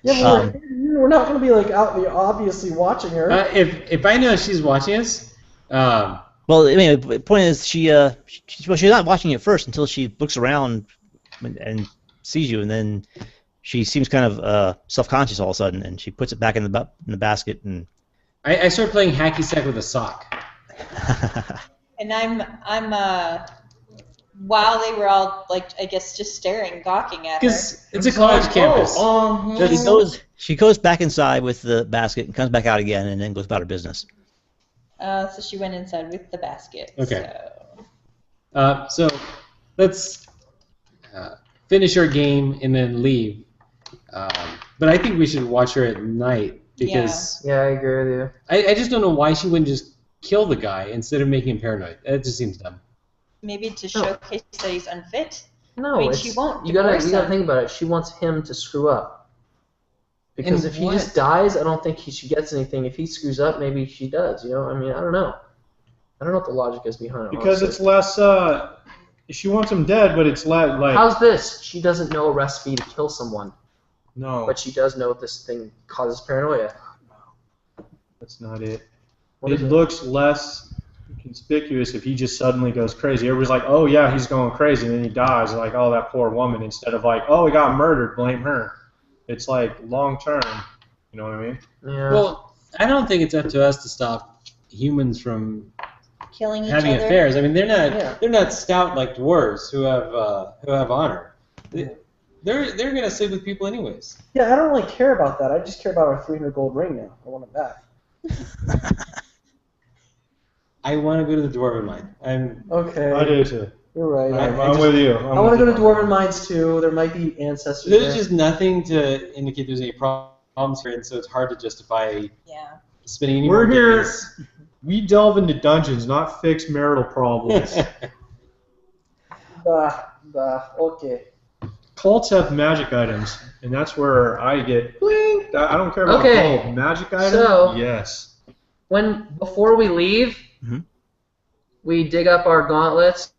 Yeah, we're not going to be like out obviously watching her. If I know she's watching us, Well, I mean, the point is, she's not watching it first until she looks around and sees you, and then she seems kind of self-conscious all of a sudden, and she puts it back in the basket. And I start playing hacky sack with a sock. And I'm while they were all like, I guess, just staring, gawking at her. Because it's a college campus. She goes back inside with the basket and comes back out again, and then goes about her business. So she went inside with the basket. Okay. So let's finish our game and then leave. But I think we should watch her at night because Yeah, I agree with you. I just don't know why she wouldn't just kill the guy instead of making him paranoid. That just seems dumb. Maybe to showcase that he's unfit. No, I mean, she won't You gotta divorce him. think about it. She wants him to screw up. Because And if he what? just dies, I don't think she gets anything. If he screws up, maybe she does. You know, I mean, I don't know. I don't know what the logic is behind it. Because honestly. it's less. She wants him dead, but it's less like. How's this? She doesn't know a recipe to kill someone, No, but she does know this thing causes paranoia. that's not it. What It is it? looks less conspicuous if he just suddenly goes crazy. Everybody's like, "Oh yeah, he's going crazy," and then he dies. Like, "Oh, that poor woman." Instead of like, "Oh, he got murdered, blame her." It's like long term. You know what I mean? Yeah. Well, I don't think it's up to us to stop humans from Killing each having other. affairs. I mean, Yeah. they're not stout like dwarves who have honor. They're gonna sleep with people anyways. Yeah, I don't really care about that. I just care about our 300 gold ring now. I want it back. I want to go to the dwarven mine. Okay. I do too. You're right. I'm with you. I want to go to Dwarven Mines too. There might be ancestors There's there. just nothing to indicate there's any problems here, and so it's hard to justify Yeah. spending any We're more here. days. We delve into dungeons, not fix marital problems. Okay. Cults have magic items, and that's where I get blink. I don't care about Okay, gold. Magic item? so- Yes. Before we leave, Mhm. we dig up our gauntlets.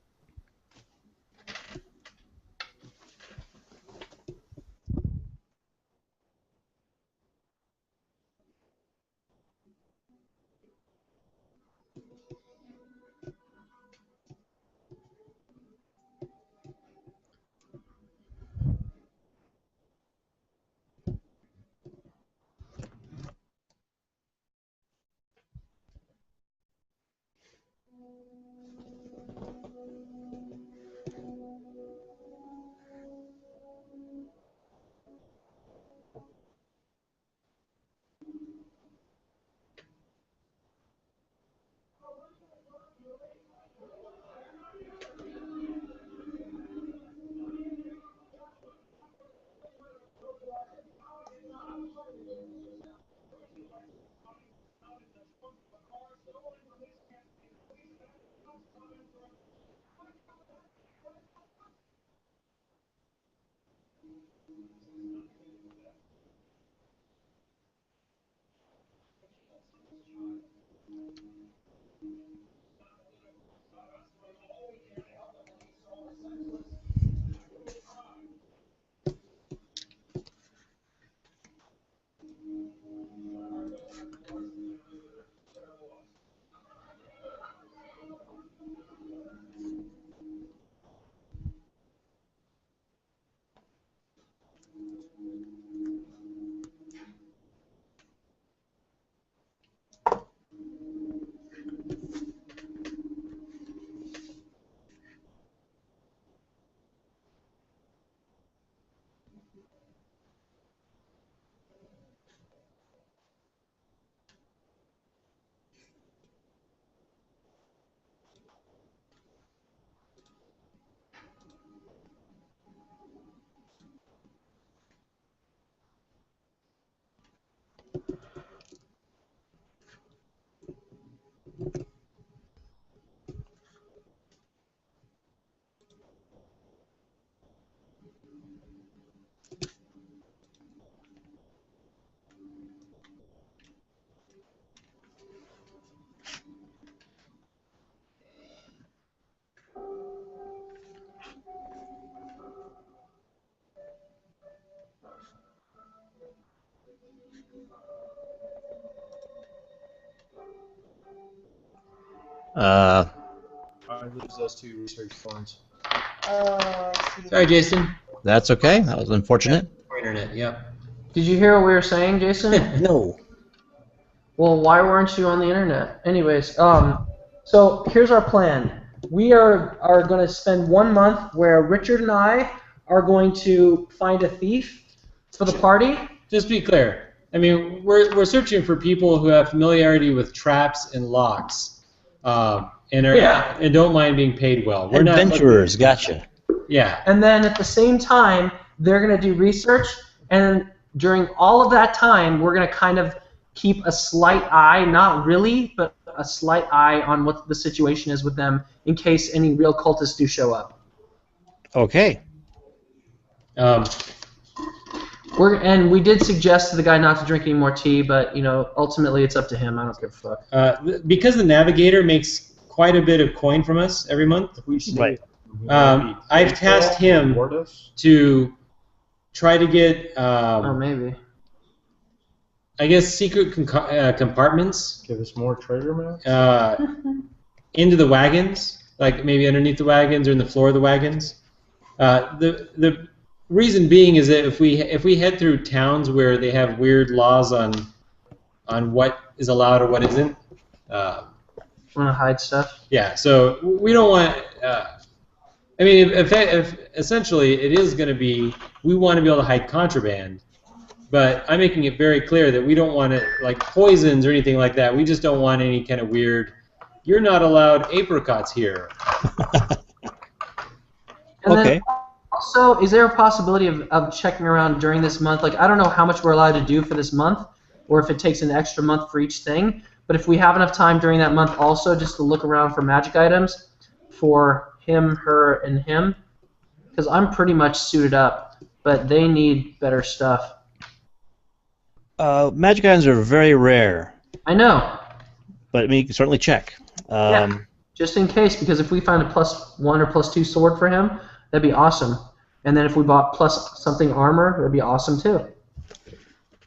I lose those 2 research points. I see. Sorry, Jason. That's okay. That was unfortunate. Poor internet. Yep. Did you hear what we were saying, Jason? No. Well, why weren't you on the internet? Anyways, so here's our plan. We are going to spend 1 month where Richard and I are going to find a thief for the party. Just be clear. I mean, we're searching for people who have familiarity with traps and locks, and don't mind being paid well. We're Adventurers, gotcha. Yeah. And then at the same time, they're going to do research, and during all of that time, we're going to kind of keep a slight eye, not really, but a slight eye on what the situation is with them in case any real cultists do show up. Okay. And we did suggest to the guy not to drink any more tea, but ultimately it's up to him. I don't give a fuck. Because the Navigator makes quite a bit of coin from us every month, Right. I've tasked him to try to get, Maybe. I guess, secret compartments. Give us more treasure maps. Into the wagons, like maybe underneath the wagons or in the floor of the wagons. The reason being is that if we head through towns where they have weird laws on what is allowed or what isn't, Want to hide stuff? yeah. So we don't want. I mean, if essentially it is going to be, we want to be able to hide contraband, but I'm making it very clear that we don't want it like poisons or anything like that. We just don't want any kind of weird. You're not allowed apricots here. And Okay. then also, is there a possibility of checking around during this month? Like, I don't know how much we're allowed to do for this month, or if it takes an extra month for each thing. But if we have enough time during that month also just to look around for magic items for him, her, and him, because I'm pretty much suited up, but they need better stuff. Magic items are very rare, I know. but I mean, you can certainly check. Yeah. Just in case, because if we find a +1 or +2 sword for him, that'd be awesome. And then if we bought plus something armor, that'd be awesome too. All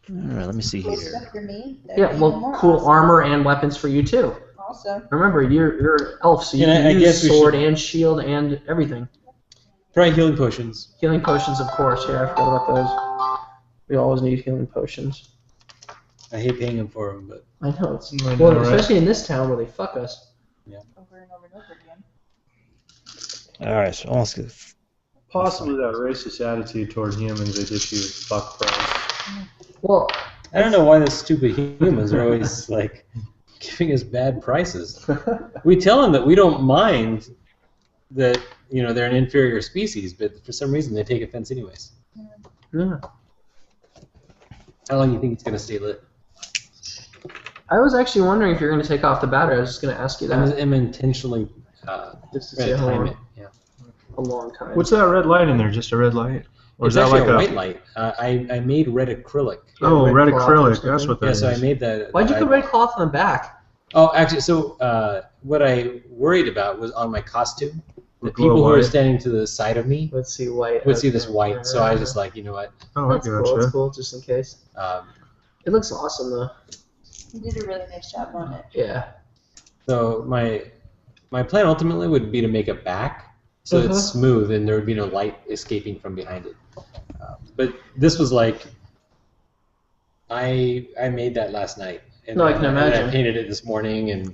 right, let me see Cool here. stuff for me. That'd Yeah, be well, even more cool awesome. armor and weapons for you too. Awesome. Remember, you're elf, so you And can I use guess we sword should- and shield and everything. Try healing potions. Healing potions, of course. Yeah, I forgot about those. We always need healing potions. I hate paying them for them, but I know. It's, I know, well, right? especially in this town where they fuck us. Over and over and over again. All right, so almost good. Possibly that racist attitude toward humans, they just use fuck price. Well, I don't know why the stupid humans are always like giving us bad prices. We tell them that we don't mind that they're an inferior species, but for some reason they take offense anyways. yeah. How long do you think it's gonna stay lit? I was actually wondering if you're going to take off the battery. I was just going to ask you that. I'm intentionally Just to trying see to how time long. it. Yeah. A long time. What's that red light in there? Just a red light? Or It's is that actually like a white light. I made red acrylic. Oh, red cloth or acrylic. something? That's what that Yeah, is. so I made that. Why'd you put red cloth on the back? Oh, actually, so what I worried about was on my costume. The Would glow people who are white. standing to the side of me Let's see white. would see this white. So I was just like, you know what? Oh, I That's cool. That's gotcha. cool, just in case. Um, It looks awesome though. You did a really nice job on it. Yeah. so my plan ultimately would be to make a back so Mhm. it's smooth and there would be no light escaping from behind it. But this was like, I made that last night. And No, I can and imagine. I painted it this morning, and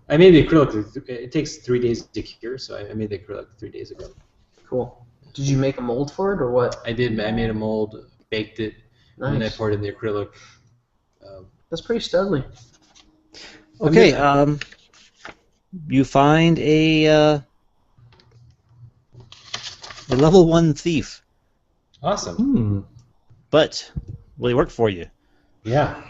I made the acrylic. It takes 3 days to cure, so I made the acrylic 3 days ago. Cool. Did you make a mold for it or what? I did. I made a mold, baked it, and then I Nice. poured in the acrylic. That's pretty studly. Okay, you find a level 1 thief, Awesome. but will he work for you? Yeah.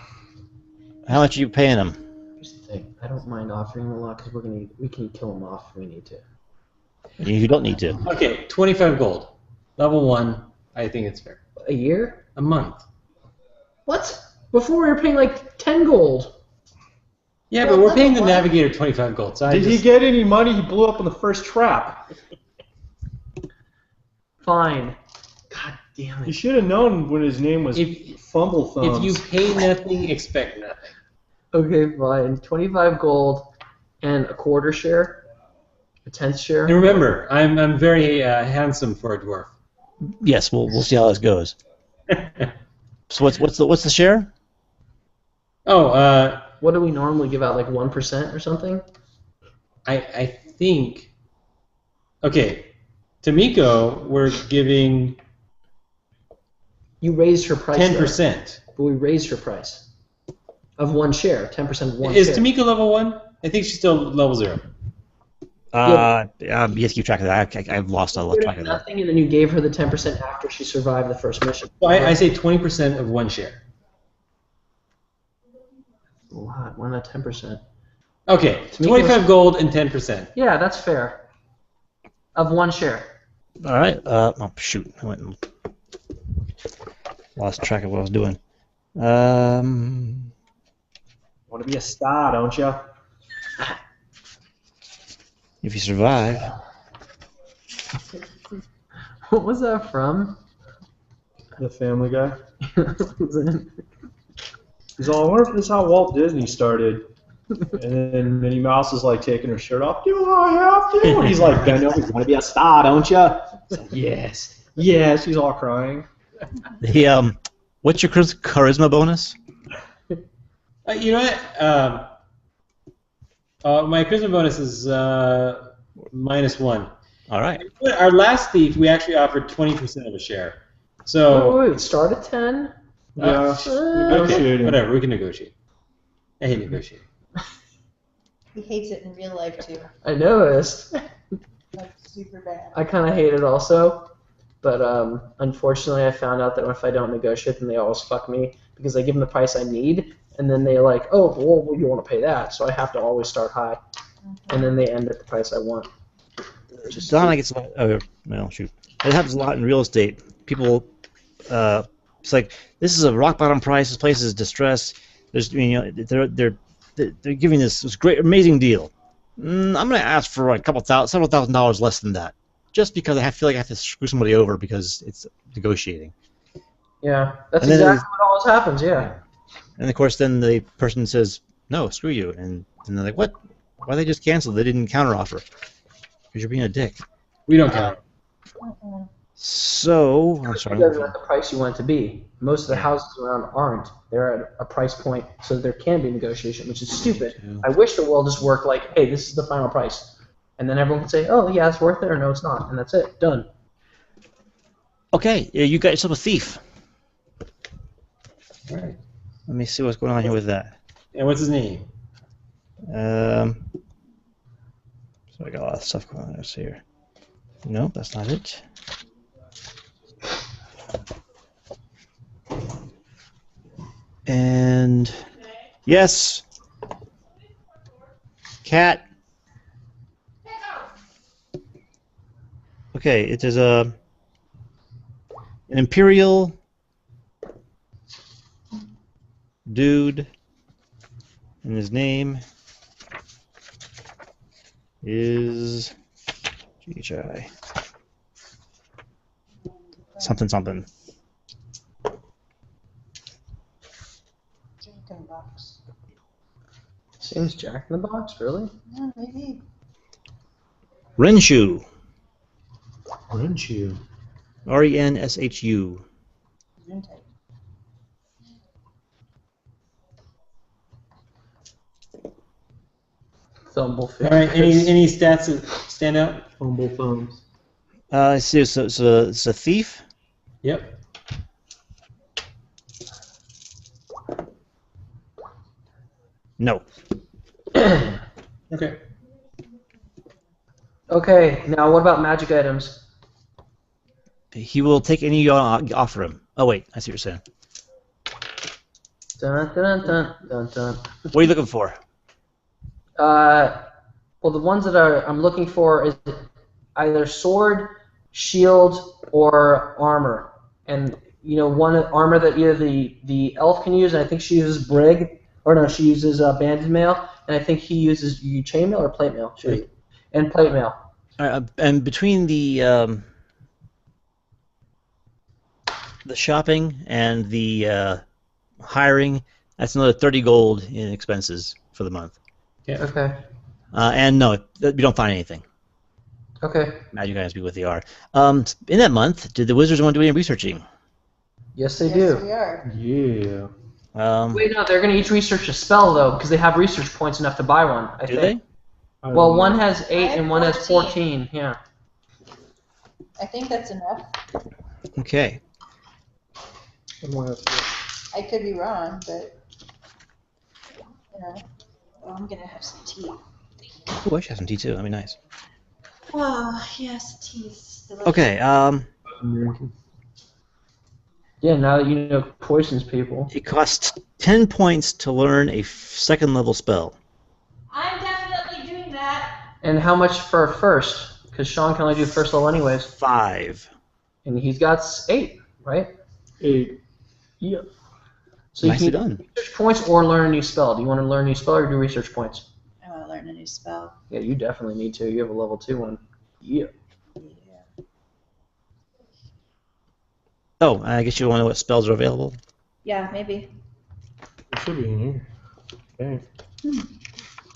How much are you paying him? Here's the thing. I don't mind offering him a lot because we can kill him off if we need to. You don't need to. Okay, 25 gold. Level 1, I think it's fair. A year? A month. What? Before we were paying like 10 gold. Yeah, Well, but we're paying the level 1. Navigator 25 gold, so I Did he just... get any money? He blew up on the first trap. Fine. God Damn You it. should have known when his name was Fumble Thumbs. If you pay nothing, expect nothing. Okay, fine. 25 gold and a quarter share, a tenth share. And remember, I'm very handsome for a dwarf. Yes, we'll see how this goes. So what's the share? Oh, What do we normally give out, like 1% or something? I think. Okay, Tamiko, we're giving You raised her price. 10%. Though, but we raised her price of one share, 10% of one Is share. Tamiko level 1? I think she's still level 0. You have to keep track of that. I've lost all track of that. Nothing, and then you gave her the 10% after she survived the first mission. So I say 20% of one share. A lot. Why not 10%? Okay, Tamiko's- 25 gold and 10%. Yeah, that's fair. Of one share. All right. Oh shoot! I went and lost track of what I was doing. Want to be a star, don't you? If you survive. What was that from? The Family Guy. He's all, I wonder if this is how Walt Disney started. And then Minnie Mouse is like taking her shirt off. Do I have to? And he's like, bend over. You want to be a star, don't you? It's like, yes. Yes. She's all crying. The what's your charisma bonus? You know what? My charisma bonus is -1. All right. Our last thief, we actually offered 20% of a share. So, Wait, start at 10? Yeah. okay, Negotiating. whatever, we can negotiate. I hate negotiating. He hates it in real life too. I noticed. Like super bad. I kind of hate it also, but unfortunately I found out that if I don't negotiate, then they always fuck me because I give them the price I need, and then they're like, oh, well, you want to pay that, so I have to always start high, and then they end at the price I want. Donna gets well, shoot. It happens a lot in real estate. People, it's like this is a rock bottom price. This place is distressed. There's, they're giving this great, amazing deal. I'm gonna ask for like several thousand dollars less than that, just because I feel like I have to screw somebody over because it's negotiating. Yeah, that's And then exactly what always happens. Yeah. And of course, then the person says, "No, screw you," and they're like, "What? Why they just canceled? They didn't counteroffer because you're being a dick." We don't count. So I'm sorry. Because at the price you want it to be. Most of the houses around aren't. They're at a price point so that there can be negotiation, which is stupid. I wish the world just worked like, hey, this is the final price. And then everyone can say, oh, yeah, it's worth it, or no, it's not. And that's it. Done. Okay, you got yourself a thief. All right. Let me see what's going on here with that. And what's his name? So I got a lot of stuff going on here. No, that's not it. And yes, cat. Okay, it is an imperial dude, and his name is GHI something something. Jack in the Box. Seems Jack in the Box, really? Yeah, maybe. Renshu. Renshu. RENSHU. Zoom type. Thumblefish. All right. Any stats that stand out? Fumble Thumbs. So it's a thief. Yep. No. Okay. Okay, now what about magic items? He will take any you offer him. Oh wait, I see what you're saying. Dun, dun, dun, dun, dun. What are you looking for? Well, the ones that I'm looking for is either sword, shield, or armor. And you know, one armor that either the elf can use, and I think she uses brig, or no, she uses banded mail, and I think he uses chainmail or plate mail. And plate mail. And between the the shopping and the hiring, that's another 30 gold in expenses for the month. Okay. And no, we don't find anything. Okay. Magic items be what they are. In that month, did the wizards want to do any researching? Yes, they Yes, do. we are. Yeah. Wait, no, they're going to each research a spell, though, because they have research points enough to buy one, I do think. they? Well, one has 8 have and one has 14. 14, yeah. I think that's enough. Okay. I could be wrong, but oh, I'm gonna have some tea. Oh, I should have some tea too. That'd be nice. Oh, yes, tea's delicious. Okay. Yeah, now that you know poisons people. It costs 10 points to learn a second level spell. I'm definitely doing that. And how much for a first? Because Sean can only do first level anyways. 5. And he's got 8, right? 8. Yep. So Nicely you can done. do research points or learn a new spell. Do you want to learn a new spell or do research points? I want to learn a new spell. Yeah, you definitely need to. You have a level 2 one. Yeah. Yeah. Oh, I guess you want to know what spells are available? Yeah, maybe. It should be in here. Okay.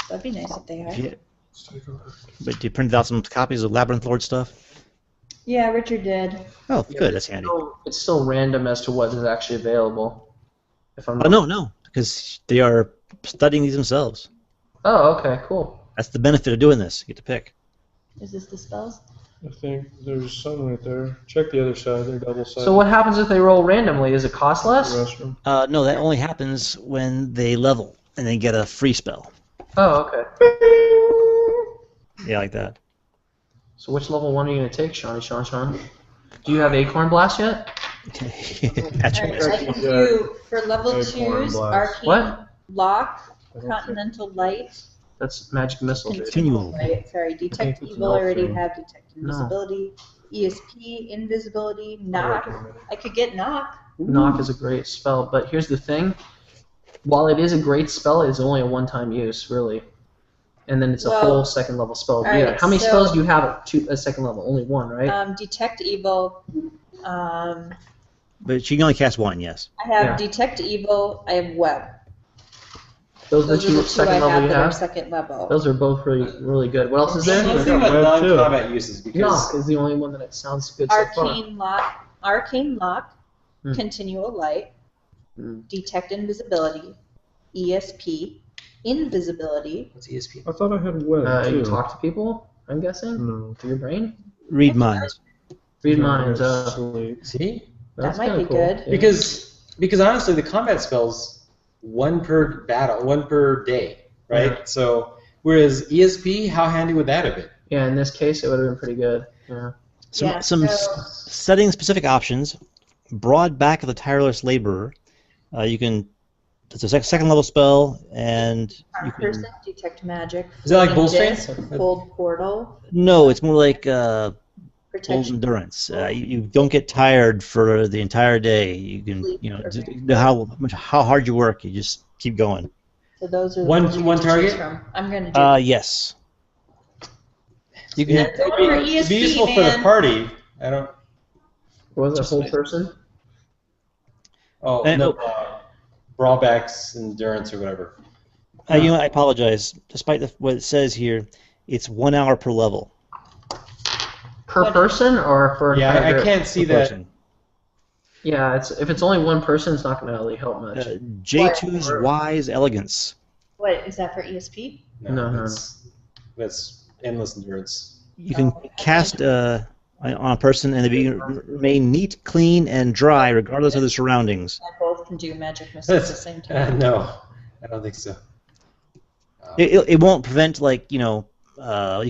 That'd be nice if they are. Yeah. But you printed out some copies of Labyrinth Lord stuff? Yeah, Richard did. Oh, good. That's handy. It's still random as to what is actually available. If I'm Oh, no, because they are studying these themselves. Oh, okay, cool. That's the benefit of doing this. You get to pick. Is this the spells? I think there's some right there. Check the other side. They're double-sided. So what happens if they roll randomly? Does it cost The less? restroom. No, that only happens when they level and they get a free spell. Oh, okay. Yeah, like that. So which level 1 are you going to take, Sean? Do you have Acorn Blast yet? That's Alright, right. I can do, for level Acorn 2s, Blast. Arcane What? Lock, Continental Light, That's Magic Missile, dude. Continual. Light, sorry, Detect it's Evil, I already nothing. have Detect No. Invisibility, ESP, Invisibility, Knock, I could get Knock. Knock is a great spell, but here's the thing. While it is a great spell, it's only a one-time use, really. And then it's a Well, whole second level spell. alright, Yeah. How many so- spells do you have at a second level? Only one, right? Detect Evil, But she can only cast one, yes. I have Yeah. Detect Evil, I have Web. Those are Those the are two the two I second level have you that are have? second level. Those are both really good. What else is there? Let's think about Web too. non-combat uses because Knock is the only one that sounds good so far. Arcane Lock, Hmm. Continual Light, Hmm. Detect Invisibility, ESP, Invisibility. what's ESP? I thought I had web too. You talk to people, I'm guessing? No. Through your brain? Read minds. Read No, minds. sleep. See? That's That might kinda be cool. good. Yeah. Because honestly, the combat spells one per battle, one per day, right? Yeah. So whereas ESP, how handy would that have been? Yeah, in this case, it would have been pretty good. Yeah. Some Yeah, so- setting specific options. Broad back of the tireless laborer. You can. It's a second level spell, and you Charm can. Person, Detect Magic. Is that like Floating bull Disc, strength? Hold Portal, No, it's more like Old Protection. endurance. You don't get tired for the entire day. You can, just know how hard you work. You just keep going. So those are the One- ones you one get to choose target? from. I'm going to do Yes. You can. Yeah, That's over your it'd be ESP, useful for the man. party. I don't. What was that Just whole like- person? Oh And- no, Brawlback's endurance or whatever. I apologize. Despite what it says here, it's 1 hour per level. Per What- person or for Yeah, entire I group? can't see per that. person. Yeah, if it's only one person, it's not going to really help much. J2's wise elegance. What, is that for ESP? No. That's endless endurance. You can cast on a person, and they remain neat, clean, and dry, regardless of the surroundings. I both can do magic missiles at the same time. No, I don't think so. It won't prevent what do you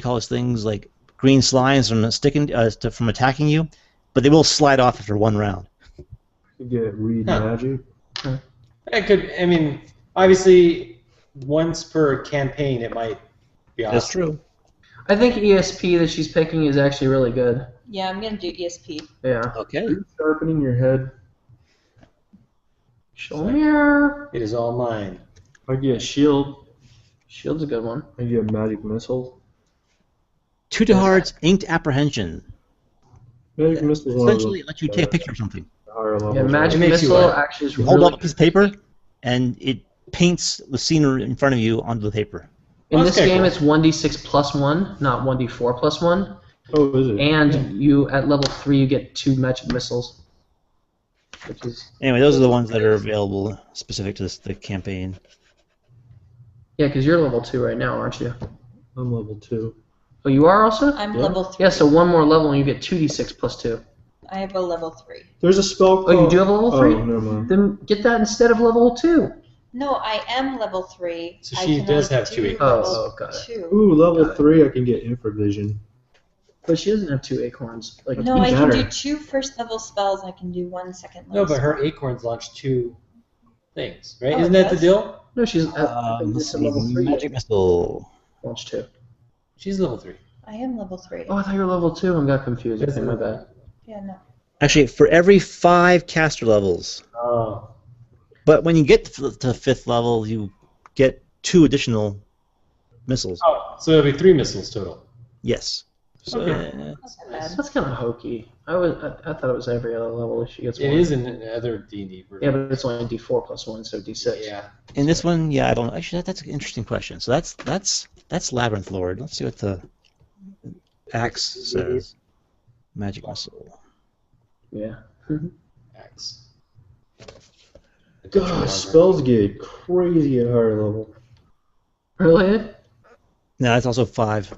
call those things, like green slimes from sticking from attacking you, but they will slide off after one round. You get read Huh. magic. I mean, obviously, once per campaign, it might be awesome. That's true. I think ESP that she's picking is actually really good. Yeah, I'm going to do ESP. Yeah. Okay. Sharpening your head. Show me her. It is all mine. I get shield. Shield's a good one. I get magic missile. Tutahard's Inked Apprehension. Magic missile. Essentially, it lets you take a picture of something. higher level. Yeah, magic It makes you missile what? actually is You hold really up a piece of paper, and it paints the scenery in front of you onto the paper. In That's this kinda game, cool. it's 1d6 plus 1, not 1d4 plus 1. Oh, is it? And you, at level 3, you get 2 magic missiles. Which is... Anyway, those are the ones that are available specific to the campaign. Yeah, because you're level 2 right now, aren't you? I'm level 2. Oh, you are also? I'm Yeah. level 3. Yeah, so one more level and you get 2d6 plus 2. I have a level 3. There's a spell called... Oh, you do have a level 3? Oh, never mind. Then get that instead of level 2. No, I am level 3. So I she can does only have 2 do acorns. level got it. 2. Ooh, level Got it. 3 I can get infravision. But she doesn't have 2 acorns. Like, No, I can better. do 2 first level spells. I can do 1 second No, level. but her acorns launch 2 things, right? Oh, Isn't that the yes. deal? no, she's Let's it's see, a level 3. magic missile. Launch 2. She's level 3. I am level 3. Oh, I thought you were level 2 and got confused. Okay, my bad. Yeah, no. Actually, for every 5 caster levels. Oh. But when you get to 5th level, you get 2 additional missiles. Oh, so it'll be 3 missiles total. Yes. So, Okay. Not that bad. That's kind of hokey. I thought it was every other level she gets It one. is in other D&D Yeah, versions. but it's only D4 plus 1, so D6. Yeah. in this one, yeah, I don't. Actually, that's an interesting question. So that's Labyrinth Lord. Let's see what the axe says. Magic missile. Yeah. Axe. God, spells get crazy at higher level. Really? No, that's also 5.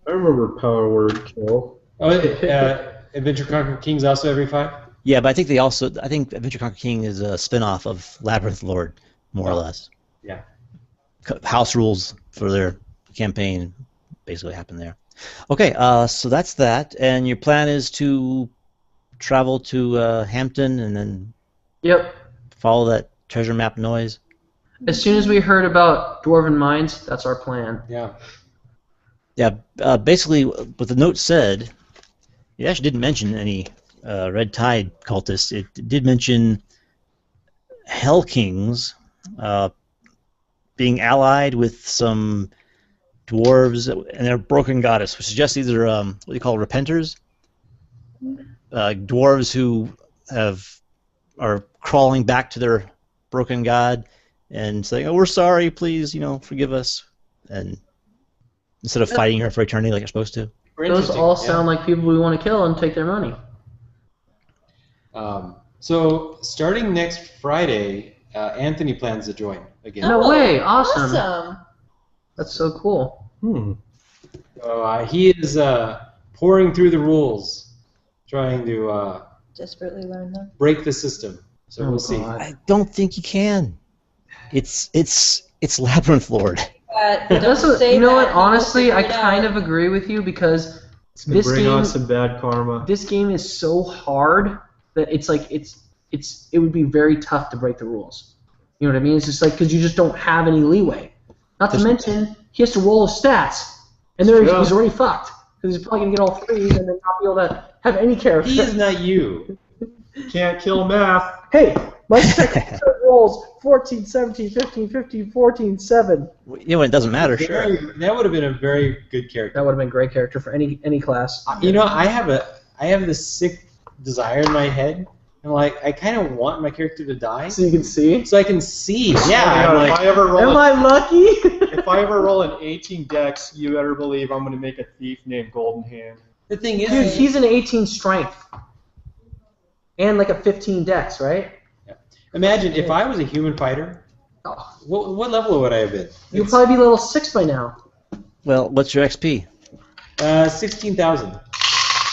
I remember Power Word Kill. Oh, Adventure Conquer King's also every 5? Yeah, but I think they also. I think Adventure Conquer King is a spin-off of Labyrinth Lord, more or less. Yeah. House rules for their campaign basically happen there. Okay, so that's that, and your plan is to travel to Hampton and then Yep. follow that treasure map noise. As soon as we heard about Dwarven Mines, that's our plan. Yeah. Yeah, basically what the note said, it actually didn't mention any Red Tide cultists. It did mention Hell Kings being allied with some dwarves and their broken goddess, which suggests these are what do you call repenters? Dwarves who are crawling back to their broken god and saying, "Oh, we're sorry, please, forgive us," and instead of fighting her for eternity like you're supposed to. Those all sound like people we want to kill and take their money. So starting next Friday, Anthony plans to join again. No way! Awesome. Awesome. That's so cool. So he is pouring through the rules, trying to Desperately learn them. break the system. So Oh, we'll see. God. I don't think you can. It's Labyrinth Lord. That's Don't what, say you know that, what? and we'll Honestly, figure I it kind out. of agree with you because It's gonna this bring game, on some bad karma. this game is so hard that it's like it would be very tough to break the rules. You know what I mean? It's just like because you just don't have any leeway. Not to mention he has to roll his stats, and there Yeah. he's already fucked because he's probably gonna get all 3s and then not be able to have any character. He is not you. Can't kill math. Hey, my second rolls 14, 17, 15, 15, 14, 7. It doesn't matter, sure. That would have been a very good character. That would have been a great character for any class. I have this sick desire in my head, and I kind of want my character to die, So you can see. so I can see. Oh Yeah, my I'm God, like, if I ever roll Am a- I lucky? if I ever roll an 18 dex, you better believe I'm gonna make a thief named Golden Hand. the thing is, Dude, he's an 18 strength. And like a 15 dex, right? imagine if I was a human fighter, Oh, what level would I have been? you'd probably be level 6 by now. Well, what's your XP? 16,000.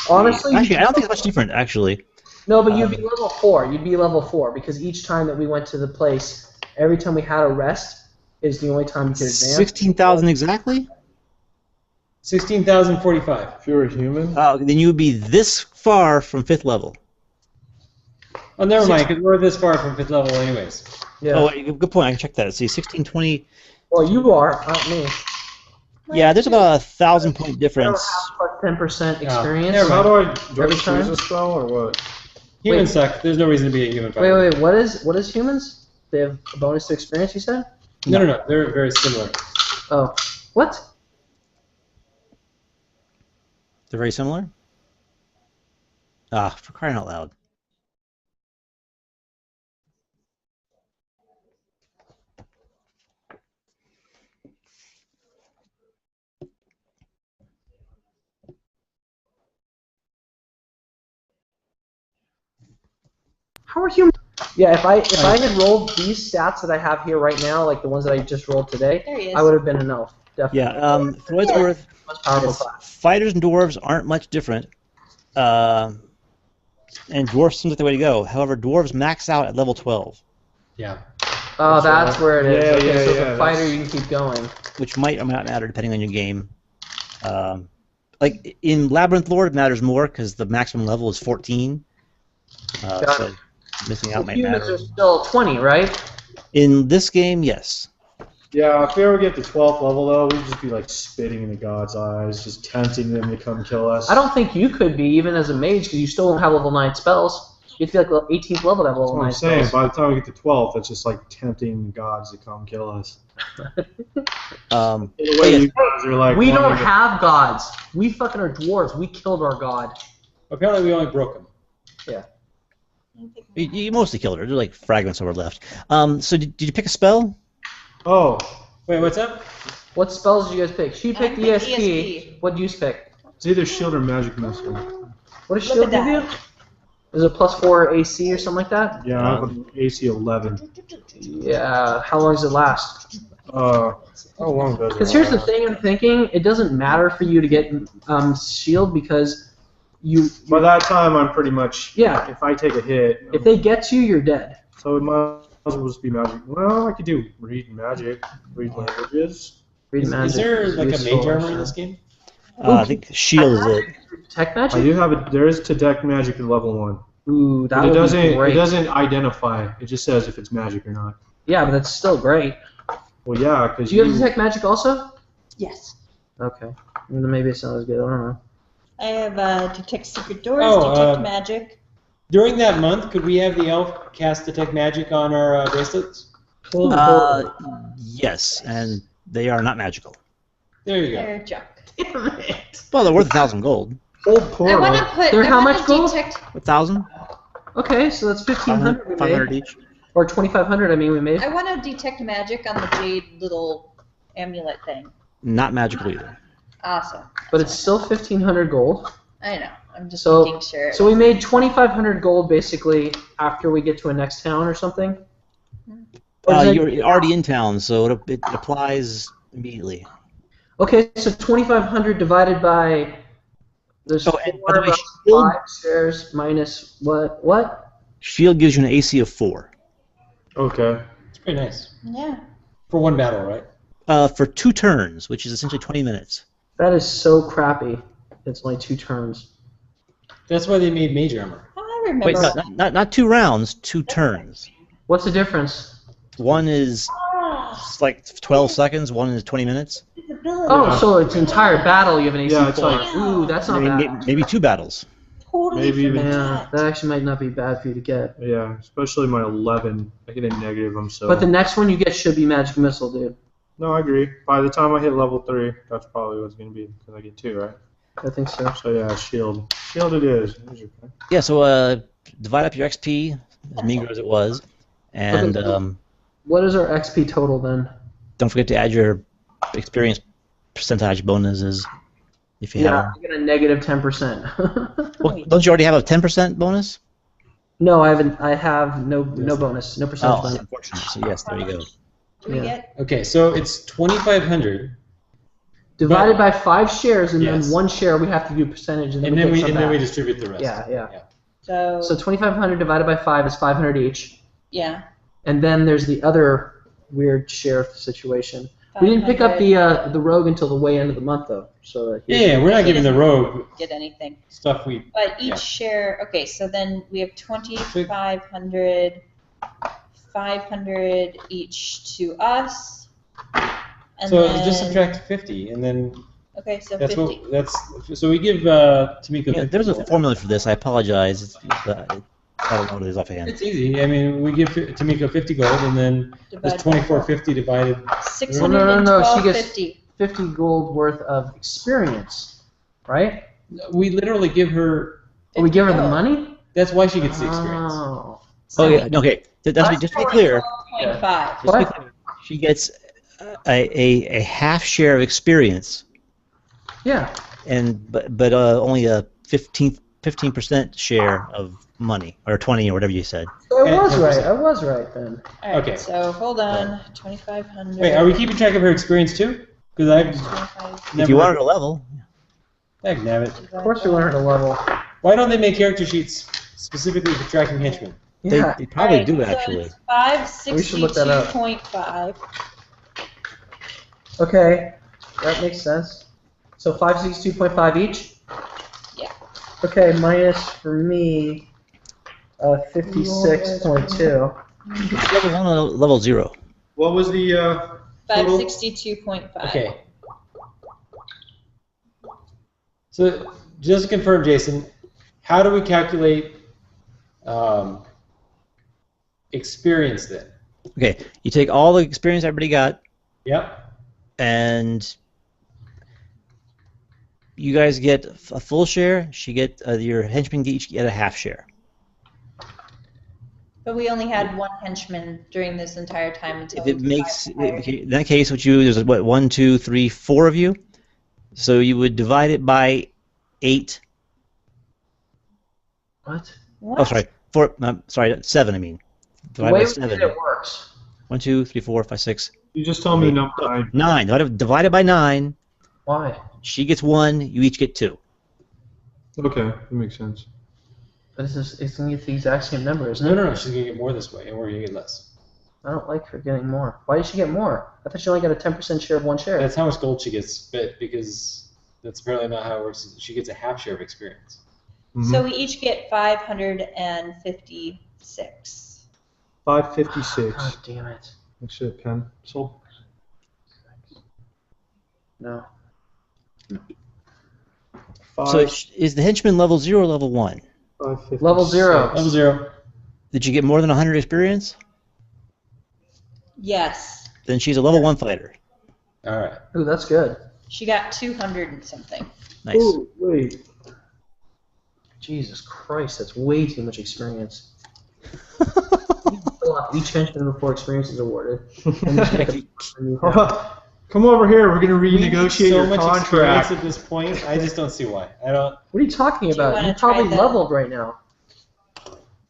Honestly, Actually, I don't think it's much different, actually. no, but you'd be level 4. You'd be level 4 because each time that we went to the place, every time we had a rest is the only time you could advance. 16,000 exactly? 16,045. If you're a human, Then you would be this far from 5th level. Oh, never mind, because we're this far from 5th level anyways. Yeah. Oh, wait, good point. I can check that. See, 1620. Well, you are, not me. Yeah, there's about 1,000-point difference. Plus 10% experience. never how mind. do I Every choose time? a spell or what? Humans suck. There's no reason to be a human Wait, fighter. wait, what is humans? They have a bonus to experience, you said? No. They're very similar. Oh. What? They're very similar? For crying out loud. How are humans? Yeah, if I had rolled these stats that I have here right now, like the ones that I just rolled today, There he is. I would have been an elf. Definitely. Yeah. For what it's worth, Most powerful yes, class. fighters and dwarves aren't much different. And dwarves seems like the way to go. However, dwarves max out at level 12, Yeah. Oh, that's where it is. Yeah, Okay, yeah, so yeah, the fighter that's- you can keep going. which might or might not matter depending on your game. Like in Labyrinth Lord, it matters more because the maximum level is 14. Got So it. missing out might Humans matter. are still 20, right? In this game, yes. Yeah, if we ever get to 12th level, though, we'd just be like spitting in the gods' eyes, just tempting them to come kill us. I don't think you could be, even as a mage, because you still don't have level 9 spells. You have to be like 18th level to have That's level what 9 I'm saying. spells. By the time we get to 12th, it's just like tempting the gods to come kill us. Um, In a way, yes. you guys are like We don't wanting to- have gods. We fucking are dwarves. We killed our god. Apparently, we only broke him. you mostly killed her. There's like fragments that were left. So did you pick a spell? Oh, Wait, what's up? What spells did you guys pick? She picked picked ESP. ESP. What did you pick? it's either shield or magic missile. What does Look shield at give you? Is it +4 AC or something like that? Yeah, I have an AC 11. Yeah. How long does it last? How long does it Because here's the last? thing I'm thinking. It doesn't matter for you to get shield because you. By that time, I'm pretty much. Yeah. If I take a hit. If they get you, you're dead. So it might as well just be magic. Well, I could do read magic, read languages. Read Is magic there is like a useful, mage armor sure. in this game? I think shield is it. Tech I magic? do have it. There is detect magic at level 1. Ooh, that But it would doesn't. be great. It doesn't identify. It just says if it's magic or not. Yeah, but that's still great. Well, yeah, because Do you have detect magic also? Yes. Okay. Then maybe it's not as good. I don't know. I have detect secret doors, Oh, detect magic. During that month, could we have the elf cast detect magic on our bracelets? Yes, and they are not magical. There you go. They're junk. Damn it. Well, they're worth 1,000 gold. Old I portal. want to put. They're I how wanna much gold? Detect, 1,000? Okay, so that's 1,500 we 500 made. each. Or 2,500, I mean, we made. I want to detect magic on the jade little amulet thing. Not magical either. Awesome. But it's still 1,500 gold. I know. I'm just So- making sure. So we made 2,500 gold basically after we get to a next town or something? Or is it- You're already in town, so it applies immediately. Okay, so 2,500 divided by. There's Oh, and by the way, 4 shield- 5 shares minus what? What? Shield gives you an AC of 4. Okay. It's pretty nice. Yeah. For one battle, right? For 2 turns, which is essentially 20 minutes. That is so crappy. It's only 2 turns. That's why they made mage armor. I remember. Wait, not 2 rounds, 2 turns. What's the difference? One is like 12 seconds, one is 20 minutes. Oh, so it's entire battle you have an AC Yeah, it's for. like- Ooh, that's not bad. Maybe 2 battles. Totally Maybe even- Yeah, that actually might not be bad for you to get. Yeah, especially my 11. I get a negative. I'm so. But the next one you get should be Magic Missile, dude. No, I agree. By the time I hit level 3, that's probably what it's gonna be because I get 2, right? I think so. So yeah, shield. Shield it is. Here's your pen. Yeah, so divide up your XP, as meager as it was, and What is our XP total then? don't forget to add your experience percentage bonuses if you have Yeah, them. I get a negative 10%. Well, don't you already have a 10% bonus? No, I haven't. I have no bonus, no percentage Oh, bonus. unfortunately. So yes, there you go. Do we Yeah. get? Okay, so it's 2,500, Divided by 5 shares, and Yes. then 1 share we have to do percentage, and then, and then we we get some and then we back. distribute the rest. Yeah. So. So 2,500 divided by 5 is 500 each, Yeah. and then there's the other weird share situation. We didn't pick up 500, the rogue until the way end of the month though. So Yeah, we're not giving the rogue Get anything. stuff we. But each Yeah. share. Okay, so then we have 2,500. 500 each to us. And So then, just subtract 50, and then Okay, so that's 50. what that's. So we give Tamika. Yeah, 50 there's a gold. formula for this. I apologize. I don't know what it is offhand. It's easy. I mean, we give Tamika 50 gold, and then Divided it's by 2450 divided. 612.50. 50 gold worth of experience, right? We literally give her. Or we give her the gold. money? That's why she gets the experience. Oh. Oh yeah, okay. Just to be clear, 12.5. just to be clear, she gets a half share of experience, Yeah. but only a 15th 15% share of money, or 20, or whatever you said. So I And was 10%. right. I was right then. All right, Okay. so hold on. 2,500. Wait, are we keeping track of her experience too? Because I've 25 If you wanted a level, Heck, damn it. Of course, we learned a level. Why don't they make character sheets specifically for tracking henchmen? Yeah. they probably All right, do so actually. it's We should look that up. 562.5. Okay, that makes sense. So 562.5 each. Yeah. Okay, minus for me, 56.2. Level 1 or level 0? What was the total? 562.5. Okay. So, just to confirm, Jason, how do we calculate experience then? Okay, you take all the experience everybody got, Yep. and you guys get a full share. Your henchmen each get a half share. But we only had one henchman during this entire time until If it we makes, hired him. in that case, there's what, 1, 2, 3, 4 of you. So you would divide it by 8. What? What? Oh, sorry, 4. Sorry, 7. I mean, The divide way by we 7. did it works. 1, 2, 3, 4, 5, 6. You just told me the number 9. 9. Divided by 9. Why? She gets 1. You each get 2. Okay, that makes sense. But it's going to get the exact same number, isn't No, it? no, she's going to get more this way, and we're going to get less. I don't like her getting more. Why did she get more? I thought she only got a 10% share of one share. That's how much gold she gets split, because that's apparently not how it works. She gets a half share of experience. So we each get 556. 556. God damn it. That's it, pencil. No. So is the henchman level 0 or level 1? 556. Level 0. Level 0. Did you get more than 100 experience? Yes. Then she's a level 1 fighter. All right. Ooh, that's good. She got 200 and something. Nice. Ooh, wait. Jesus Christ, that's way too much experience. Fill out each henchman before experience is awarded. And just make a new Come over here. We're gonna We need renegotiate so your much experience contract. at this point. I just don't see why. I don't. What are you talking Do you about? wanna You're probably try that? leveled right now.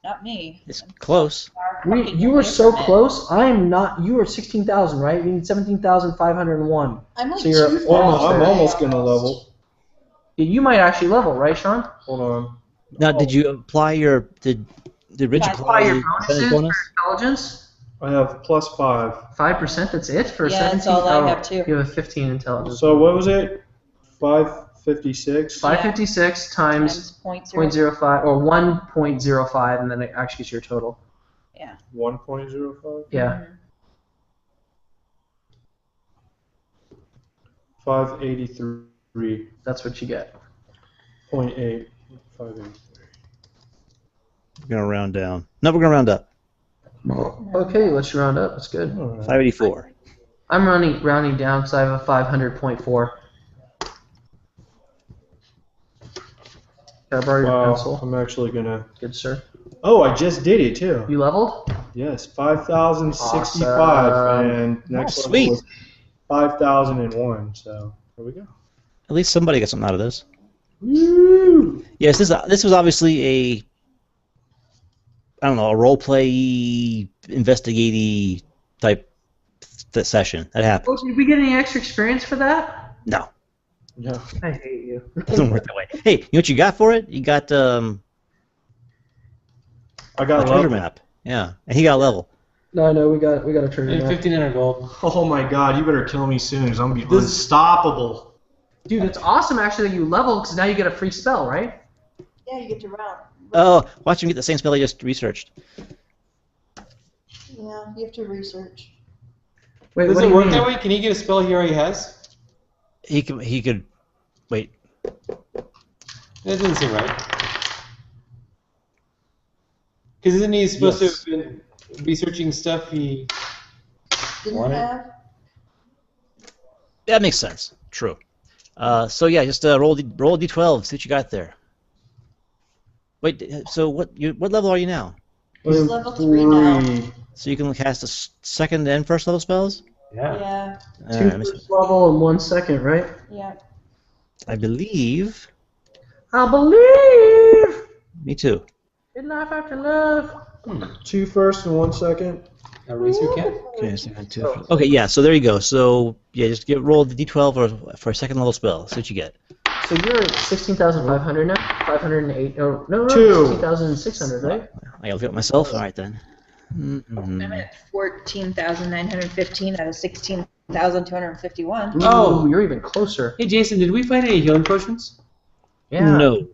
Not me. It's close. You were so close. I am not. You are 16,000, right? You need 17,501. I'm like So you're 2,000. almost I'm there. almost gonna level. You might actually level, right, Sean? Hold on. Now, did you apply your did Rich Yeah, apply your the bonuses percentage for bonus? intelligence. I have +5. 5%. That's it for Yeah, 17. that's all I have, too. You have a 15 intelligence. So what was it? 556. 556 times Times 0.0. 0.05 or 1.05, and then it actually gets your total. 1.05. Yeah. 583.8. That's what you get. 583. We're gonna round down. No, we're gonna round up. Okay, let's round up. That's good. All right. 584. I'm rounding down because I have a 500.4. Can I borrow your Wow. pencil? I'm actually gonna. Good, sir. Oh, I just did it too. You leveled? Yes, 5,065, Awesome. and next Oh, level sweet. was 5,001. So here we go. At least somebody got something out of this. Woo! Yes, this was obviously a role play investigative type session. That happened. Oh, did we get any extra experience for that? No, Yeah. I hate you. it doesn't work that way. Hey, you know what you got for it? You got I a got treasure level. map. Yeah, and he got a level. No, we got a treasure And map. 1,500 gold. Oh my God! You better kill me soon, because I'm gonna be unstoppable. Dude, it's awesome actually that you level because now you get a free spell, right? Yeah, you get to round. Oh, watch him get the same spell I just researched. Yeah, you have to research. Wait, Does what it do you work mean? that way? Can he get a spell he already has? He could wait. That doesn't seem right. Because isn't he supposed to have been researching stuff he Didn't wanted? have? That makes sense. True. So yeah, just roll a d12. See what you got there. Wait. So what level are you now? He's level 3 now. So you can cast second and first level spells. Yeah. Yeah, All Two right, first level and 1 second, right? yeah. I believe. I believe. Me too. Good life after love. 2 first and 1 second. Erase your cat. Okay, so I got two. Okay, yeah. So there you go. So yeah, just roll the d12 for a second level spell. See what you get. So you're at 16,500 now? 508? No, Two. 16,600, right? I gotta look at myself. All right then. I'm at 14,915 out of 16,251. Oh. Ooh, you're even closer. Hey, Jason, did we find any healing potions? Yeah. No.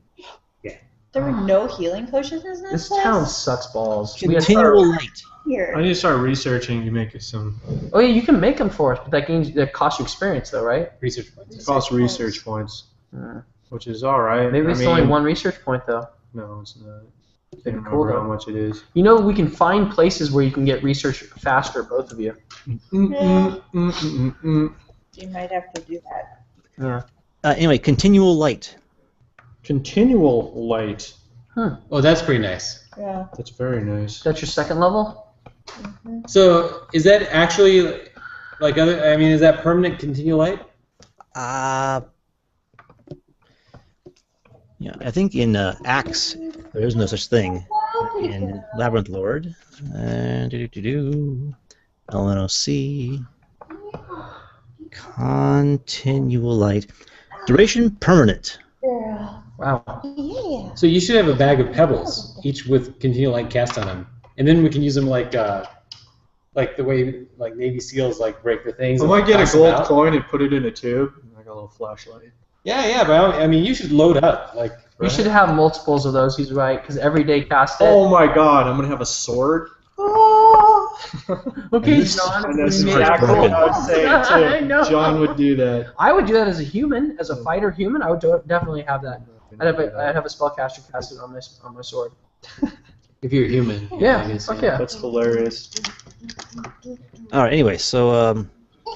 There were no healing potions in this This place? town sucks balls. We had Continual light. Here. I need to start researching to make it some. Oh yeah, you can make them for us, but that costs you experience though, right? Research points. It costs research points, Uh, which is all right. maybe it's only 1 research point though. No, it's not. I Pretty don't cool, remember how though. much it is. You know, we can find places where you can get research faster, both of you. You might have to do that. Yeah. Anyway, continual light. Continual light. Oh, that's pretty nice. Yeah. That's very nice. That's your second level? So, is that actually like other? I mean, is that permanent continual light? Yeah, I think in Axe there is no such thing. In Labyrinth Lord, LNOC, continual light, duration permanent. Yeah. Wow. Yeah. So you should have a bag of pebbles, each with continual light cast on them, and then we can use them like the way like Navy SEALs like break the things. I and might get toss a them gold out. coin and put it in a tube, like a little flashlight. Yeah, but I mean, you should load up. Like, You should have multiples of those, he's right, because every day cast it. Oh my god, I'm gonna have a sword. Okay, this- John. And that's we made exactly our what goal. I was saying I too. know. John would do that. I would do that as a human, as a fighter human. I would definitely have that. I'd have a spellcaster cast it on my sword. if you're human. Yeah, I guess, fuck yeah. That's hilarious. All right. Anyway, so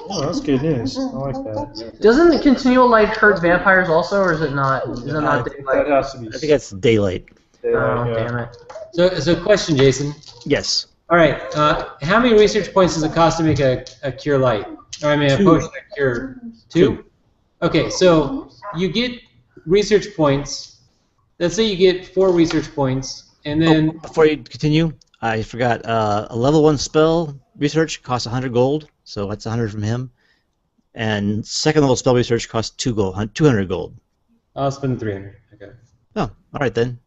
Oh, that's good news. I like that. Doesn't the continual light hurt vampires also, or is it not? Is it not That daylight? has to be. I think that's daylight. Oh, yeah. damn it. So question, Jason. Yes. All right, how many research points does it cost to make a cure light? Or I mean, a 2. potion to cure 2? Okay, so you get research points. Let's say you get 4 research points, and then Before you continue, I forgot a level 1 spell research costs 100 gold, so that's 100 from him. And second level spell research costs 200 gold. I'll spend 300. Okay. Oh, all right then.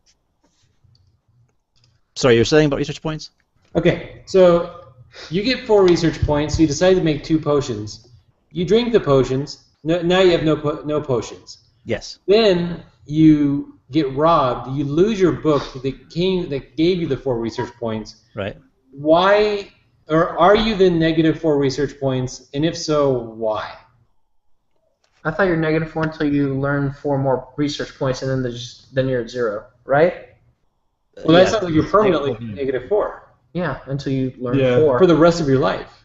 Sorry, you were saying about research points? Okay, so you get 4 research points. So you decide to make 2 potions. You drink the potions. Now you have no potions. Yes. Then you get robbed. You lose your book that gave you the 4 research points. Right. Why, or are you then negative 4 research points? And if so, why? I thought you're negative 4 until you learn 4 more research points, and then you're at 0, right? Well, that Yeah. sounds like you're permanently negative 4 Yeah, until you learn Yeah. 4. for the rest of your life.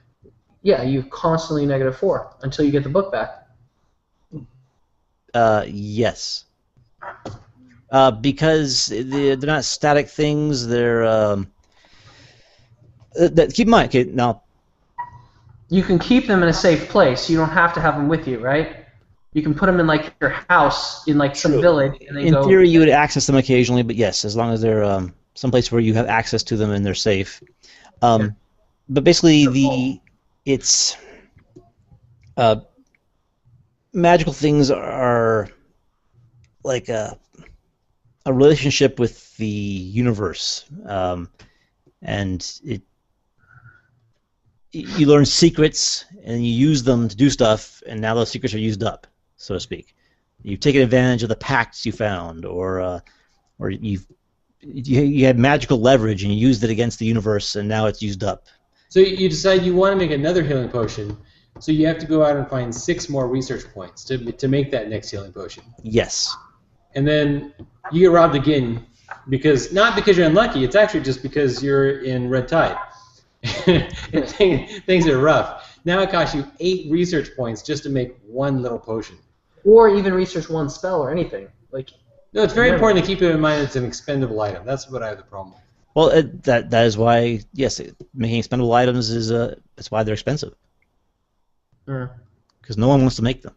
Yeah, you constantly negative 4 until you get the book back. Yes. Because they're not static things. They're keep in mind. Okay, now You can keep them in a safe place. You don't have to have them with you, right? You can put them in like your house in like some True. village, and they in go. theory you would access them occasionally, but yes, as long as they're someplace where you have access to them and they're safe. But basically, it's magical things are like a relationship with the universe, and you learn secrets and you use them to do stuff, and now those secrets are used up, so to speak. You've taken advantage of the pacts you found, or you had magical leverage and you used it against the universe, and now it's used up. So you decide you want to make another healing potion, so you have to go out and find 6 more research points to make that next healing potion. Yes. And then you get robbed again, not because you're unlucky, it's actually just because you're in RedTide. Things are rough. Now it costs you 8 research points just to make 1 little potion. Or even research 1 spell or anything. Like, No, it's very important to keep it in mind it's an expendable item. That's what I have the problem with. Well, that is why, yes, making expendable items is that's why they're expensive. Because no one wants to make them.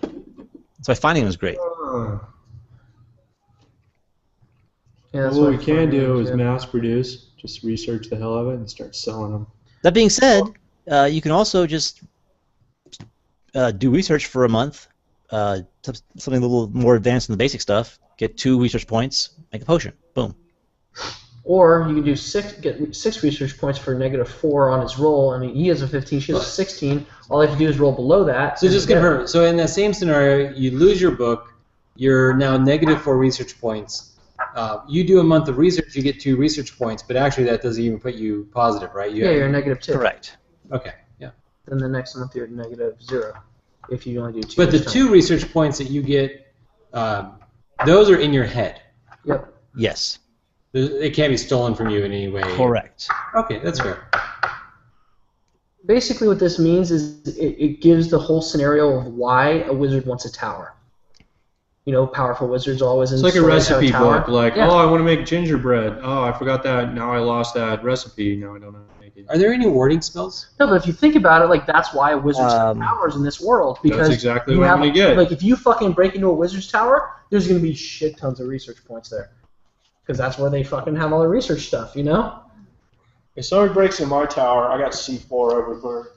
That's why finding them is great. Yeah, that's What what we can do is yeah. mass produce, just research the hell of it and start selling them. That being said, you can also just do research for a month, something a little more advanced than the basic stuff. Get 2 research points, make a potion. Boom. Or you can do get 6 research points for -4 on his roll. I mean, he has a 15, she has a 16. All I have to do is roll below that. So just confirm. So in that same scenario, you lose your book. You're now -4 research points. You do a month of research, you get 2 research points, but actually that doesn't even put you positive, right? You're -2. Correct. Okay, yeah. Then the next month you're at -0 if you only do 2. But the 2 research points that you get, those are in your head. Yep. Yes. It can't be stolen from you in any way. Correct. Okay, that's fair. Basically what this means is it gives the whole scenario of why a wizard wants a tower. You know, powerful wizards always in It's like a stories have recipe tower. book. Like, Yeah. oh, I want to make gingerbread. Oh, I forgot that. Now I lost that recipe. Now I don't know how to make it. Are there any warding spells? No, but if you think about it, like that's why wizards have Um, towers in this world. Because That's exactly you what I'm have, going to get. Like if you fucking break into a wizard's tower, there's gonna be shit tons of research points there. Because that's where they fucking have all their research stuff, you know? If somebody breaks in my tower, I got C4 everywhere.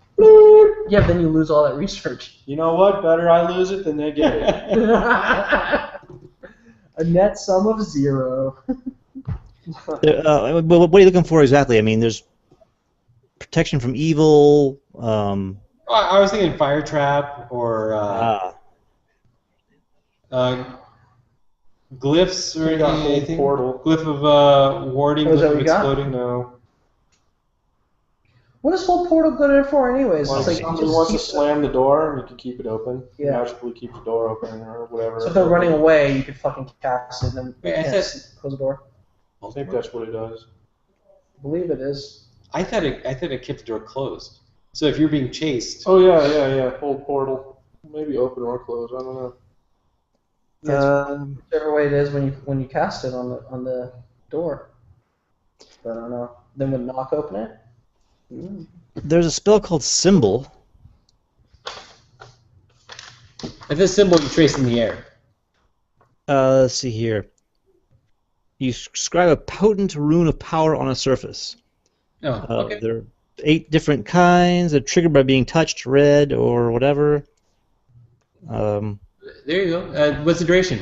Yeah, then you lose all that research. You know what? Better I lose it than they get it. A net sum of 0. What are you looking for exactly? I mean, there's protection from evil. I was thinking fire trap or glyphs or We got whole anything. portal. Glyph of warding, Oh, is that glyph of what you got? exploding. No. What is whole portal good at for anyways? Well, It's like somebody just wants to keep- slam the door, and you can keep it open. Yeah. Magically keep the door open or whatever. So if they're running away, you could fucking cast it and then Wait, I can't thought- close the door. I think that's what it does. I believe it is. I thought it kept the door closed. So if you're being chased, Oh, yeah. Hold portal. Maybe open or close. I don't know. Whichever way it is when you cast it on the door. But I don't know. Then would knock open it? There's a spell called Symbol. if this symbol you trace in the air. Let's see here. You scribe a potent rune of power on a surface. Oh, okay. There are 8 different kinds. They're triggered by being touched, read, or whatever. There you go. What's the duration?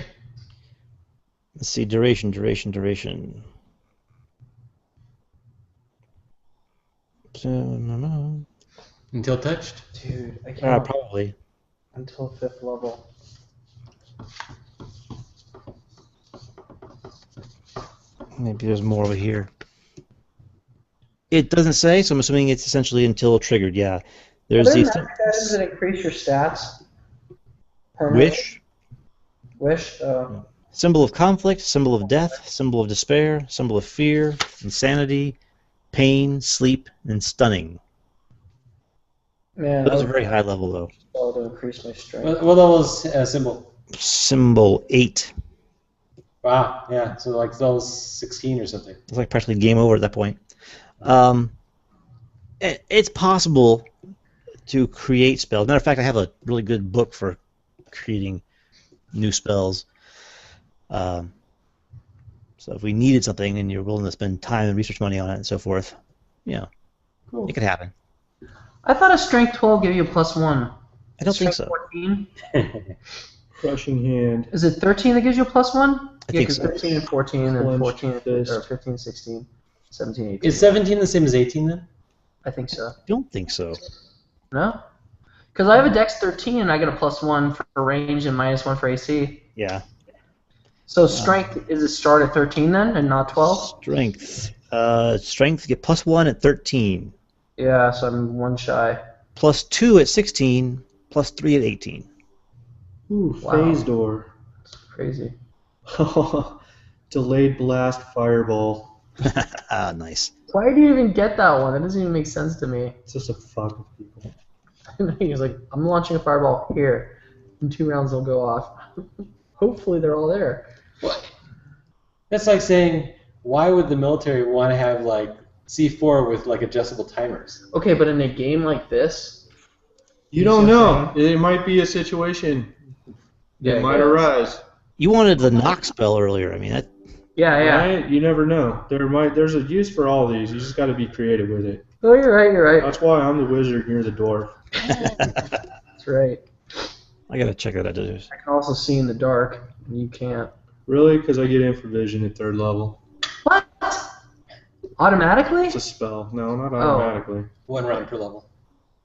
Let's see, duration. Until touched? Dude, I can't Probably. until 5th level. Maybe there's more over here. It doesn't say, so I'm assuming it's essentially until triggered. Yeah. There's Are there the magic items that increase your stats? Permanently? wish, Wish? symbol of conflict, symbol of death, symbol of despair, symbol of fear, insanity, pain, sleep, and stunning. Man, Those are I very high level though. would to increase my strength. What level is symbol? Symbol 8. Wow, yeah. So like level 16 or something. It's like practically game over at that point. It's possible to create spells. Matter of fact, I have a really good book for creating new spells. So if we needed something and you're willing to spend time and research money on it and so forth, Cool. it could happen. I thought a strength 12 gave you a +1. I don't think Strength so. 14? Crushing hand. Is it 13 that gives you a +1? I think so. 13 and 14 and Clenched 14 fist. or 15, 16, 17, 18. Is 17 the same as 18 then? I think so. I don't think so. No? Because I have a dex 13 and I get a +1 for range and -1 for AC. Yeah. So strength, is it start at 13 then and not 12? Strength. Strength, you get +1 at 13. Yeah, so I'm 1 shy. +2 at 16. +3 at 18. Ooh, Wow. phase door. It's crazy. Delayed blast fireball. Ah, nice. Why do you even get that one? That doesn't even make sense to me. It's just a fuck with people. He's like, I'm launching a fireball here. In 2 rounds they'll go off. Hopefully they're all there. What? That's like saying, why would the military want to have like C4 with like adjustable timers? Okay, but in a game like this, You don't know. It might be a situation Yeah, that I might guess. arise. You wanted the knock spell earlier. I mean, Yeah, yeah. Right? You never know. There's a use for all these. You just got to be creative with it. Oh, you're right. You're right. That's why I'm the wizard and you're the dwarf. That's right. I gotta check that out. I can also see in the dark. And you can't. Really? Because I get infravision at 3rd level. What? Automatically? It's a spell. No, not automatically. 1 round per level.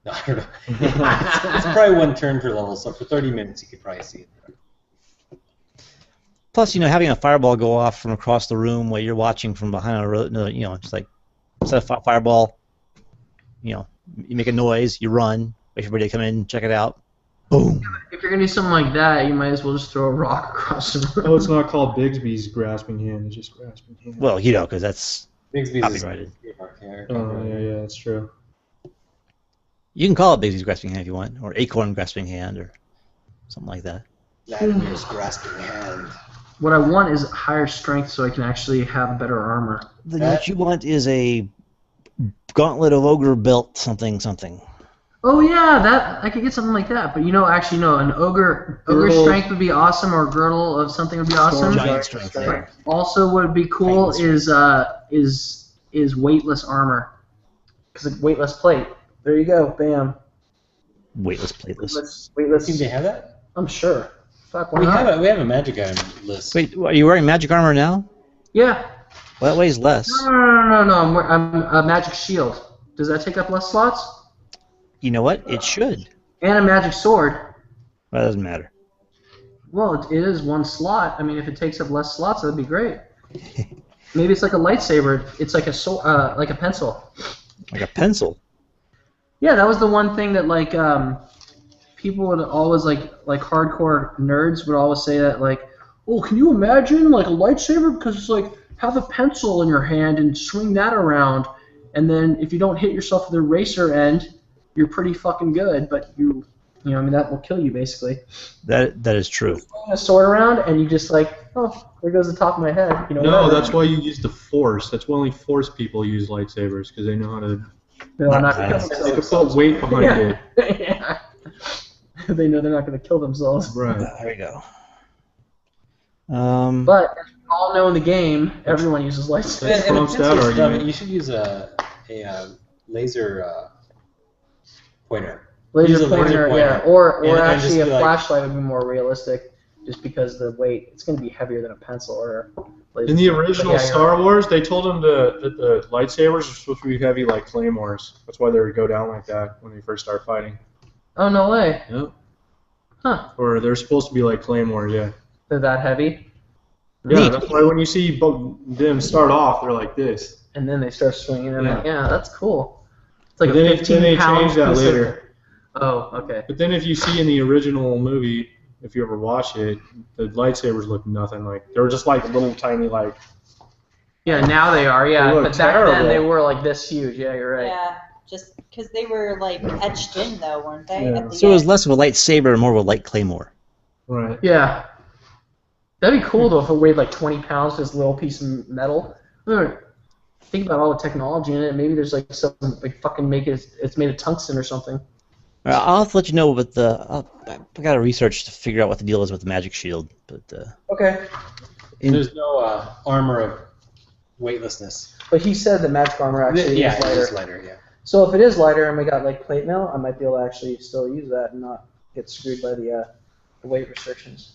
No, I don't know. It's probably 1 turn per level, so for 30 minutes you could probably see it. Plus, having a fireball go off from across the room while you're watching from behind a road, it's like set a fireball. You make a noise, you run, wait for everybody to come in, check it out. Boom. If you're gonna do something like that, you might as well just throw a rock across the room. Oh, it's not called Bigsby's grasping hand. It's just grasping hand. Well, because that's Bigsby's copyrighted. Oh, yeah, that's true. You can call it Bigsby's grasping hand if you want, or Acorn grasping hand, or something like that. Vladimir's grasping hand. What I want is higher strength so I can actually have better armor. Then what you want is a gauntlet of ogre belt something. Oh yeah, that I could get something like that. But actually no, an ogre Girdle. strength would be awesome, or girdle of something would be awesome. Giant strength. But also, what would be cool is weightless armor, because weightless plate. There you go, bam. Weightless, plateless. Weightless. Seem to have that? I'm sure. Fuck, why We not? have a magic item list. Wait, are you wearing magic armor now? Yeah. Well, that weighs less. No. I'm a magic shield. Does that take up less slots? You know what? It should. And a magic sword. Well, that doesn't matter. Well, it is 1 slot. I mean, if it takes up less slots, that'd be great. Maybe it's like a lightsaber. It's like a pencil. Like a pencil. Yeah, that was the one thing that people would always like hardcore nerds would always say that oh, can you imagine like a lightsaber, because it's like have a pencil in your hand and swing that around, and then if you don't hit yourself with the eraser end, you're pretty fucking good, but that will kill you basically. That is true. Swing a sword around and you just oh, there goes the top of my head. No, whatever. that's why you use the Force. That's why only Force people use lightsabers, because they know how to. No, not Not kill They can themselves. put weight behind it. Yeah. They know they're not going to kill themselves. Right. There we go. But as we all know in the game, everyone uses lightsabers. And trumps that pencil's dumb. argument. You should use a laser pointer. Use Laser a laser pointer, pointer. yeah, or And actually just a be like- flashlight would be more realistic, just because the weight. It's going to be heavier than a pencil or a laser. In the pointer. original Yeah, you're Star right. Wars, they told them that the lightsabers are supposed to be heavy like claymores. That's why they would go down like that when they first start fighting. Oh no way! Yep. Huh? Or they're supposed to be like claymores, yeah. They're that heavy, Yeah, Neat. that's why when you see them start off, they're like this. and then they start swinging. And Yeah. yeah, that's cool. It's like But a then 15 they pound changed that piece of- later. Oh, okay. But then if you see in the original movie, if you ever watch it, the lightsabers look nothing like. They were just like little tiny like. Yeah, now they are. Yeah, They look but back then terrible. they were like this huge. Yeah, you're right. Yeah, just because they were etched in though, weren't they? Yeah. At the So it was end? less of a lightsaber and more of a light claymore. Right. Yeah. That'd be cool though if it weighed like 20 pounds, this little piece of metal. Think about all the technology in it. Maybe there's some fucking it's made of tungsten or something. I'll have to let you know, but I got to research to figure out what the deal is with the magic shield. But Okay. There's no armor of weightlessness. But he said the magic armor actually Yeah, is it lighter. is lighter. Yeah. So if it is lighter and we got plate mail, I might be able to actually still use that and not get screwed by the weight restrictions.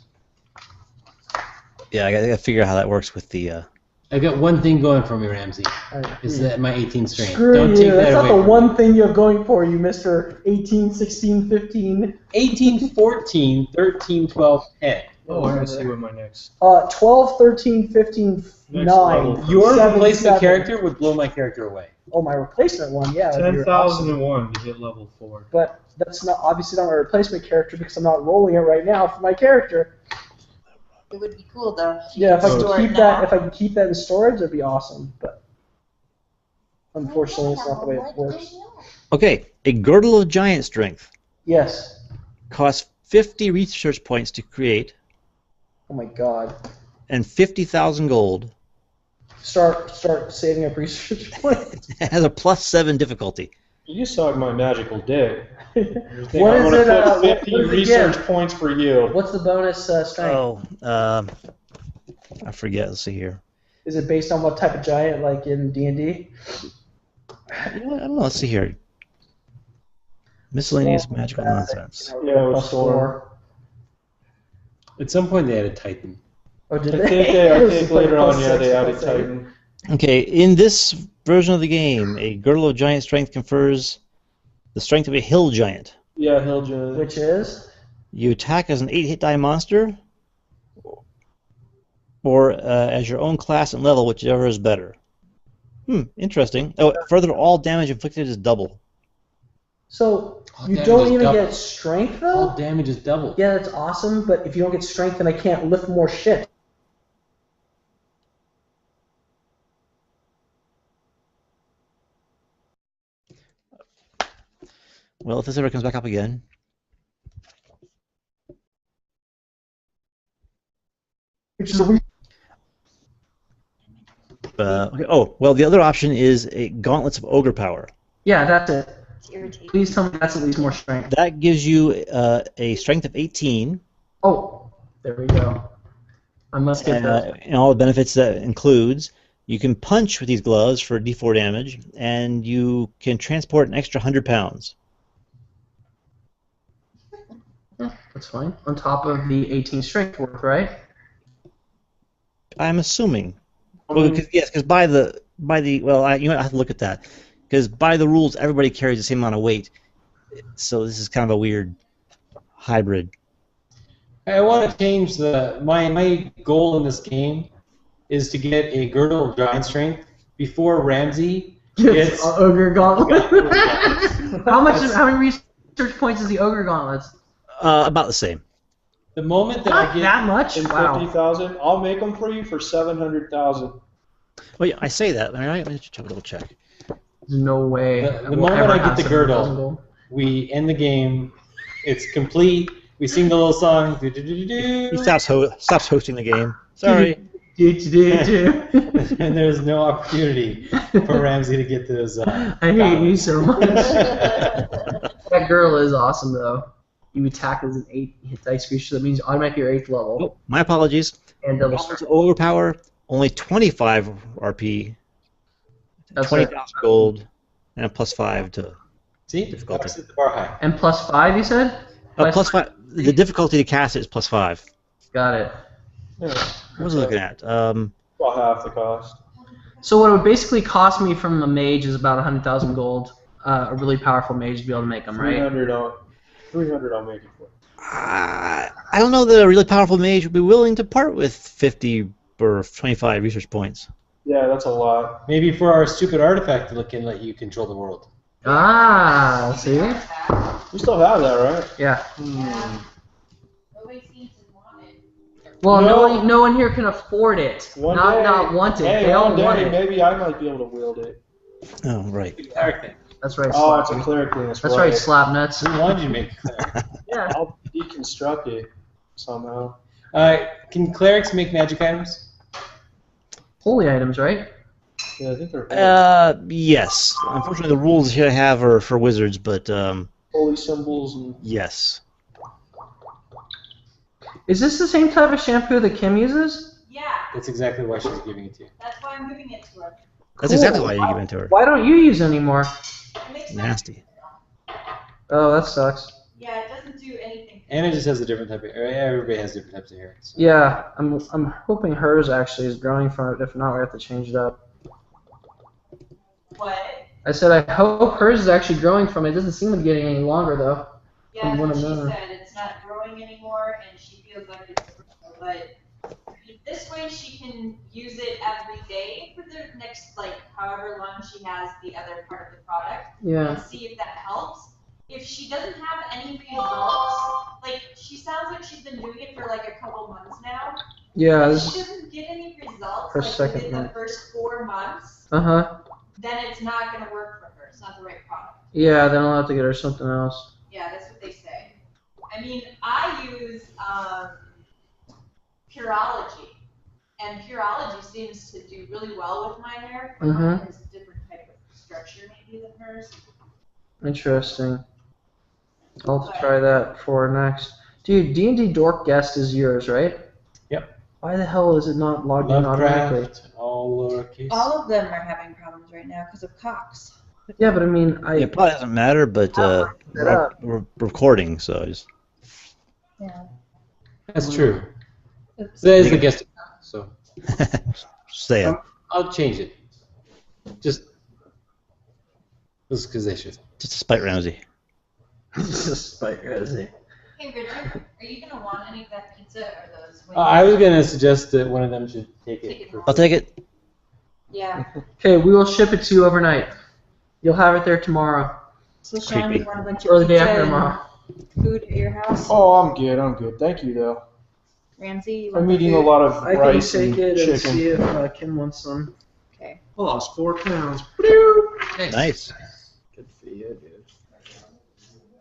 yeah, I got to figure out how that works with the. I got one thing going for me, Ramsey. Alright. Is that my 18 strength? Screw Don't you. take That's that not away the from one me. thing you have going for you, Mr. 18, 16, 15. 18, 14, 13, 12, 10. Oh, I gotta see what my next. 12, 13, 15, Next 9. level. Your 7, replacement 7. character would blow my character away. Oh, my replacement one, yeah. that'd be awesome. 10,001 to get level 4. But that's not obviously not my replacement character because I'm not rolling it right now for my character. It would be cool though. Yeah, if I Store could it keep now. that, if I could keep that in storage, that'd be awesome. But unfortunately, it's not the way it works. Okay, a girdle of giant strength Yes. costs 50 research points to create Oh my God. and 50,000 gold. Start saving up research points. It has a +7 difficulty. You just suck my magical dick. You think What I'm is gonna it? put What 50 does it research give? points for you. What's the bonus strength? Oh, I forget. Let's see here. Is it based on what type of giant, like in D&D? You know what? I don't know. Let's see here. Miscellaneous magical nonsense. Yeah, it was Plus Storm. 4. At some point, they added Titan. Oh, did I they? think later on, yeah, they added Titan. Okay, in this version of the game, a girdle of giant strength confers the strength of a hill giant. Yeah, Hill Giant. Which is? You attack as an 8-hit die monster, or as your own class and level, whichever is better. Interesting. Oh, further, all damage inflicted is double. So All you damage don't is even double. get strength All though? damage is double. Yeah, that's awesome, but if you don't get strength, then I can't lift more shit. Well, if this ever comes back up again. Which is a weird. Okay. Oh, well, the other option is a gauntlets of ogre power. Yeah, that's it. It's irritating. Please tell me that's at least more strength. That gives you a strength of 18, Oh, there we go. I must get that. and all the benefits that includes. You can punch with these gloves for d4 damage, and you can transport an extra 100 pounds. Yeah, that's fine. On top of the 18 strength worth, right? I'm assuming. Well, because by the well, I have to look at that, because by the rules, everybody carries the same amount of weight. So this is kind of a weird hybrid. I want to change my goal in this game is to get a girdle of giant strength before Ramsey gets ogre gauntlet. How many research points is the ogre gauntlets? About the same. the moment that Not I get that much. In Wow. 50,000, I'll make them for you for 700,000. Well, yeah, I say that. All right, let me double check. There's no way. The moment I get the girdle, we end the game. It's complete. We sing the little song. He stops hosting the game. Sorry. And there's no opportunity for Ramsey to get those. I hate you so much. That girl is awesome, though. You attack as an 8 hit dice creature, so that means automatically your 8th level. Oh, my apologies. And double Gauntlets strength. of Overpower, only 25 RP, That's 20,000 right. gold, and a +5 to See, difficulty. that set the bar high. And +5, you said? +5. The difficulty to cast it is +5. Got it. Yeah, What was I looking at? about half the cost. So what it would basically cost me from a mage is about 100,000 gold. A really powerful mage to be able to make them, right? 300 I'll make it for. I don't know that a really powerful mage would be willing to part with 50 or 25 research points. Yeah, that's a lot. Maybe for our stupid artifact that can let you control the world. Ah, see? You still have that, right? Yeah. Nobody seems to want it. Well, No. no one here can afford it. One not day, not want it. Hey, They all one want day, it. maybe I might be able to wield it. Oh, right. Cleric thing. That's right. Oh, it's a Slap. cleric thing. That's That's right. Slap nuts. Who wanted you to make a cleric? Yeah. I'll deconstruct it somehow. Can clerics make magic items? Holy items, right? Yeah, I think they're Yes. Unfortunately, the rules here I have are for wizards, but holy symbols and yes. Is this the same type of shampoo that Kim uses? Yeah, That's exactly why she's giving it to you. that's why I'm giving it to her. That's exactly why you give it to her. Why don't you use it anymore? It makes sense. Nasty. Oh, that sucks. Yeah, it doesn't do anything. Anna just has a different type of hair. Everybody has different types of hair. So. Yeah, I'm hoping hers actually is growing from it. If not, we have to change it up. What? I said I hope hers is actually growing from it. It doesn't seem to be getting any longer though. Yeah, From that's what what I'm she knowing. said. It's not growing anymore, and she feels like it's but this way she can use it every day for the next, like, however long she has the other part of the product, Yeah. and see if that helps. If she doesn't have any results, like, she sounds like she's been doing it for, like, a couple months now. Yeah. If she doesn't get any results, Her like, second within the month. first 4 months, Uh-huh. then it's not going to work for her. It's not the right product. Yeah, then I'll have to get her something else. Yeah, that's what they say. I mean, I use Purology, and Purology seems to do really well with my hair. But mine has a different type of structure maybe than hers. Interesting. I'll have to try that for next. Dude, D&D Dork Guest is yours, right? Yep. Why the hell is it not logged in automatically? Lovecraft, all All lowercase. All of them are having problems right now because of Cox. Yeah, but I mean, It probably doesn't matter, but set up. we're recording, so just Yeah. That's true. Oops. That is the guest account, so say it. I'll change it. Just because they should. Just to spite Ramsey. Despite Rosie. Hey Richard, are you gonna want any of that pizza or those wings? I was gonna suggest that one of them should take it. I'll take it. Yeah. Okay, we will ship it to you overnight. You'll have it there tomorrow. So Sean, Creepy. you want a bunch Or of the day pizza after and tomorrow. food at your house? Oh, I'm good. I'm good. Thank you, though. Ramsey, you I'm want eating a food? lot of I can rice take and it and chicken. see if Kim wants some. Okay. I lost 4 pounds. Nice. Good for you, dude.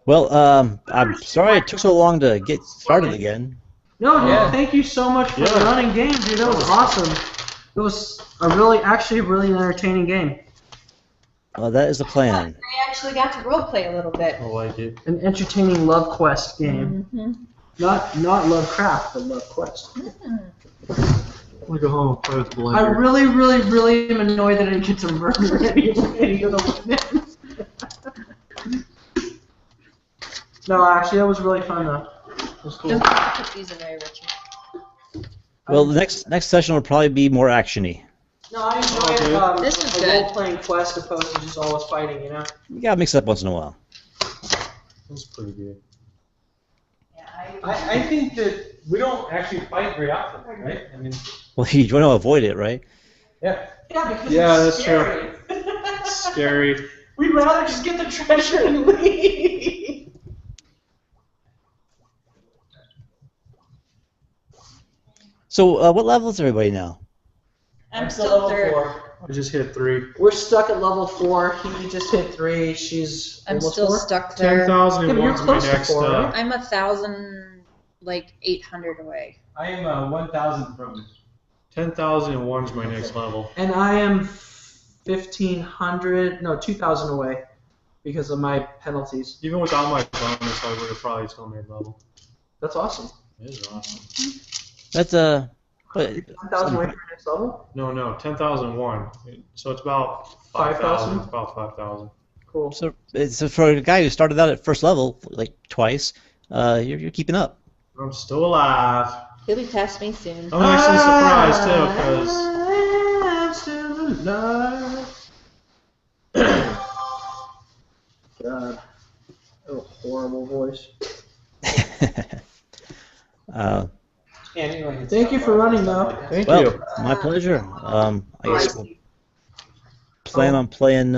Well, I'm sorry it took so long to get started again. No, dude, Yeah. thank you so much for Yeah. running games, dude. That was awesome. It was a really entertaining game. Well, that is the plan. I actually got to roleplay a little bit. I like it. An entertaining Love Quest game. Mm-hmm. Not Lovecraft, but Love Quest. I'm gonna go home and play with the I blender. really am annoyed that I didn't get to murder any of the women. No, actually, that was really fun though. It was cool. Don't put these away, Richard. Well, the next session will probably be more actiony. No, I enjoyed This is a good. role-playing quest opposed to just always fighting, you know? You gotta mix it up once in a while. That's pretty good. Yeah, I think that we don't actually fight very often, right? I mean, Well, you want to avoid it, right? yeah. Yeah, because Yeah, it's that's scary. Scary. We'd rather just get the treasure and leave. So, what level is everybody now? I'm still third. 4. I just hit 3. We're stuck at level 4. He just hit 3. She's I'm almost still 4. stuck there. 10,001 Yeah, but you're is my close to next. 4, right? I'm 1,800 away. I am 1,000 from. 10,001 is my next level. And I am 2,000 away because of my penalties. Even without my bonus, I would have probably still made level. That's awesome. It is awesome. That's what, 1,000 away from your next level? No, 10,001. So it's about 5,000? 5,000. It's about 5,000. Cool. so for a guy who started out at first level like twice, you're keeping up. I'm still alive. He'll be past me soon. I'm actually surprised too, because I'm still alive. God. Oh, horrible voice. Thank you for running, though. thank Well, you. my pleasure. I guess we'll plan on playing